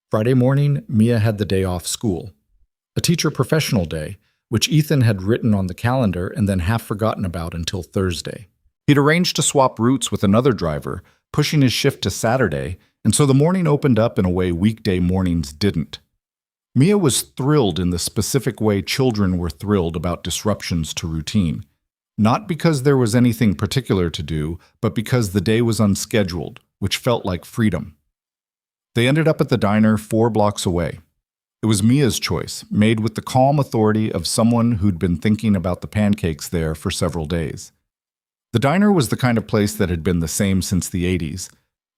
Friday morning, Mia had the day off school. A teacher professional day, which Ethan had written on the calendar and then half forgotten about until Thursday. He'd arranged to swap routes with another driver, pushing his shift to Saturday, and so the morning opened up in a way weekday mornings didn't. Mia was thrilled in the specific way children were thrilled about disruptions to routine. Not because there was anything particular to do, but because the day was unscheduled, which felt like freedom. They ended up at the diner 4 blocks away. It was Mia's choice, made with the calm authority of someone who'd been thinking about the pancakes there for several days. The diner was the kind of place that had been the same since the 80s.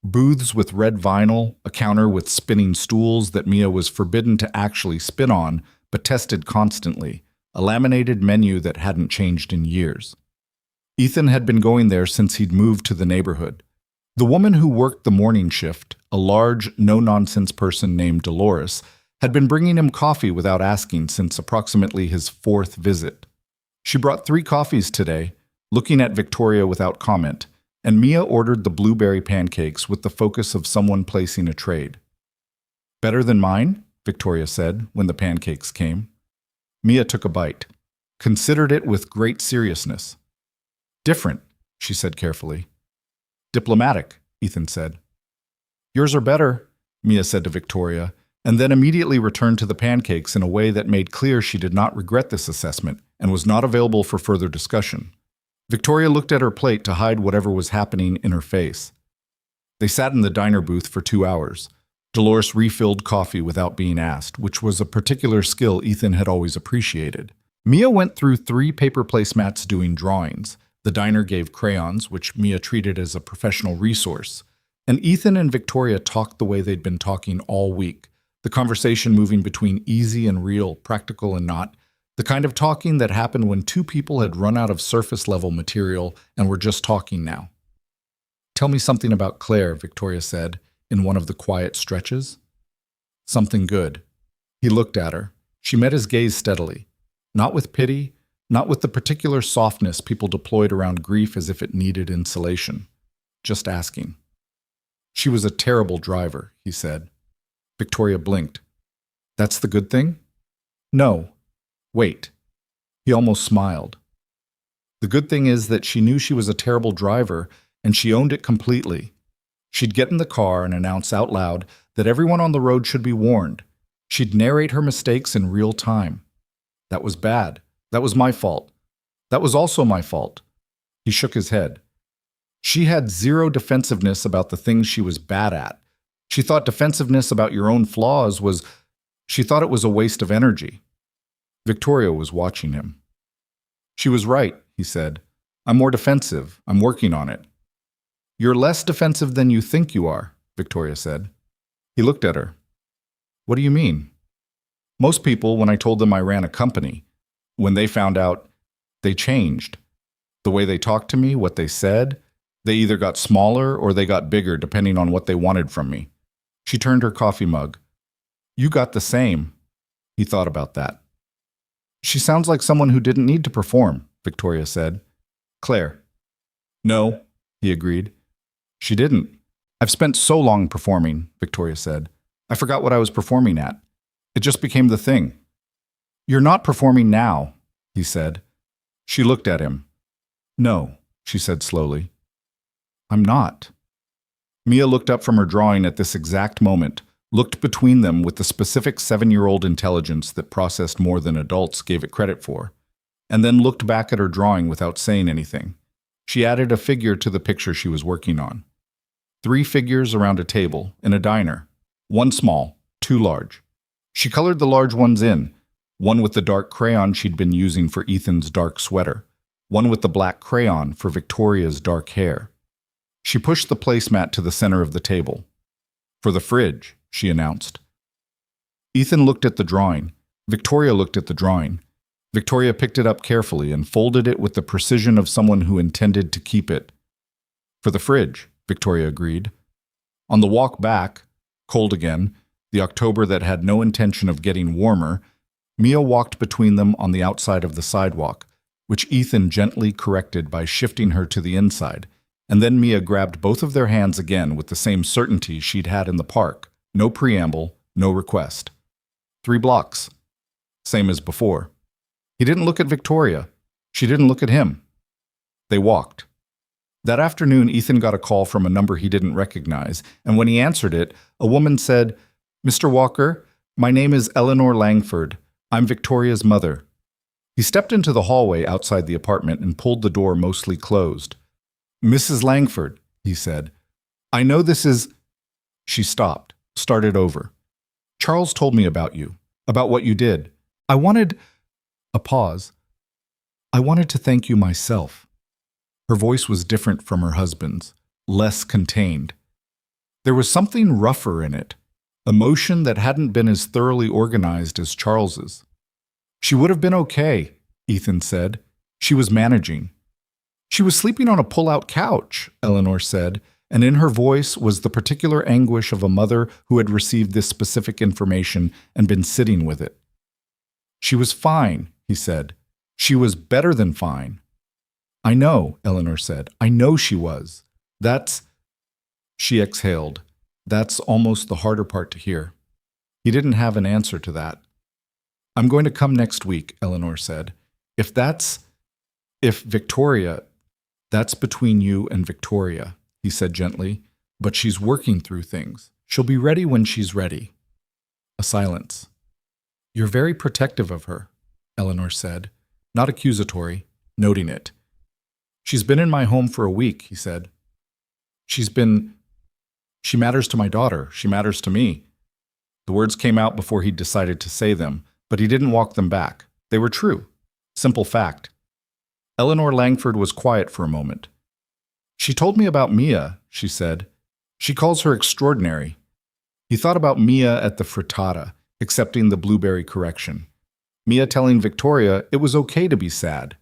Booths with red vinyl, a counter with spinning stools that Mia was forbidden to actually spin on, but tested constantly, a laminated menu that hadn't changed in years. Ethan had been going there since he'd moved to the neighborhood. The woman who worked the morning shift, a large, no-nonsense person named Dolores, had been bringing him coffee without asking since approximately his 4th visit. She brought 3 coffees today, looking at Victoria without comment, and Mia ordered the blueberry pancakes with the focus of someone placing a trade. "Better than mine?" Victoria said when the pancakes came. Mia took a bite, considered it with great seriousness. "Different," she said carefully. "Diplomatic," Ethan said. "Yours are better," Mia said to Victoria, and then immediately returned to the pancakes in a way that made clear she did not regret this assessment and was not available for further discussion. Victoria looked at her plate to hide whatever was happening in her face. They sat in the diner booth for 2 hours. Dolores refilled coffee without being asked, which was a particular skill Ethan had always appreciated. Mia went through 3 paper placemats doing drawings. The diner gave crayons, which Mia treated as a professional resource. And Ethan and Victoria talked the way they'd been talking all week, the conversation moving between easy and real, practical and not, the kind of talking that happened when two people had run out of surface-level material and were just talking now. "Tell me something about Claire," Victoria said, in one of the quiet stretches. "Something good." He looked at her. She met his gaze steadily, not with pity, not with the particular softness people deployed around grief as if it needed insulation, just asking. "She was a terrible driver," he said. Victoria blinked. "That's the good thing?" "No. Wait." He almost smiled. "The good thing is that she knew she was a terrible driver, and she owned it completely. She'd get in the car and announce out loud that everyone on the road should be warned. She'd narrate her mistakes in real time. That was bad. That was my fault. That was also my fault." He shook his head. "She had zero defensiveness about the things she was bad at. She thought defensiveness about your own flaws was... She thought it was a waste of energy." Victoria was watching him. "She was right," he said. "I'm more defensive. I'm working on it." "You're less defensive than you think you are," Victoria said. He looked at her. "What do you mean?" "Most people, when I told them I ran a company, when they found out, they changed. The way they talked to me, what they said, they either got smaller or they got bigger depending on what they wanted from me." She turned her coffee mug. "You got the same." He thought about that. "She sounds like someone who didn't need to perform," Victoria said. "Claire." "No," he agreed. "She didn't. I've spent so long performing," Victoria said. "I forgot what I was performing at. It just became the thing." "You're not performing now," he said. She looked at him. "No," she said slowly. "I'm not." Mia looked up from her drawing at this exact moment, looked between them with the specific 7-year-old intelligence that processed more than adults gave it credit for, and then looked back at her drawing without saying anything. She added a figure to the picture she was working on. 3 figures around a table in a diner, 1 small, 2 large. She colored the large ones in, one with the dark crayon she'd been using for Ethan's dark sweater, one with the black crayon for Victoria's dark hair. She pushed the placemat to the center of the table. "For the fridge," she announced. Ethan looked at the drawing. Victoria looked at the drawing. Victoria picked it up carefully and folded it with the precision of someone who intended to keep it. "For the fridge," Victoria agreed. On the walk back, cold again, the October that had no intention of getting warmer, Mia walked between them on the outside of the sidewalk, which Ethan gently corrected by shifting her to the inside, and then Mia grabbed both of their hands again with the same certainty she'd had in the park. No preamble, no request. 3 blocks. Same as before. He didn't look at Victoria. She didn't look at him. They walked. That afternoon, Ethan got a call from a number he didn't recognize, and when he answered it, a woman said, "Mr. Walker, my name is Eleanor Langford. I'm Victoria's mother." He stepped into the hallway outside the apartment and pulled the door mostly closed. "Mrs. Langford," he said, "I know this is..." She stopped, started over. "Charles told me about you, about what you did. I wanted..." A pause. "I wanted to thank you myself." Her voice was different from her husband's, less contained. There was something rougher in it, emotion that hadn't been as thoroughly organized as Charles's. "She would have been okay," Ethan said. "She was managing." "She was sleeping on a pull-out couch," Eleanor said, and in her voice was the particular anguish of a mother who had received this specific information and been sitting with it. "She was fine," he said. "She was better than fine." "I know," Eleanor said. "I know she was. That's..." She exhaled. "That's almost the harder part to hear." He didn't have an answer to that. "I'm going to come next week," Eleanor said. If Victoria, that's between you and Victoria," he said gently, "but she's working through things. She'll be ready when she's ready." A silence. "You're very protective of her," Eleanor said, not accusatory, noting it. "She's been in my home for a week," he said. She matters to my daughter. She matters to me." The words came out before he'd decided to say them, but he didn't walk them back. They were true. Simple fact. Eleanor Langford was quiet for a moment. "She told me about Mia," she said. She calls her extraordinary. He thought about Mia at the frittata, accepting the blueberry correction. Mia telling Victoria it was okay to be sad.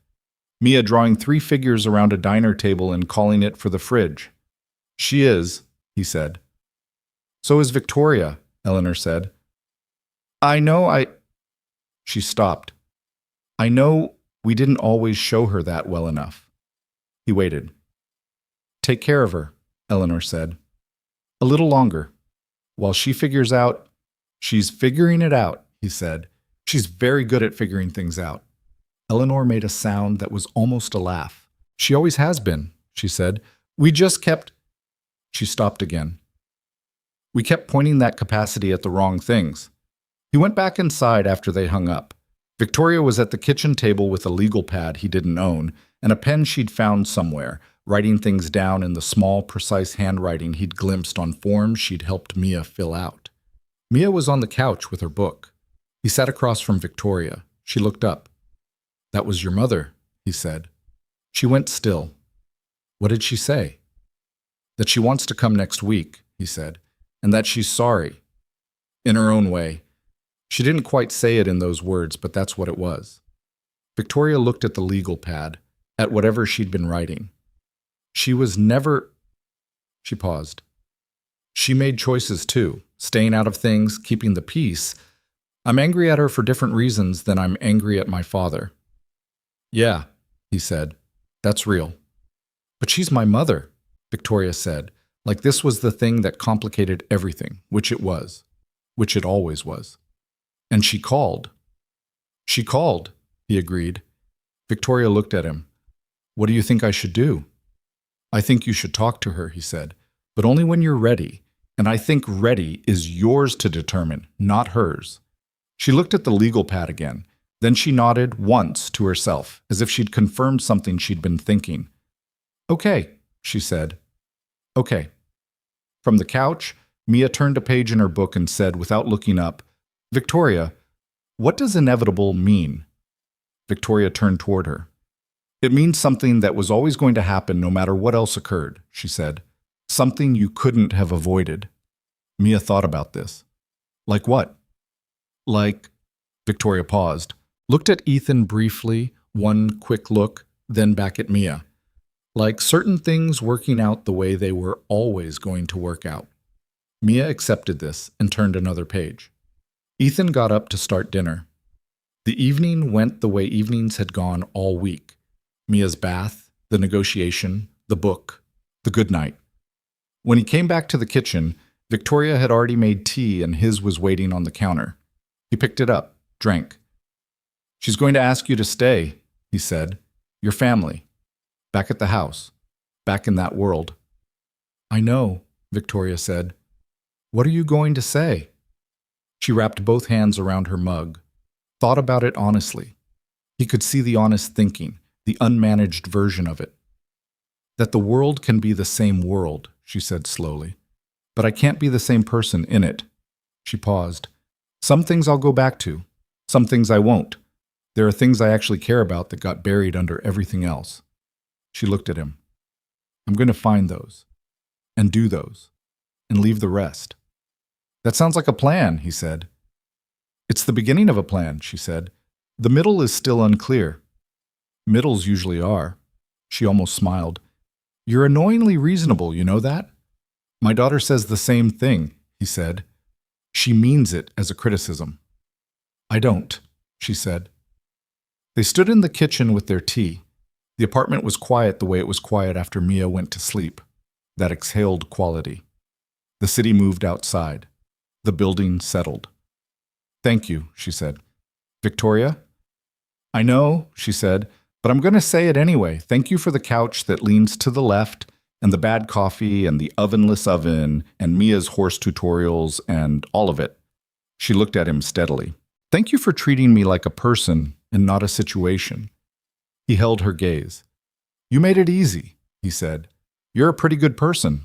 Mia drawing 3 figures around a diner table and calling it for the fridge. She is, he said. So is Victoria, Eleanor said. I know She stopped. I know we didn't always show her that well enough. He waited. Take care of her, Eleanor said. A little longer. While she figures out, she's figuring it out, he said. She's very good at figuring things out. Eleanor made a sound that was almost a laugh. She always has been, she said. We just kept... She stopped again. We kept pointing that capacity at the wrong things. He went back inside after they hung up. Victoria was at the kitchen table with a legal pad he didn't own and a pen she'd found somewhere, writing things down in the small, precise handwriting he'd glimpsed on forms she'd helped Mia fill out. Mia was on the couch with her book. He sat across from Victoria. She looked up. That was your mother, he said. She went still. What did she say? That she wants to come next week, he said, and that she's sorry. In her own way. She didn't quite say it in those words, but that's what it was. Victoria looked at the legal pad, at whatever she'd been writing. She was never... She paused. She made choices too, staying out of things, keeping the peace. I'm angry at her for different reasons than I'm angry at my father. Yeah, he said. That's real. But she's my mother, Victoria said, like this was the thing that complicated everything, which it was, which it always was. And she called. She called, he agreed. Victoria looked at him. What do you think I should do? I think you should talk to her, he said, but only when you're ready. And I think ready is yours to determine, not hers. She looked at the legal pad again. Then she nodded once to herself, as if she'd confirmed something she'd been thinking. Okay, she said. Okay. From the couch, Mia turned a page in her book and said, without looking up, Victoria, what does inevitable mean? Victoria turned toward her. It means something that was always going to happen no matter what else occurred, she said. Something you couldn't have avoided. Mia thought about this. Like what? Like... Victoria paused, looked at Ethan briefly, one quick look, then back at Mia. Like certain things working out the way they were always going to work out. Mia accepted this and turned another page. Ethan got up to start dinner. The evening went the way evenings had gone all week. Mia's bath, the negotiation, the book, the good night. When he came back to the kitchen, Victoria had already made tea and his was waiting on the counter. He picked it up, drank. She's going to ask you to stay, he said. Your family. Back at the house. Back in that world. I know, Victoria said. What are you going to say? She wrapped both hands around her mug, thought about it honestly. He could see the honest thinking, the unmanaged version of it. That the world can be the same world, she said slowly. But I can't be the same person in it. She paused. Some things I'll go back to. Some things I won't. There are things I actually care about that got buried under everything else. She looked at him. I'm going to find those. And do those. And leave the rest. That sounds like a plan, he said. It's the beginning of a plan, she said. The middle is still unclear. Middles usually are. She almost smiled. You're annoyingly reasonable, you know that? My daughter says the same thing, he said. She means it as a criticism. I don't, she said. They stood in the kitchen with their tea. The apartment was quiet the way it was quiet after Mia went to sleep. That exhaled quality. The city moved outside. The building settled. Thank you, she said. Victoria? I know, she said, but I'm going to say it anyway. Thank you for the couch that leans to the left, and the bad coffee, and the ovenless oven, and Mia's horse tutorials, and all of it. She looked at him steadily. Thank you for treating me like a person and not a situation. He held her gaze. You made it easy, he said. You're a pretty good person.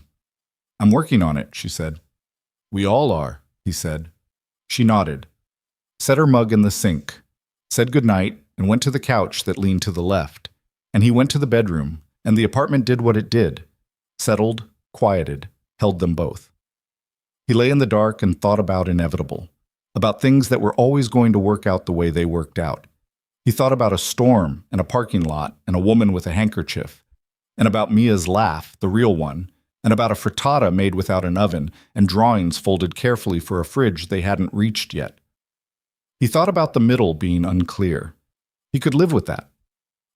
I'm working on it, she said. We all are, he said. She nodded, set her mug in the sink, said goodnight, and went to the couch that leaned to the left. And he went to the bedroom, and the apartment did what it did. Settled, quieted, held them both. He lay in the dark and thought about inevitable, about things that were always going to work out the way they worked out. He thought about a storm and a parking lot and a woman with a handkerchief, and about Mia's laugh, the real one, and about a frittata made without an oven and drawings folded carefully for a fridge they hadn't reached yet. He thought about the middle being unclear. He could live with that.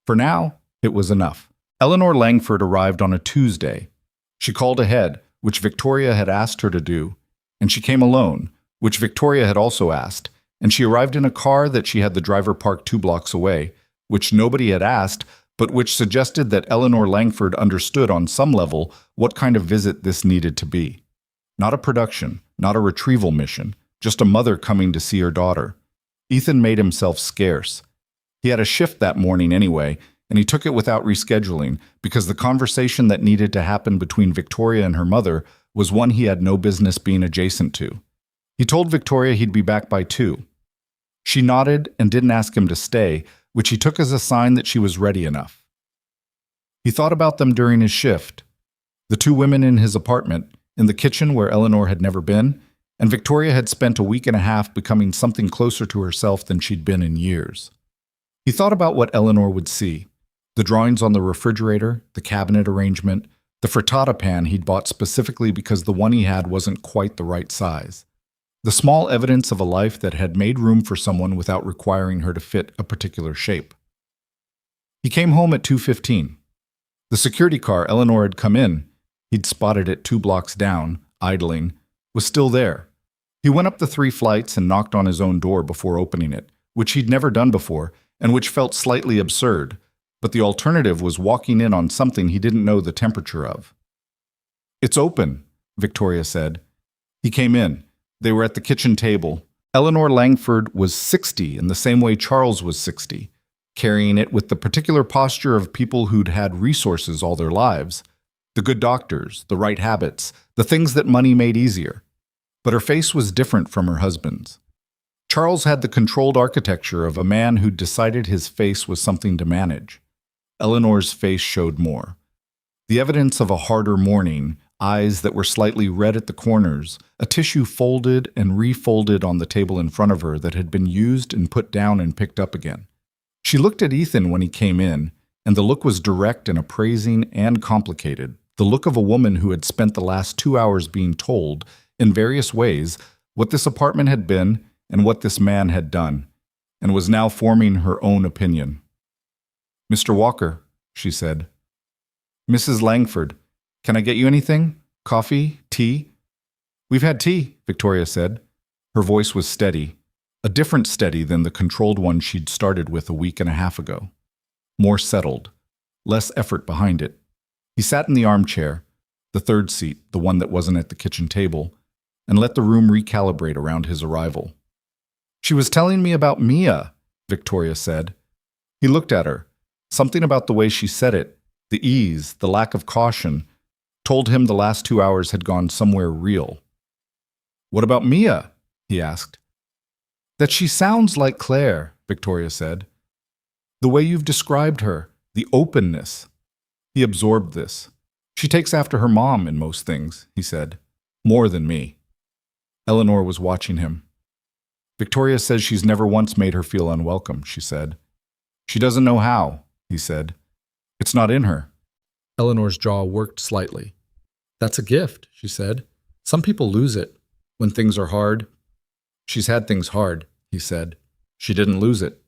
For now, it was enough. Eleanor Langford arrived on a Tuesday. She called ahead, which Victoria had asked her to do, and she came alone, which Victoria had also asked, and she arrived in a car that she had the driver park 2 blocks away, which nobody had asked, but which suggested that Eleanor Langford understood on some level what kind of visit this needed to be. Not a production, not a retrieval mission, just a mother coming to see her daughter. Ethan made himself scarce. He had a shift that morning anyway, and he took it without rescheduling because the conversation that needed to happen between Victoria and her mother was one he had no business being adjacent to. He told Victoria he'd be back by 2. She nodded and didn't ask him to stay, which he took as a sign that she was ready enough. He thought about them during his shift. The 2 women in his apartment, in the kitchen where Eleanor had never been, and Victoria had spent a week and a half becoming something closer to herself than she'd been in years. He thought about what Eleanor would see. The drawings on the refrigerator, the cabinet arrangement, the frittata pan he'd bought specifically because the one he had wasn't quite the right size. The small evidence of a life that had made room for someone without requiring her to fit a particular shape. He came home at 2:15. The security car Eleanor had come in, he'd spotted it 2 blocks down, idling, was still there. He went up the 3 flights and knocked on his own door before opening it, which he'd never done before and which felt slightly absurd, but the alternative was walking in on something he didn't know the temperature of. "It's open," Victoria said. He came in. They were at the kitchen table. Eleanor Langford was 60 in the same way Charles was 60, carrying it with the particular posture of people who'd had resources all their lives, the good doctors, the right habits, the things that money made easier. But her face was different from her husband's. Charles had the controlled architecture of a man who'd decided his face was something to manage. Eleanor's face showed more. The evidence of a harder morning, eyes that were slightly red at the corners, a tissue folded and refolded on the table in front of her that had been used and put down and picked up again. She looked at Ethan when he came in, and the look was direct and appraising and complicated, the look of a woman who had spent the last 2 hours being told, in various ways, what this apartment had been and what this man had done, and was now forming her own opinion. "Mr. Walker," she said. "Mrs. Langford, can I get you anything? Coffee? Tea?" "We've had tea," Victoria said. Her voice was steady, a different steady than the controlled one she'd started with a week and a half ago. More settled, less effort behind it. He sat in the armchair, the 3rd seat, the one that wasn't at the kitchen table, and let the room recalibrate around his arrival. "She was telling me about Mia," Victoria said. He looked at her. Something about the way she said it, the ease, the lack of caution, told him the last 2 hours had gone somewhere real. "What about Mia?" he asked. "That she sounds like Claire," Victoria said. "The way you've described her, the openness." He absorbed this. "She takes after her mom in most things," he said. "More than me." Eleanor was watching him. "Victoria says she's never once made her feel unwelcome," she said. "She doesn't know how," he said. "It's not in her." Eleanor's jaw worked slightly. "That's a gift," she said. "Some people lose it when things are hard." "She's had things hard," he said. "She didn't lose it."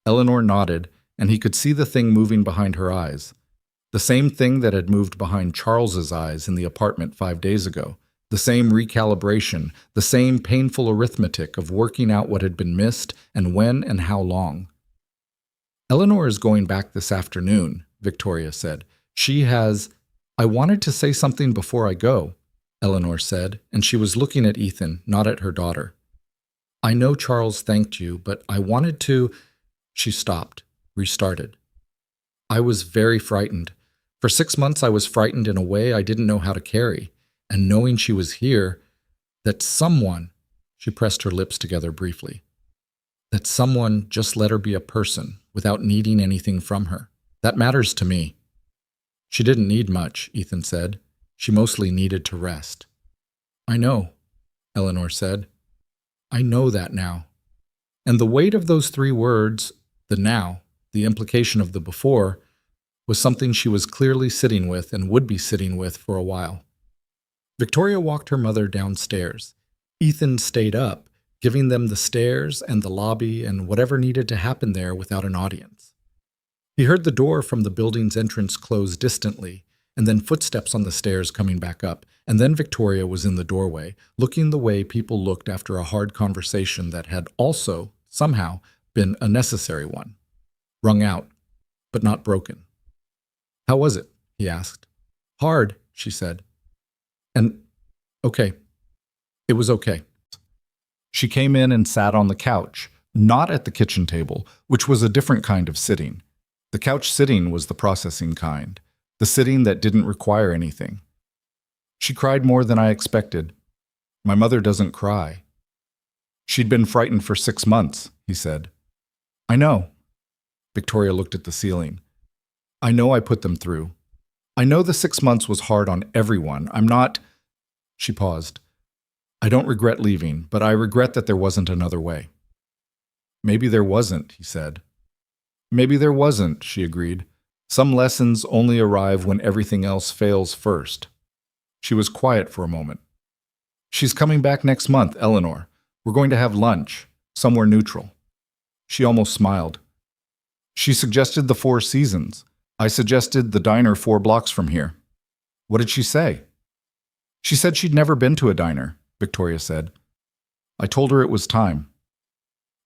Eleanor nodded, and he could see the thing moving behind her eyes. The same thing that had moved behind Charles's eyes in the apartment 5 days ago. The same recalibration, the same painful arithmetic of working out what had been missed and when and how long. "Eleanor is going back this afternoon," Victoria said. "She has—" "I wanted to say something before I go," Eleanor said, and she was looking at Ethan, not at her daughter. "I know Charles thanked you, but I wanted to—" She stopped, restarted. "I was very frightened. For 6 months I was frightened in a way I didn't know how to carry. And knowing she was here, that someone," she pressed her lips together briefly, "that someone just let her be a person without needing anything from her. That matters to me." "She didn't need much," Ethan said. She mostly needed to rest. "I know," Eleanor said. "I know that now." And the weight of those three words, the now, the implication of the before, was something she was clearly sitting with and would be sitting with for a while. Victoria walked her mother downstairs. Ethan stayed up, giving them the stairs and the lobby and whatever needed to happen there without an audience. He heard the door from the building's entrance close distantly, and then footsteps on the stairs coming back up, and then Victoria was in the doorway, looking the way people looked after a hard conversation that had also, somehow, been a necessary one. Wrung out, but not broken. "How was it?" he asked. "Hard," she said. "And, okay. It was okay." She came in and sat on the couch, not at the kitchen table, which was a different kind of sitting. The couch sitting was the processing kind, the sitting that didn't require anything. "She cried more than I expected. My mother doesn't cry." "She'd been frightened for 6 months," he said. "I know." Victoria looked at the ceiling. "I know I put them through. I know the 6 months was hard on everyone. I'm not—" She paused. "I don't regret leaving, but I regret that there wasn't another way." "Maybe there wasn't," he said. "Maybe there wasn't," she agreed. "Some lessons only arrive when everything else fails first." She was quiet for a moment. "She's coming back next month, Eleanor. We're going to have lunch, somewhere neutral." She almost smiled. "She suggested the Four Seasons. I suggested the diner 4 blocks from here." "What did she say?" "She said she'd never been to a diner," Victoria said. "I told her it was time."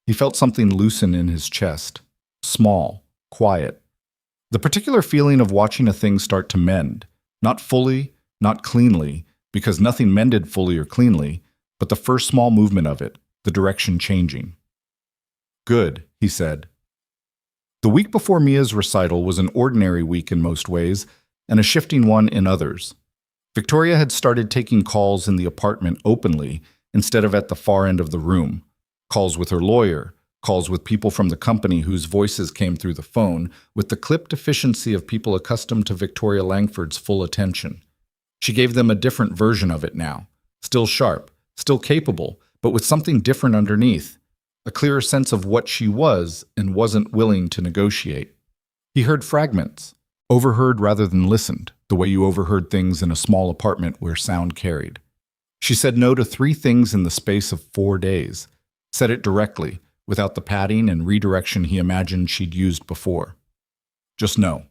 He felt something loosen in his chest. Small, quiet. The particular feeling of watching a thing start to mend. Not fully, not cleanly, because nothing mended fully or cleanly, but the first small movement of it, the direction changing. "Good," he said. The week before Mia's recital was an ordinary week in most ways, and a shifting one in others. Victoria had started taking calls in the apartment openly instead of at the far end of the room. Calls with her lawyer, calls with people from the company whose voices came through the phone, with the clipped efficiency of people accustomed to Victoria Langford's full attention. She gave them a different version of it now, still sharp, still capable, but with something different underneath, a clearer sense of what she was and wasn't willing to negotiate. He heard fragments, overheard rather than listened, the way you overheard things in a small apartment where sound carried. She said no to 3 things in the space of 4 days, said it directly, without the padding and redirection he imagined she'd used before. Just no.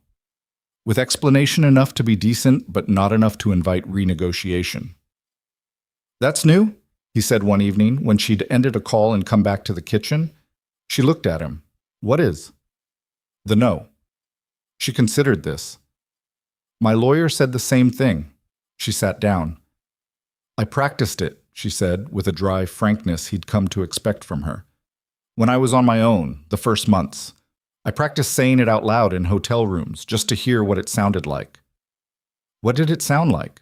With explanation enough to be decent, but not enough to invite renegotiation. "That's new?" he said one evening when she'd ended a call and come back to the kitchen. She looked at him. "What is?" "The no." She considered this. "My lawyer said the same thing." She sat down. "I practiced it," she said, with a dry frankness he'd come to expect from her. "When I was on my own, the first months. I practiced saying it out loud in hotel rooms, just to hear what it sounded like." "What did it sound like?"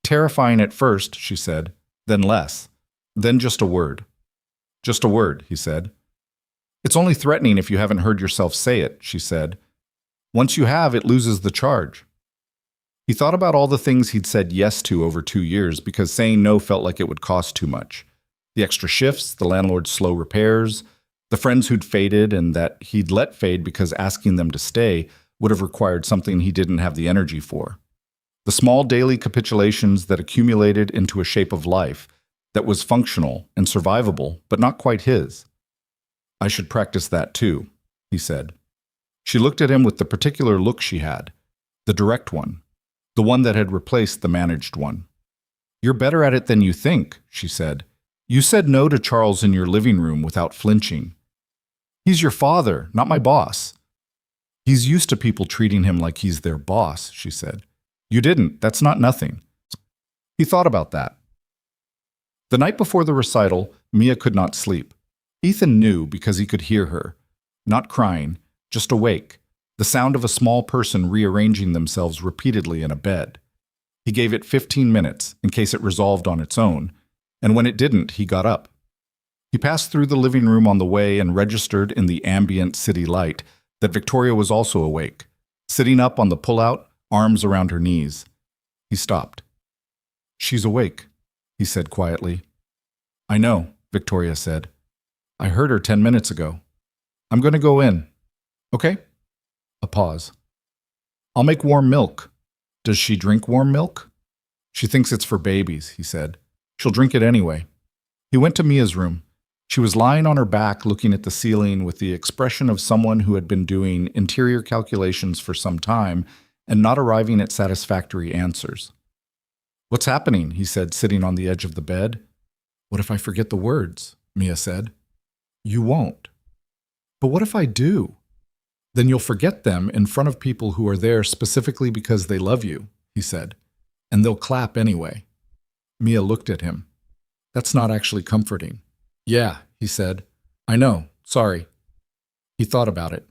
"Terrifying at first," she said, "then less. Then just a word." "Just a word," he said. "It's only threatening if you haven't heard yourself say it," she said. "Once you have, it loses the charge." He thought about all the things he'd said yes to over 2 years because saying no felt like it would cost too much. The extra shifts, the landlord's slow repairs, the friends who'd faded and that he'd let fade because asking them to stay would have required something he didn't have the energy for. The small daily capitulations that accumulated into a shape of life that was functional and survivable, but not quite his. "I should practice that too," he said. She looked at him with the particular look she had, the direct one, the one that had replaced the managed one. "You're better at it than you think," she said. "You said no to Charles in your living room without flinching. He's your father, not my boss." "He's used to people treating him like he's their boss," she said. "You didn't. That's not nothing." He thought about that. The night before the recital, Mia could not sleep. Ethan knew because he could hear her, not crying, just awake, the sound of a small person rearranging themselves repeatedly in a bed. He gave it 15 minutes in case it resolved on its own, and when it didn't, he got up. He passed through the living room on the way and registered in the ambient city light that Victoria was also awake, sitting up on the pullout, arms around her knees. He stopped. She's awake, he said quietly. I know, Victoria said. I heard her 10 minutes ago. I'm going to go in. Okay? A pause. I'll make warm milk. Does she drink warm milk? She thinks it's for babies, he said. She'll drink it anyway. He went to Mia's room. She was lying on her back looking at the ceiling with the expression of someone who had been doing interior calculations for some time and not arriving at satisfactory answers. What's happening? He said, sitting on the edge of the bed. What if I forget the words? Mia said. You won't. But what if I do? Then you'll forget them in front of people who are there specifically because they love you, he said, and they'll clap anyway. Mia looked at him. That's not actually comforting. Yeah, he said. I know, sorry. He thought about it.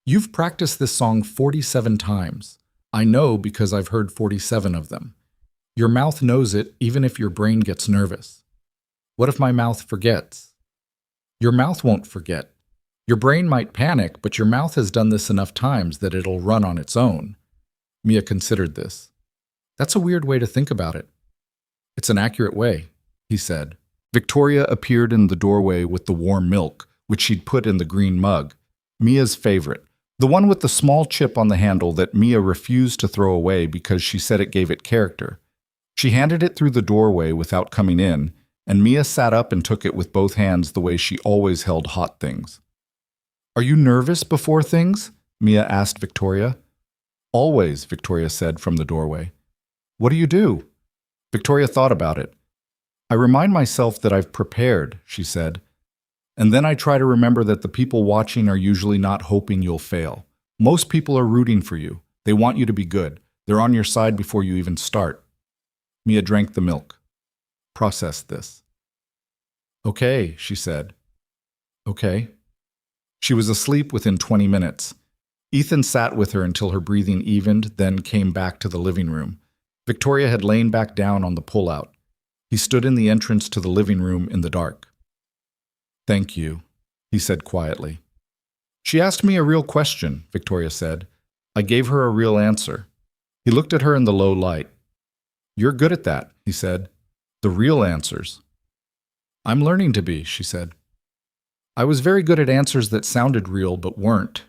You've practiced this song 47 times. I know because I've heard 47 of them. Your mouth knows it even if your brain gets nervous. What if my mouth forgets? Your mouth won't forget. Your brain might panic, but your mouth has done this enough times that it'll run on its own. Mia considered this. That's a weird way to think about it. It's an accurate way, he said. Victoria appeared in the doorway with the warm milk, which she'd put in the green mug, Mia's favorite, the one with the small chip on the handle that Mia refused to throw away because she said it gave it character. She handed it through the doorway without coming in, and Mia sat up and took it with both hands the way she always held hot things. Are you nervous before things? Mia asked Victoria. Always, Victoria said from the doorway. What do you do? Victoria thought about it. I remind myself that I've prepared, she said. And then I try to remember that the people watching are usually not hoping you'll fail. Most people are rooting for you. They want you to be good. They're on your side before you even start. Mia drank the milk. Processed this. Okay, she said. Okay. She was asleep within 20 minutes. Ethan sat with her until her breathing evened, then came back to the living room. Victoria had lain back down on the pullout. He stood in the entrance to the living room in the dark. Thank you, he said quietly. She asked me a real question, Victoria said. I gave her a real answer. He looked at her in the low light. You're good at that, he said. The real answers. I'm learning to be, she said. I was very good at answers that sounded real but weren't.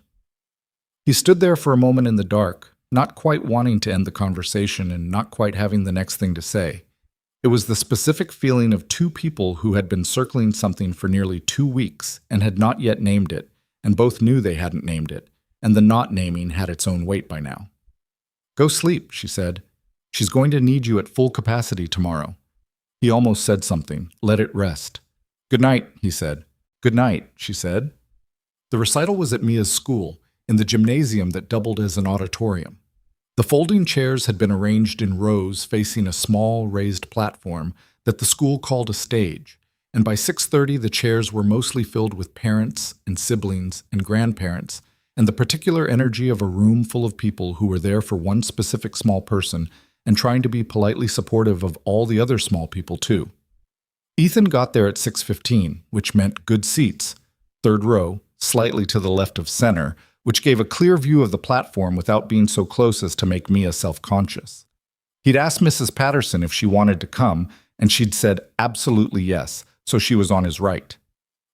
He stood there for a moment in the dark, not quite wanting to end the conversation and not quite having the next thing to say. It was the specific feeling of two people who had been circling something for nearly 2 weeks and had not yet named it, and both knew they hadn't named it, and the not naming had its own weight by now. Go sleep, she said. She's going to need you at full capacity tomorrow. He almost said something. Let it rest. Good night, he said. Good night, she said. The recital was at Mia's school, in the gymnasium that doubled as an auditorium. The folding chairs had been arranged in rows facing a small raised platform that the school called a stage, and by 6:30 the chairs were mostly filled with parents and siblings and grandparents, and the particular energy of a room full of people who were there for one specific small person and trying to be politely supportive of all the other small people too. Ethan got there at 6:15, which meant good seats, third row, slightly to the left of center, which gave a clear view of the platform without being so close as to make Mia self-conscious. He'd asked Mrs. Patterson if she wanted to come, and she'd said absolutely yes, so she was on his right.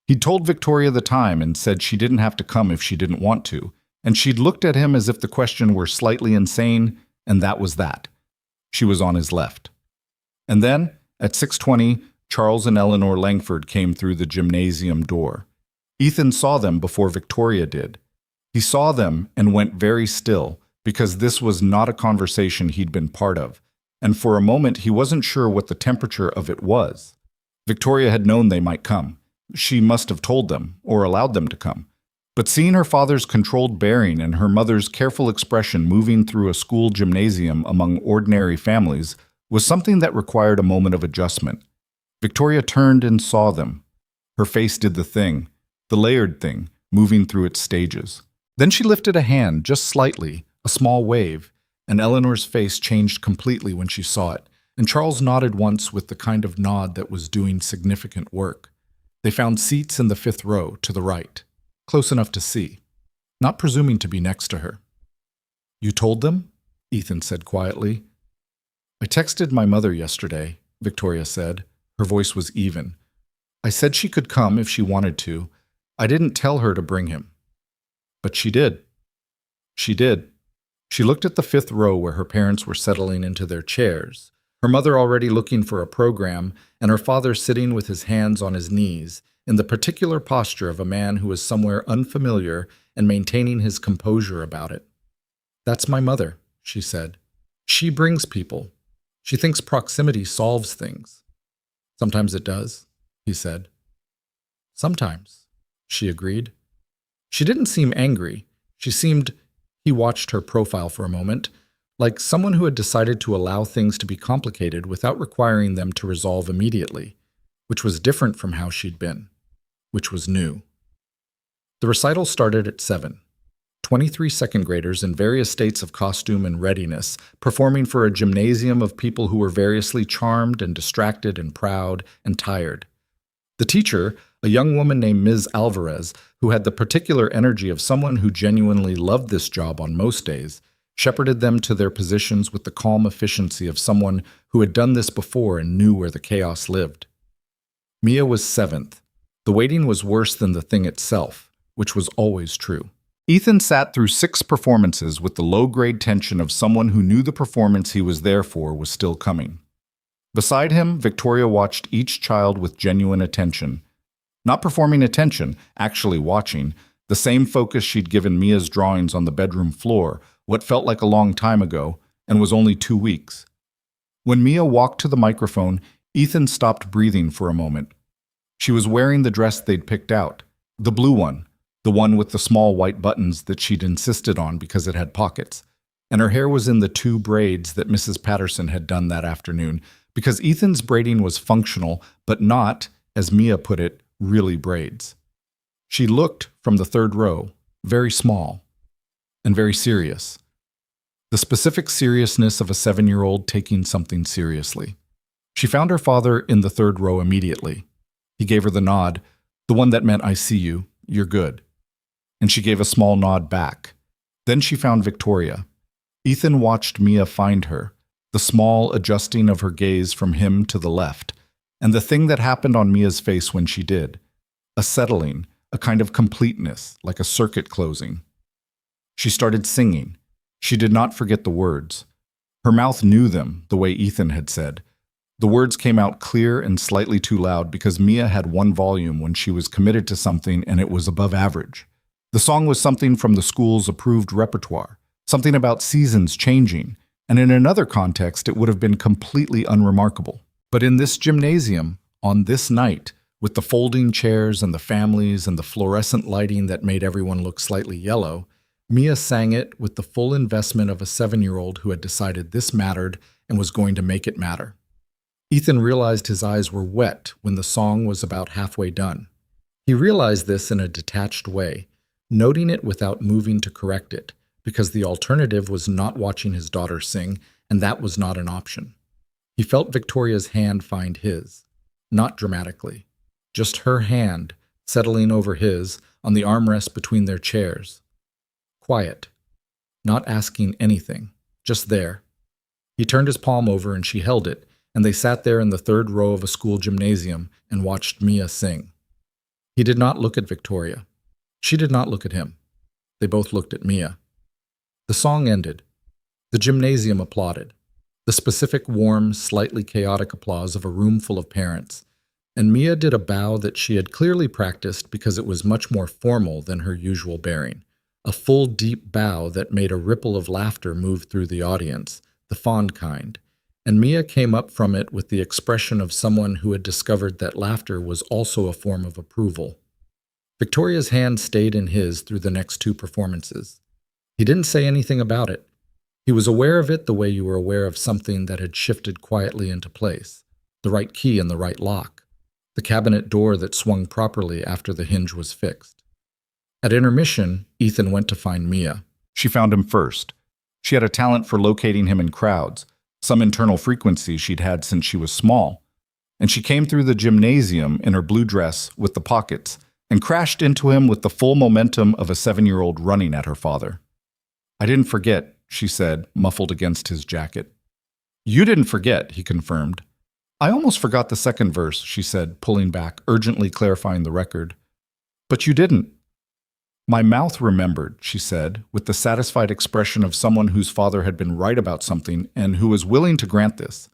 He'd told Victoria the time and said she didn't have to come if she didn't want to, and she'd looked at him as if the question were slightly insane, and that was that. She was on his left. And then, at 6:20, Charles and Eleanor Langford came through the gymnasium door. Ethan saw them before Victoria did. He saw them and went very still, because this was not a conversation he'd been part of, and for a moment he wasn't sure what the temperature of it was. Victoria had known they might come. She must have told them, or allowed them to come. But seeing her father's controlled bearing and her mother's careful expression moving through a school gymnasium among ordinary families was something that required a moment of adjustment. Victoria turned and saw them. Her face did the thing, the layered thing, moving through its stages. Then she lifted a hand, just slightly, a small wave, and Eleanor's face changed completely when she saw it, and Charles nodded once with the kind of nod that was doing significant work. They found seats in the 5th row, to the right, close enough to see, not presuming to be next to her. You told them? Ethan said quietly. I texted my mother yesterday, Victoria said. Her voice was even. I said she could come if she wanted to. I didn't tell her to bring him. But she did. She did. She looked at the fifth row where her parents were settling into their chairs, her mother already looking for a program, and her father sitting with his hands on his knees, in the particular posture of a man who is somewhere unfamiliar and maintaining his composure about it. That's my mother, she said. She brings people. She thinks proximity solves things. Sometimes it does, he said. Sometimes, she agreed. She didn't seem angry. She seemed, he watched her profile for a moment, like someone who had decided to allow things to be complicated without requiring them to resolve immediately, which was different from how she'd been, which was new. The recital started at 7. 23 second graders in various states of costume and readiness, performing for a gymnasium of people who were variously charmed and distracted and proud and tired. The teacher, a young woman named Ms. Alvarez, who had the particular energy of someone who genuinely loved this job on most days, shepherded them to their positions with the calm efficiency of someone who had done this before and knew where the chaos lived. Mia was 7th. The waiting was worse than the thing itself, which was always true. Ethan sat through 6 performances with the low-grade tension of someone who knew the performance he was there for was still coming. Beside him, Victoria watched each child with genuine attention. Not performing attention, actually watching, the same focus she'd given Mia's drawings on the bedroom floor, what felt like a long time ago, and was only 2 weeks. When Mia walked to the microphone, Ethan stopped breathing for a moment. She was wearing the dress they'd picked out, the blue one, the one with the small white buttons that she'd insisted on because it had pockets, and her hair was in the 2 braids that Mrs. Patterson had done that afternoon, because Ethan's braiding was functional, but not, as Mia put it, really braids. She looked, from the 3rd row, very small and very serious. The specific seriousness of a 7-year-old taking something seriously. She found her father in the 3rd row immediately. He gave her the nod, the one that meant, I see you, you're good. And she gave a small nod back. Then she found Victoria. Ethan watched Mia find her, the small adjusting of her gaze from him to the left, and the thing that happened on Mia's face when she did. A settling, a kind of completeness, like a circuit closing. She started singing. She did not forget the words. Her mouth knew them, the way Ethan had said. The words came out clear and slightly too loud because Mia had one volume when she was committed to something and it was above average. The song was something from the school's approved repertoire, something about seasons changing, and in another context it would have been completely unremarkable. But in this gymnasium, on this night, with the folding chairs and the families and the fluorescent lighting that made everyone look slightly yellow, Mia sang it with the full investment of a 7-year-old who had decided this mattered and was going to make it matter. Ethan realized his eyes were wet when the song was about halfway done. He realized this in a detached way, noting it without moving to correct it, because the alternative was not watching his daughter sing, and that was not an option. He felt Victoria's hand find his, not dramatically, just her hand settling over his on the armrest between their chairs. Quiet, not asking anything, just there. He turned his palm over and she held it, and they sat there in the 3rd row of a school gymnasium and watched Mia sing. He did not look at Victoria. She did not look at him. They both looked at Mia. The song ended. The gymnasium applauded. The specific, warm, slightly chaotic applause of a room full of parents. And Mia did a bow that she had clearly practiced because it was much more formal than her usual bearing. A full, deep bow that made a ripple of laughter move through the audience, the fond kind. And Mia came up from it with the expression of someone who had discovered that laughter was also a form of approval. Victoria's hand stayed in his through the next 2 performances. He didn't say anything about it. He was aware of it the way you were aware of something that had shifted quietly into place, the right key in the right lock, the cabinet door that swung properly after the hinge was fixed. At intermission, Ethan went to find Mia. She found him first. She had a talent for locating him in crowds, some internal frequency she'd had since she was small, and she came through the gymnasium in her blue dress with the pockets and crashed into him with the full momentum of a 7-year-old running at her father. I didn't forget, she said, muffled against his jacket. You didn't forget, he confirmed. I almost forgot the second verse, she said, pulling back, urgently clarifying the record. But you didn't. My mouth remembered, she said, with the satisfied expression of someone whose father had been right about something and who was willing to grant this.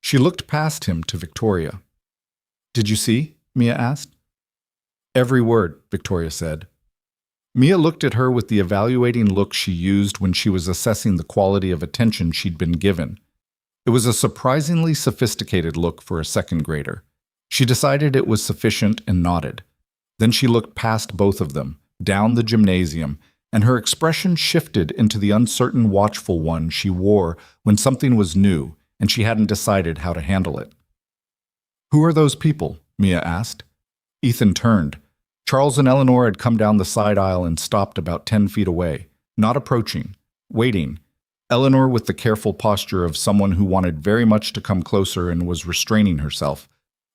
She looked past him to Victoria. Did you see? Mia asked. Every word, Victoria said. Mia looked at her with the evaluating look she used when she was assessing the quality of attention she'd been given. It was a surprisingly sophisticated look for a second grader. She decided it was sufficient and nodded. Then she looked past both of them, down the gymnasium, and her expression shifted into the uncertain, watchful one she wore when something was new and she hadn't decided how to handle it. Who are those people? Mia asked. Ethan turned. Charles and Eleanor had come down the side aisle and stopped about 10 feet away, not approaching, waiting. Eleanor with the careful posture of someone who wanted very much to come closer and was restraining herself.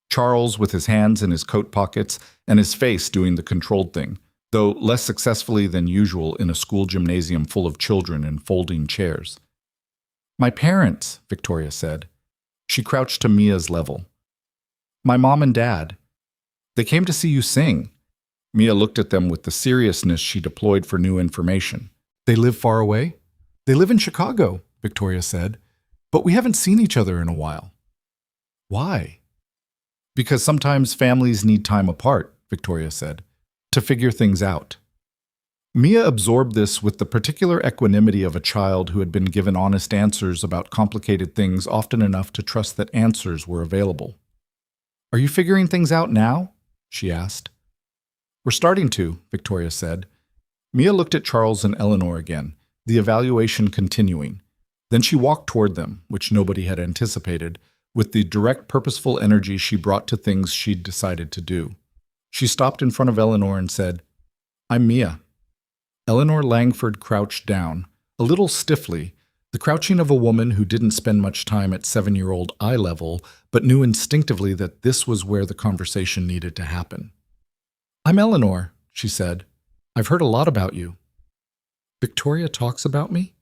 Charles with his hands in his coat pockets and his face doing the controlled thing, though less successfully than usual in a school gymnasium full of children and folding chairs. My parents, Victoria said. She crouched to Mia's level. My mom and dad. They came to see you sing. Mia looked at them with the seriousness she deployed for new information. They live far away? They live in Chicago, Victoria said, but we haven't seen each other in a while. Why? Because sometimes families need time apart, Victoria said, to figure things out. Mia absorbed this with the particular equanimity of a child who had been given honest answers about complicated things often enough to trust that answers were available. Are you figuring things out now? She asked. We're starting to, Victoria said. Mia looked at Charles and Eleanor again, the evaluation continuing. Then she walked toward them, which nobody had anticipated, with the direct, purposeful energy she brought to things she'd decided to do. She stopped in front of Eleanor and said, I'm Mia. Eleanor Langford crouched down, a little stiffly, the crouching of a woman who didn't spend much time at 7-year-old eye level, but knew instinctively that this was where the conversation needed to happen. I'm Eleanor, she said. I've heard a lot about you. Victoria talks about me?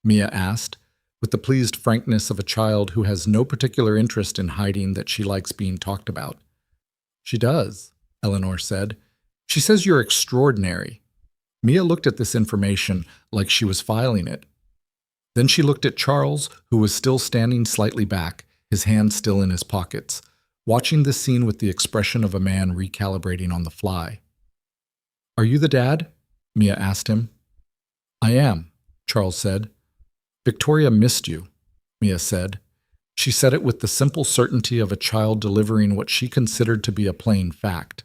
Mia asked, with the pleased frankness of a child who has no particular interest in hiding that she likes being talked about. She does, Eleanor said. She says you're extraordinary. Mia looked at this information like she was filing it. Then she looked at Charles, who was still standing slightly back, his hands still in his pockets, watching this scene with the expression of a man recalibrating on the fly. Are you the dad? Mia asked him. I am, Charles said. Victoria missed you, Mia said. She said it with the simple certainty of a child delivering what she considered to be a plain fact.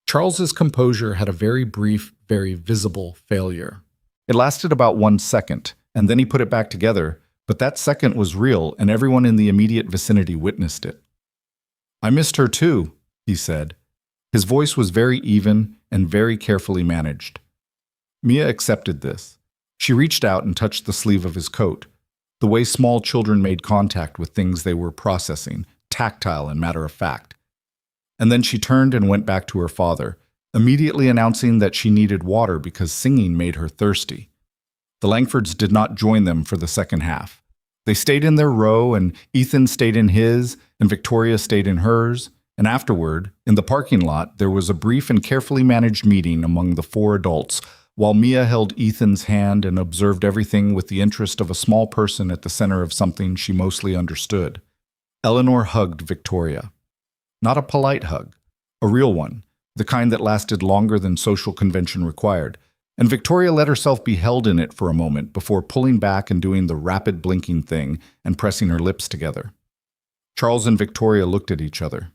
Charles's composure had a very brief, very visible failure. It lasted about 1 second, and then he put it back together, but that second was real and everyone in the immediate vicinity witnessed it. I missed her too, he said. His voice was very even and very carefully managed. Mia accepted this. She reached out and touched the sleeve of his coat, the way small children made contact with things they were processing, tactile and matter of fact. And then she turned and went back to her father, immediately announcing that she needed water because singing made her thirsty. The Langfords did not join them for the second half. They stayed in their row, and Ethan stayed in his, and Victoria stayed in hers, and afterward, in the parking lot, there was a brief and carefully managed meeting among the 4 adults, while Mia held Ethan's hand and observed everything with the interest of a small person at the center of something she mostly understood. Eleanor hugged Victoria. Not a polite hug, a real one, the kind that lasted longer than social convention required, and Victoria let herself be held in it for a moment before pulling back and doing the rapid blinking thing and pressing her lips together. Charles and Victoria looked at each other.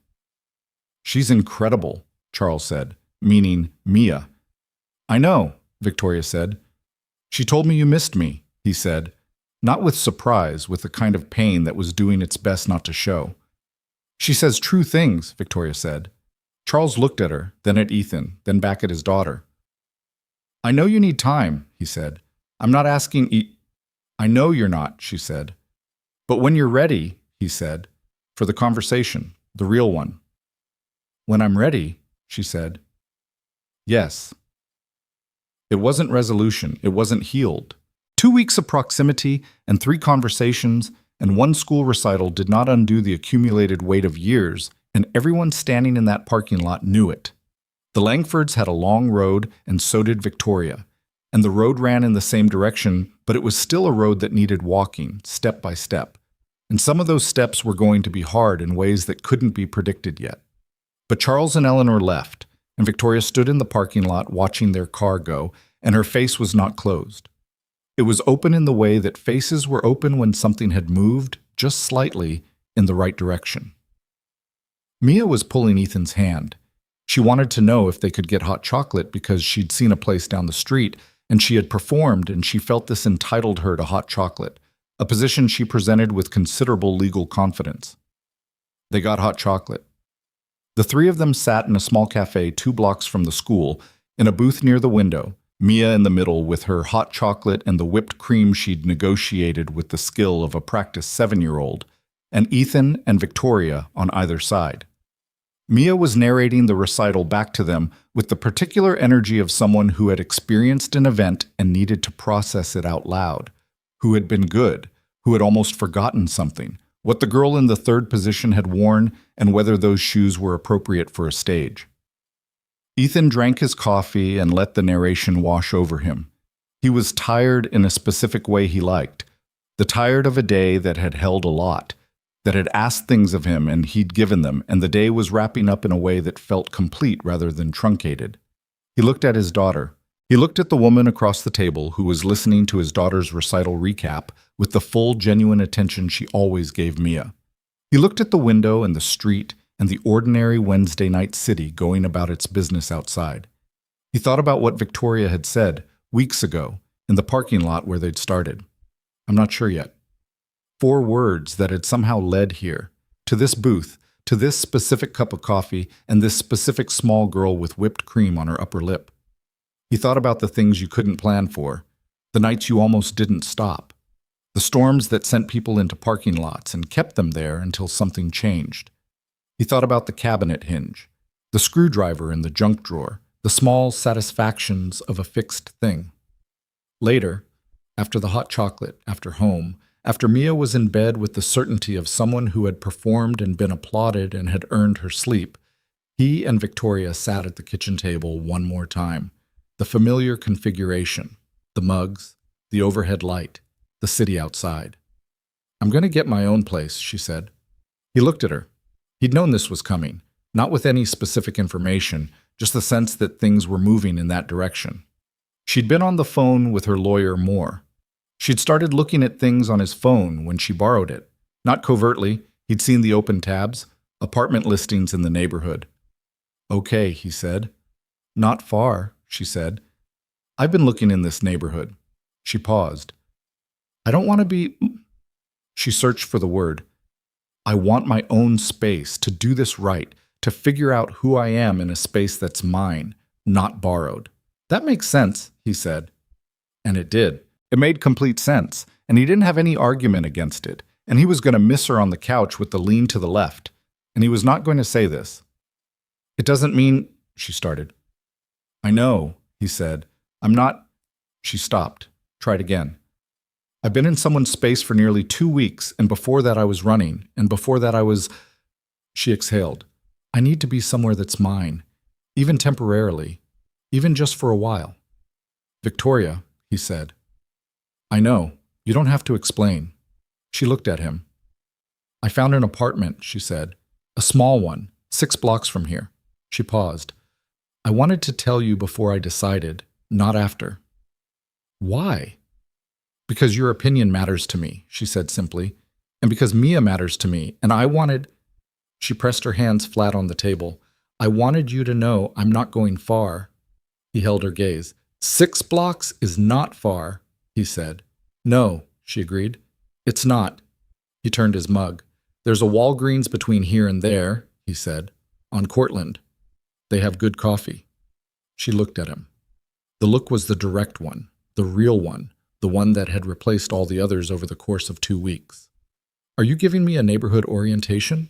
She's incredible, Charles said, meaning Mia. I know, Victoria said. She told me you missed me, he said, not with surprise, with a kind of pain that was doing its best not to show. She says true things, Victoria said. Charles looked at her, then at Ethan, then back at his daughter. I know you need time, he said. I'm not asking I know you're not, she said. But when you're ready, he said, for the conversation, the real one. When I'm ready, she said. Yes. It wasn't resolution, it wasn't healed. 2 weeks of proximity and 3 conversations, and one school recital did not undo the accumulated weight of years, and everyone standing in that parking lot knew it. The Langfords had a long road, and so did Victoria, and the road ran in the same direction, but it was still a road that needed walking, step by step. And some of those steps were going to be hard in ways that couldn't be predicted yet. But Charles and Eleanor left, and Victoria stood in the parking lot watching their car go, and her face was not closed. It was open in the way that faces were open when something had moved, just slightly, in the right direction. Mia was pulling Ethan's hand. She wanted to know if they could get hot chocolate because she'd seen a place down the street, and she had performed, and she felt this entitled her to hot chocolate, a position she presented with considerable legal confidence. They got hot chocolate. The three of them sat in a small cafe 2 blocks from the school, in a booth near the window, Mia in the middle with her hot chocolate and the whipped cream she'd negotiated with the skill of a practiced 7-year-old, and Ethan and Victoria on either side. Mia was narrating the recital back to them with the particular energy of someone who had experienced an event and needed to process it out loud, who had been good, who had almost forgotten something, what the girl in the third position had worn, and whether those shoes were appropriate for a stage. Ethan drank his coffee and let the narration wash over him. He was tired in a specific way he liked, the tired of a day that had held a lot, that had asked things of him and he'd given them, and the day was wrapping up in a way that felt complete rather than truncated. He looked at his daughter. He looked at the woman across the table who was listening to his daughter's recital recap with the full, genuine attention she always gave Mia. He looked at the window and the street and the ordinary Wednesday night city going about its business outside. He thought about what Victoria had said weeks ago in the parking lot where they'd started. I'm not sure yet. 4 words that had somehow led here, to this booth, to this specific cup of coffee, and this specific small girl with whipped cream on her upper lip. He thought about the things you couldn't plan for, the nights you almost didn't stop, the storms that sent people into parking lots and kept them there until something changed. He thought about the cabinet hinge, the screwdriver in the junk drawer, the small satisfactions of a fixed thing. Later, after the hot chocolate, after home, after Mia was in bed with the certainty of someone who had performed and been applauded and had earned her sleep, he and Victoria sat at the kitchen table one more time. The familiar configuration, the mugs, the overhead light, the city outside. I'm going to get my own place, she said. He looked at her. He'd known this was coming, not with any specific information, just the sense that things were moving in that direction. She'd been on the phone with her lawyer more. She'd started looking at things on his phone when she borrowed it. Not covertly, he'd seen the open tabs, apartment listings in the neighborhood. Okay, he said. Not far, she said. I've been looking in this neighborhood. She paused. I don't want to be... She searched for the word. I want my own space, to do this right, to figure out who I am in a space that's mine, not borrowed. That makes sense, he said. And it did. It made complete sense, and he didn't have any argument against it, and he was going to miss her on the couch with the lean to the left, and he was not going to say this. It doesn't mean, she started. I know, he said. I'm not... She stopped. Tried again. I've been in someone's space for nearly 2 weeks, and before that I was running, and before that I was... She exhaled. I need to be somewhere that's mine, even temporarily, even just for a while. Victoria, he said. I know. You don't have to explain. She looked at him. I found an apartment, she said. A small one, 6 blocks from here. She paused. I wanted to tell you before I decided, not after. Why? Because your opinion matters to me, she said simply, and because Mia matters to me, and I wanted... She pressed her hands flat on the table. I wanted you to know I'm not going far. He held her gaze. 6 blocks is not far, he said. No, she agreed. It's not. He turned his mug. There's a Walgreens between here and there, he said, on Cortlandt. They have good coffee. She looked at him. The look was the direct one, the real one, the one that had replaced all the others over the course of 2 weeks. Are you giving me a neighborhood orientation?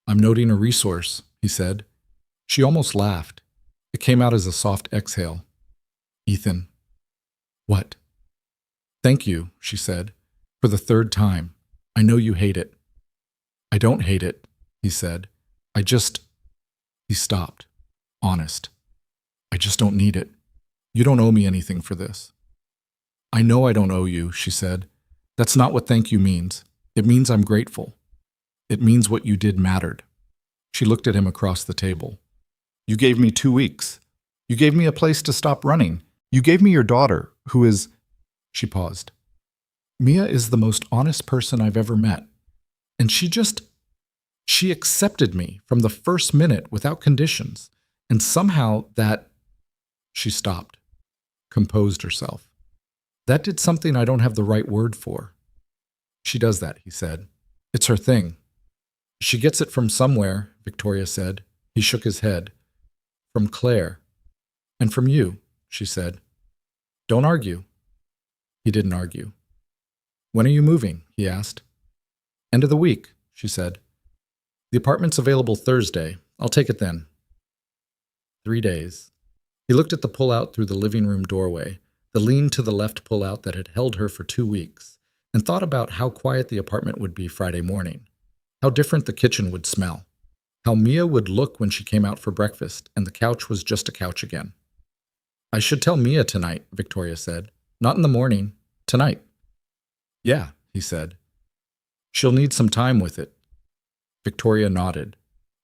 I'm noting a resource, he said. She almost laughed. It came out as a soft exhale. Ethan. What? Thank you, she said, for the 3rd time. I know you hate it. I don't hate it, he said. He stopped. Honest. I just don't need it. You don't owe me anything for this. I know I don't owe you, she said. That's not what thank you means. It means I'm grateful. It means what you did mattered. She looked at him across the table. You gave me 2 weeks. You gave me a place to stop running. You gave me your daughter, who is... She paused. Mia is the most honest person I've ever met. And she accepted me from the first minute without conditions. And somehow She stopped, composed herself. That did something I don't have the right word for. She does that, he said. It's her thing. She gets it from somewhere, Victoria said. He shook his head. From Claire. And from you, she said. Don't argue. He didn't argue. When are you moving? He asked. End of the week, she said. The apartment's available Thursday. I'll take it then. 3 days. He looked at the pull-out through the living room doorway, the lean-to-the-left pull-out that had held her for 2 weeks, and thought about how quiet the apartment would be Friday morning, how different the kitchen would smell, how Mia would look when she came out for breakfast and the couch was just a couch again. I should tell Mia tonight, Victoria said. Not in the morning. Tonight. Yeah, he said. She'll need some time with it. Victoria nodded.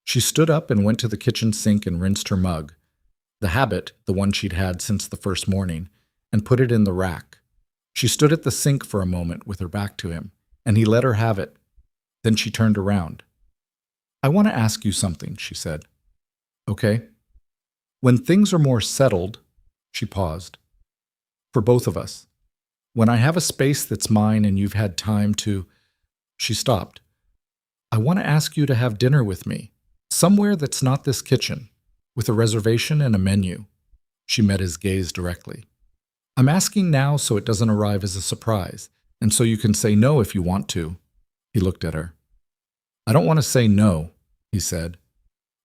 She stood up and went to the kitchen sink and rinsed her mug, the habit, the one she'd had since the first morning, and put it in the rack. She stood at the sink for a moment with her back to him, and he let her have it. Then she turned around. I want to ask you something, she said. Okay. When things are more settled, she paused. For both of us. When I have a space that's mine and you've had time to... She stopped. I want to ask you to have dinner with me, somewhere that's not this kitchen, with a reservation and a menu. She met his gaze directly. I'm asking now so it doesn't arrive as a surprise, and so you can say no if you want to. He looked at her. I don't want to say no, he said.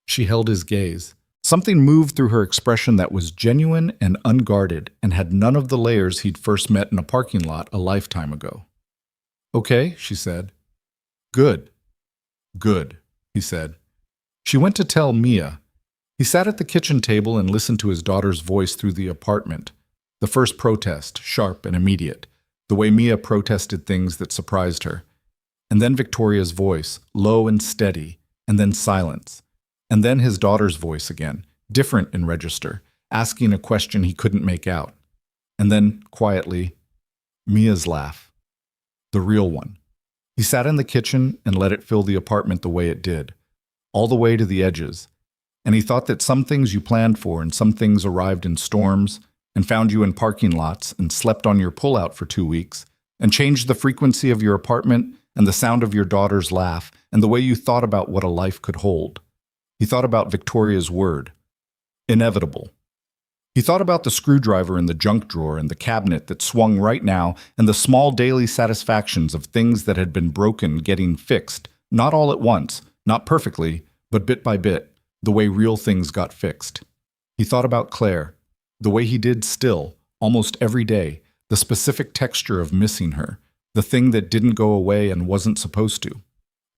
She held his gaze. Something moved through her expression that was genuine and unguarded and had none of the layers he'd first met in a parking lot a lifetime ago. Okay, she said. Good. Good, he said. She went to tell Mia. He sat at the kitchen table and listened to his daughter's voice through the apartment. The first protest, sharp and immediate, the way Mia protested things that surprised her. And then Victoria's voice, low and steady, and then silence. And then his daughter's voice again, different in register, asking a question he couldn't make out. And then, quietly, Mia's laugh. The real one. He sat in the kitchen and let it fill the apartment the way it did, all the way to the edges. And he thought that some things you planned for and some things arrived in storms and found you in parking lots and slept on your pullout for 2 weeks and changed the frequency of your apartment and the sound of your daughter's laugh and the way you thought about what a life could hold. He thought about Victoria's word. Inevitable. He thought about the screwdriver in the junk drawer and the cabinet that swung right now and the small daily satisfactions of things that had been broken getting fixed, not all at once, not perfectly, but bit by bit, the way real things got fixed. He thought about Claire, the way he did still, almost every day, the specific texture of missing her, the thing that didn't go away and wasn't supposed to.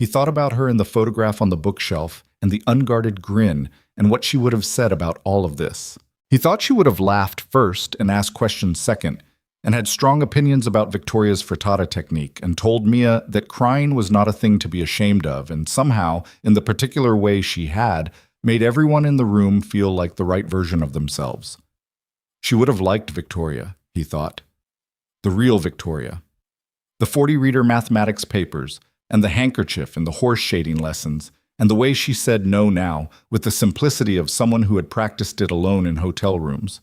He thought about her in the photograph on the bookshelf and the unguarded grin and what she would have said about all of this. He thought she would have laughed first and asked questions second, and had strong opinions about Victoria's frittata technique and told Mia that crying was not a thing to be ashamed of and somehow, in the particular way she had, made everyone in the room feel like the right version of themselves. She would have liked Victoria, he thought. The real Victoria. The 40-reader mathematics papers, and the handkerchief and the horse shading lessons, and the way she said no now, with the simplicity of someone who had practiced it alone in hotel rooms.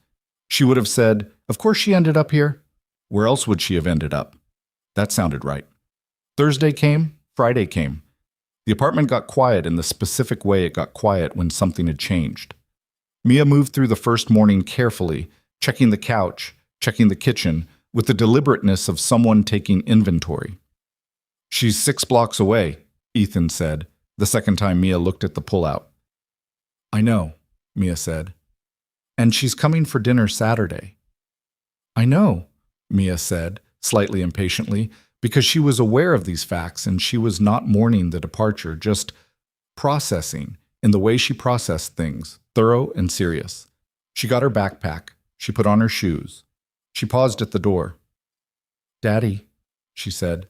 She would have said, of course she ended up here. Where else would she have ended up? That sounded right. Thursday came, Friday came. The apartment got quiet in the specific way it got quiet when something had changed. Mia moved through the first morning carefully, checking the couch, checking the kitchen, with the deliberateness of someone taking inventory. She's 6 blocks away, Ethan said, the second time Mia looked at the pullout. I know, Mia said. And she's coming for dinner Saturday. I know, Mia said, slightly impatiently, because she was aware of these facts and she was not mourning the departure, just processing in the way she processed things, thorough and serious. She got her backpack. She put on her shoes. She paused at the door. "Daddy," she said.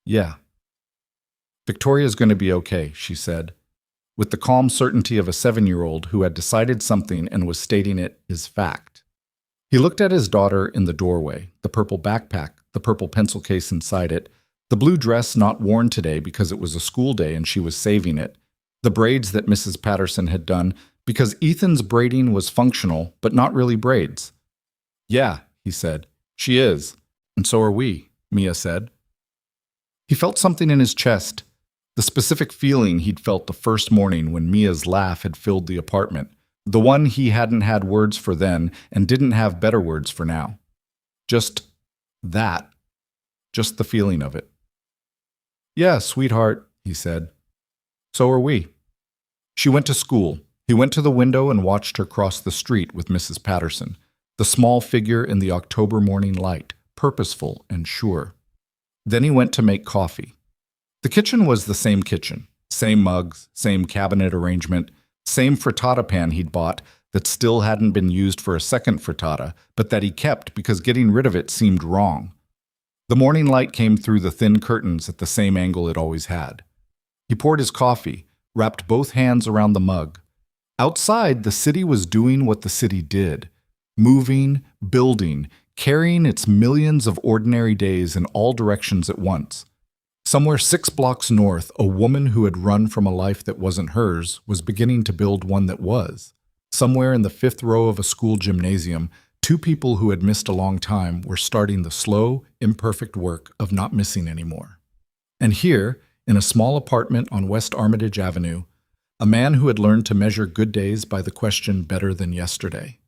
"Yeah." "Victoria's going to be okay," she said, with the calm certainty of a 7-year-old who had decided something and was stating it as fact. He looked at his daughter in the doorway, the purple backpack, the purple pencil case inside it, the blue dress not worn today because it was a school day and she was saving it, the braids that Mrs. Patterson had done because Ethan's braiding was functional but not really braids. "Yeah," he said, "she is, and so are we," Mia said. He felt something in his chest, the specific feeling he'd felt the first morning when Mia's laugh had filled the apartment, the one he hadn't had words for then and didn't have better words for now. Just that. Just the feeling of it. "Yeah, sweetheart," he said. "So are we." She went to school. He went to the window and watched her cross the street with Mrs. Patterson, the small figure in the October morning light, purposeful and sure. Then he went to make coffee. The kitchen was the same kitchen, same mugs, same cabinet arrangement, same frittata pan he'd bought that still hadn't been used for a second frittata, but that he kept because getting rid of it seemed wrong. The morning light came through the thin curtains at the same angle it always had. He poured his coffee, wrapped both hands around the mug. Outside, the city was doing what the city did, moving, building, carrying its millions of ordinary days in all directions at once. Somewhere 6 blocks north, a woman who had run from a life that wasn't hers was beginning to build one that was. Somewhere in the 5th row of a school gymnasium, 2 people who had missed a long time were starting the slow, imperfect work of not missing anymore. And here, in a small apartment on West Armitage Avenue, a man who had learned to measure good days by the question better than yesterday,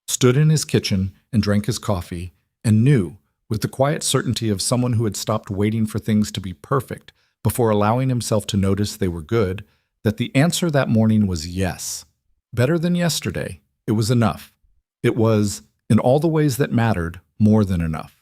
stood in his kitchen and drank his coffee and knew, with the quiet certainty of someone who had stopped waiting for things to be perfect before allowing himself to notice they were good, that the answer that morning was yes. Better than yesterday. It was enough. It was, in all the ways that mattered, more than enough.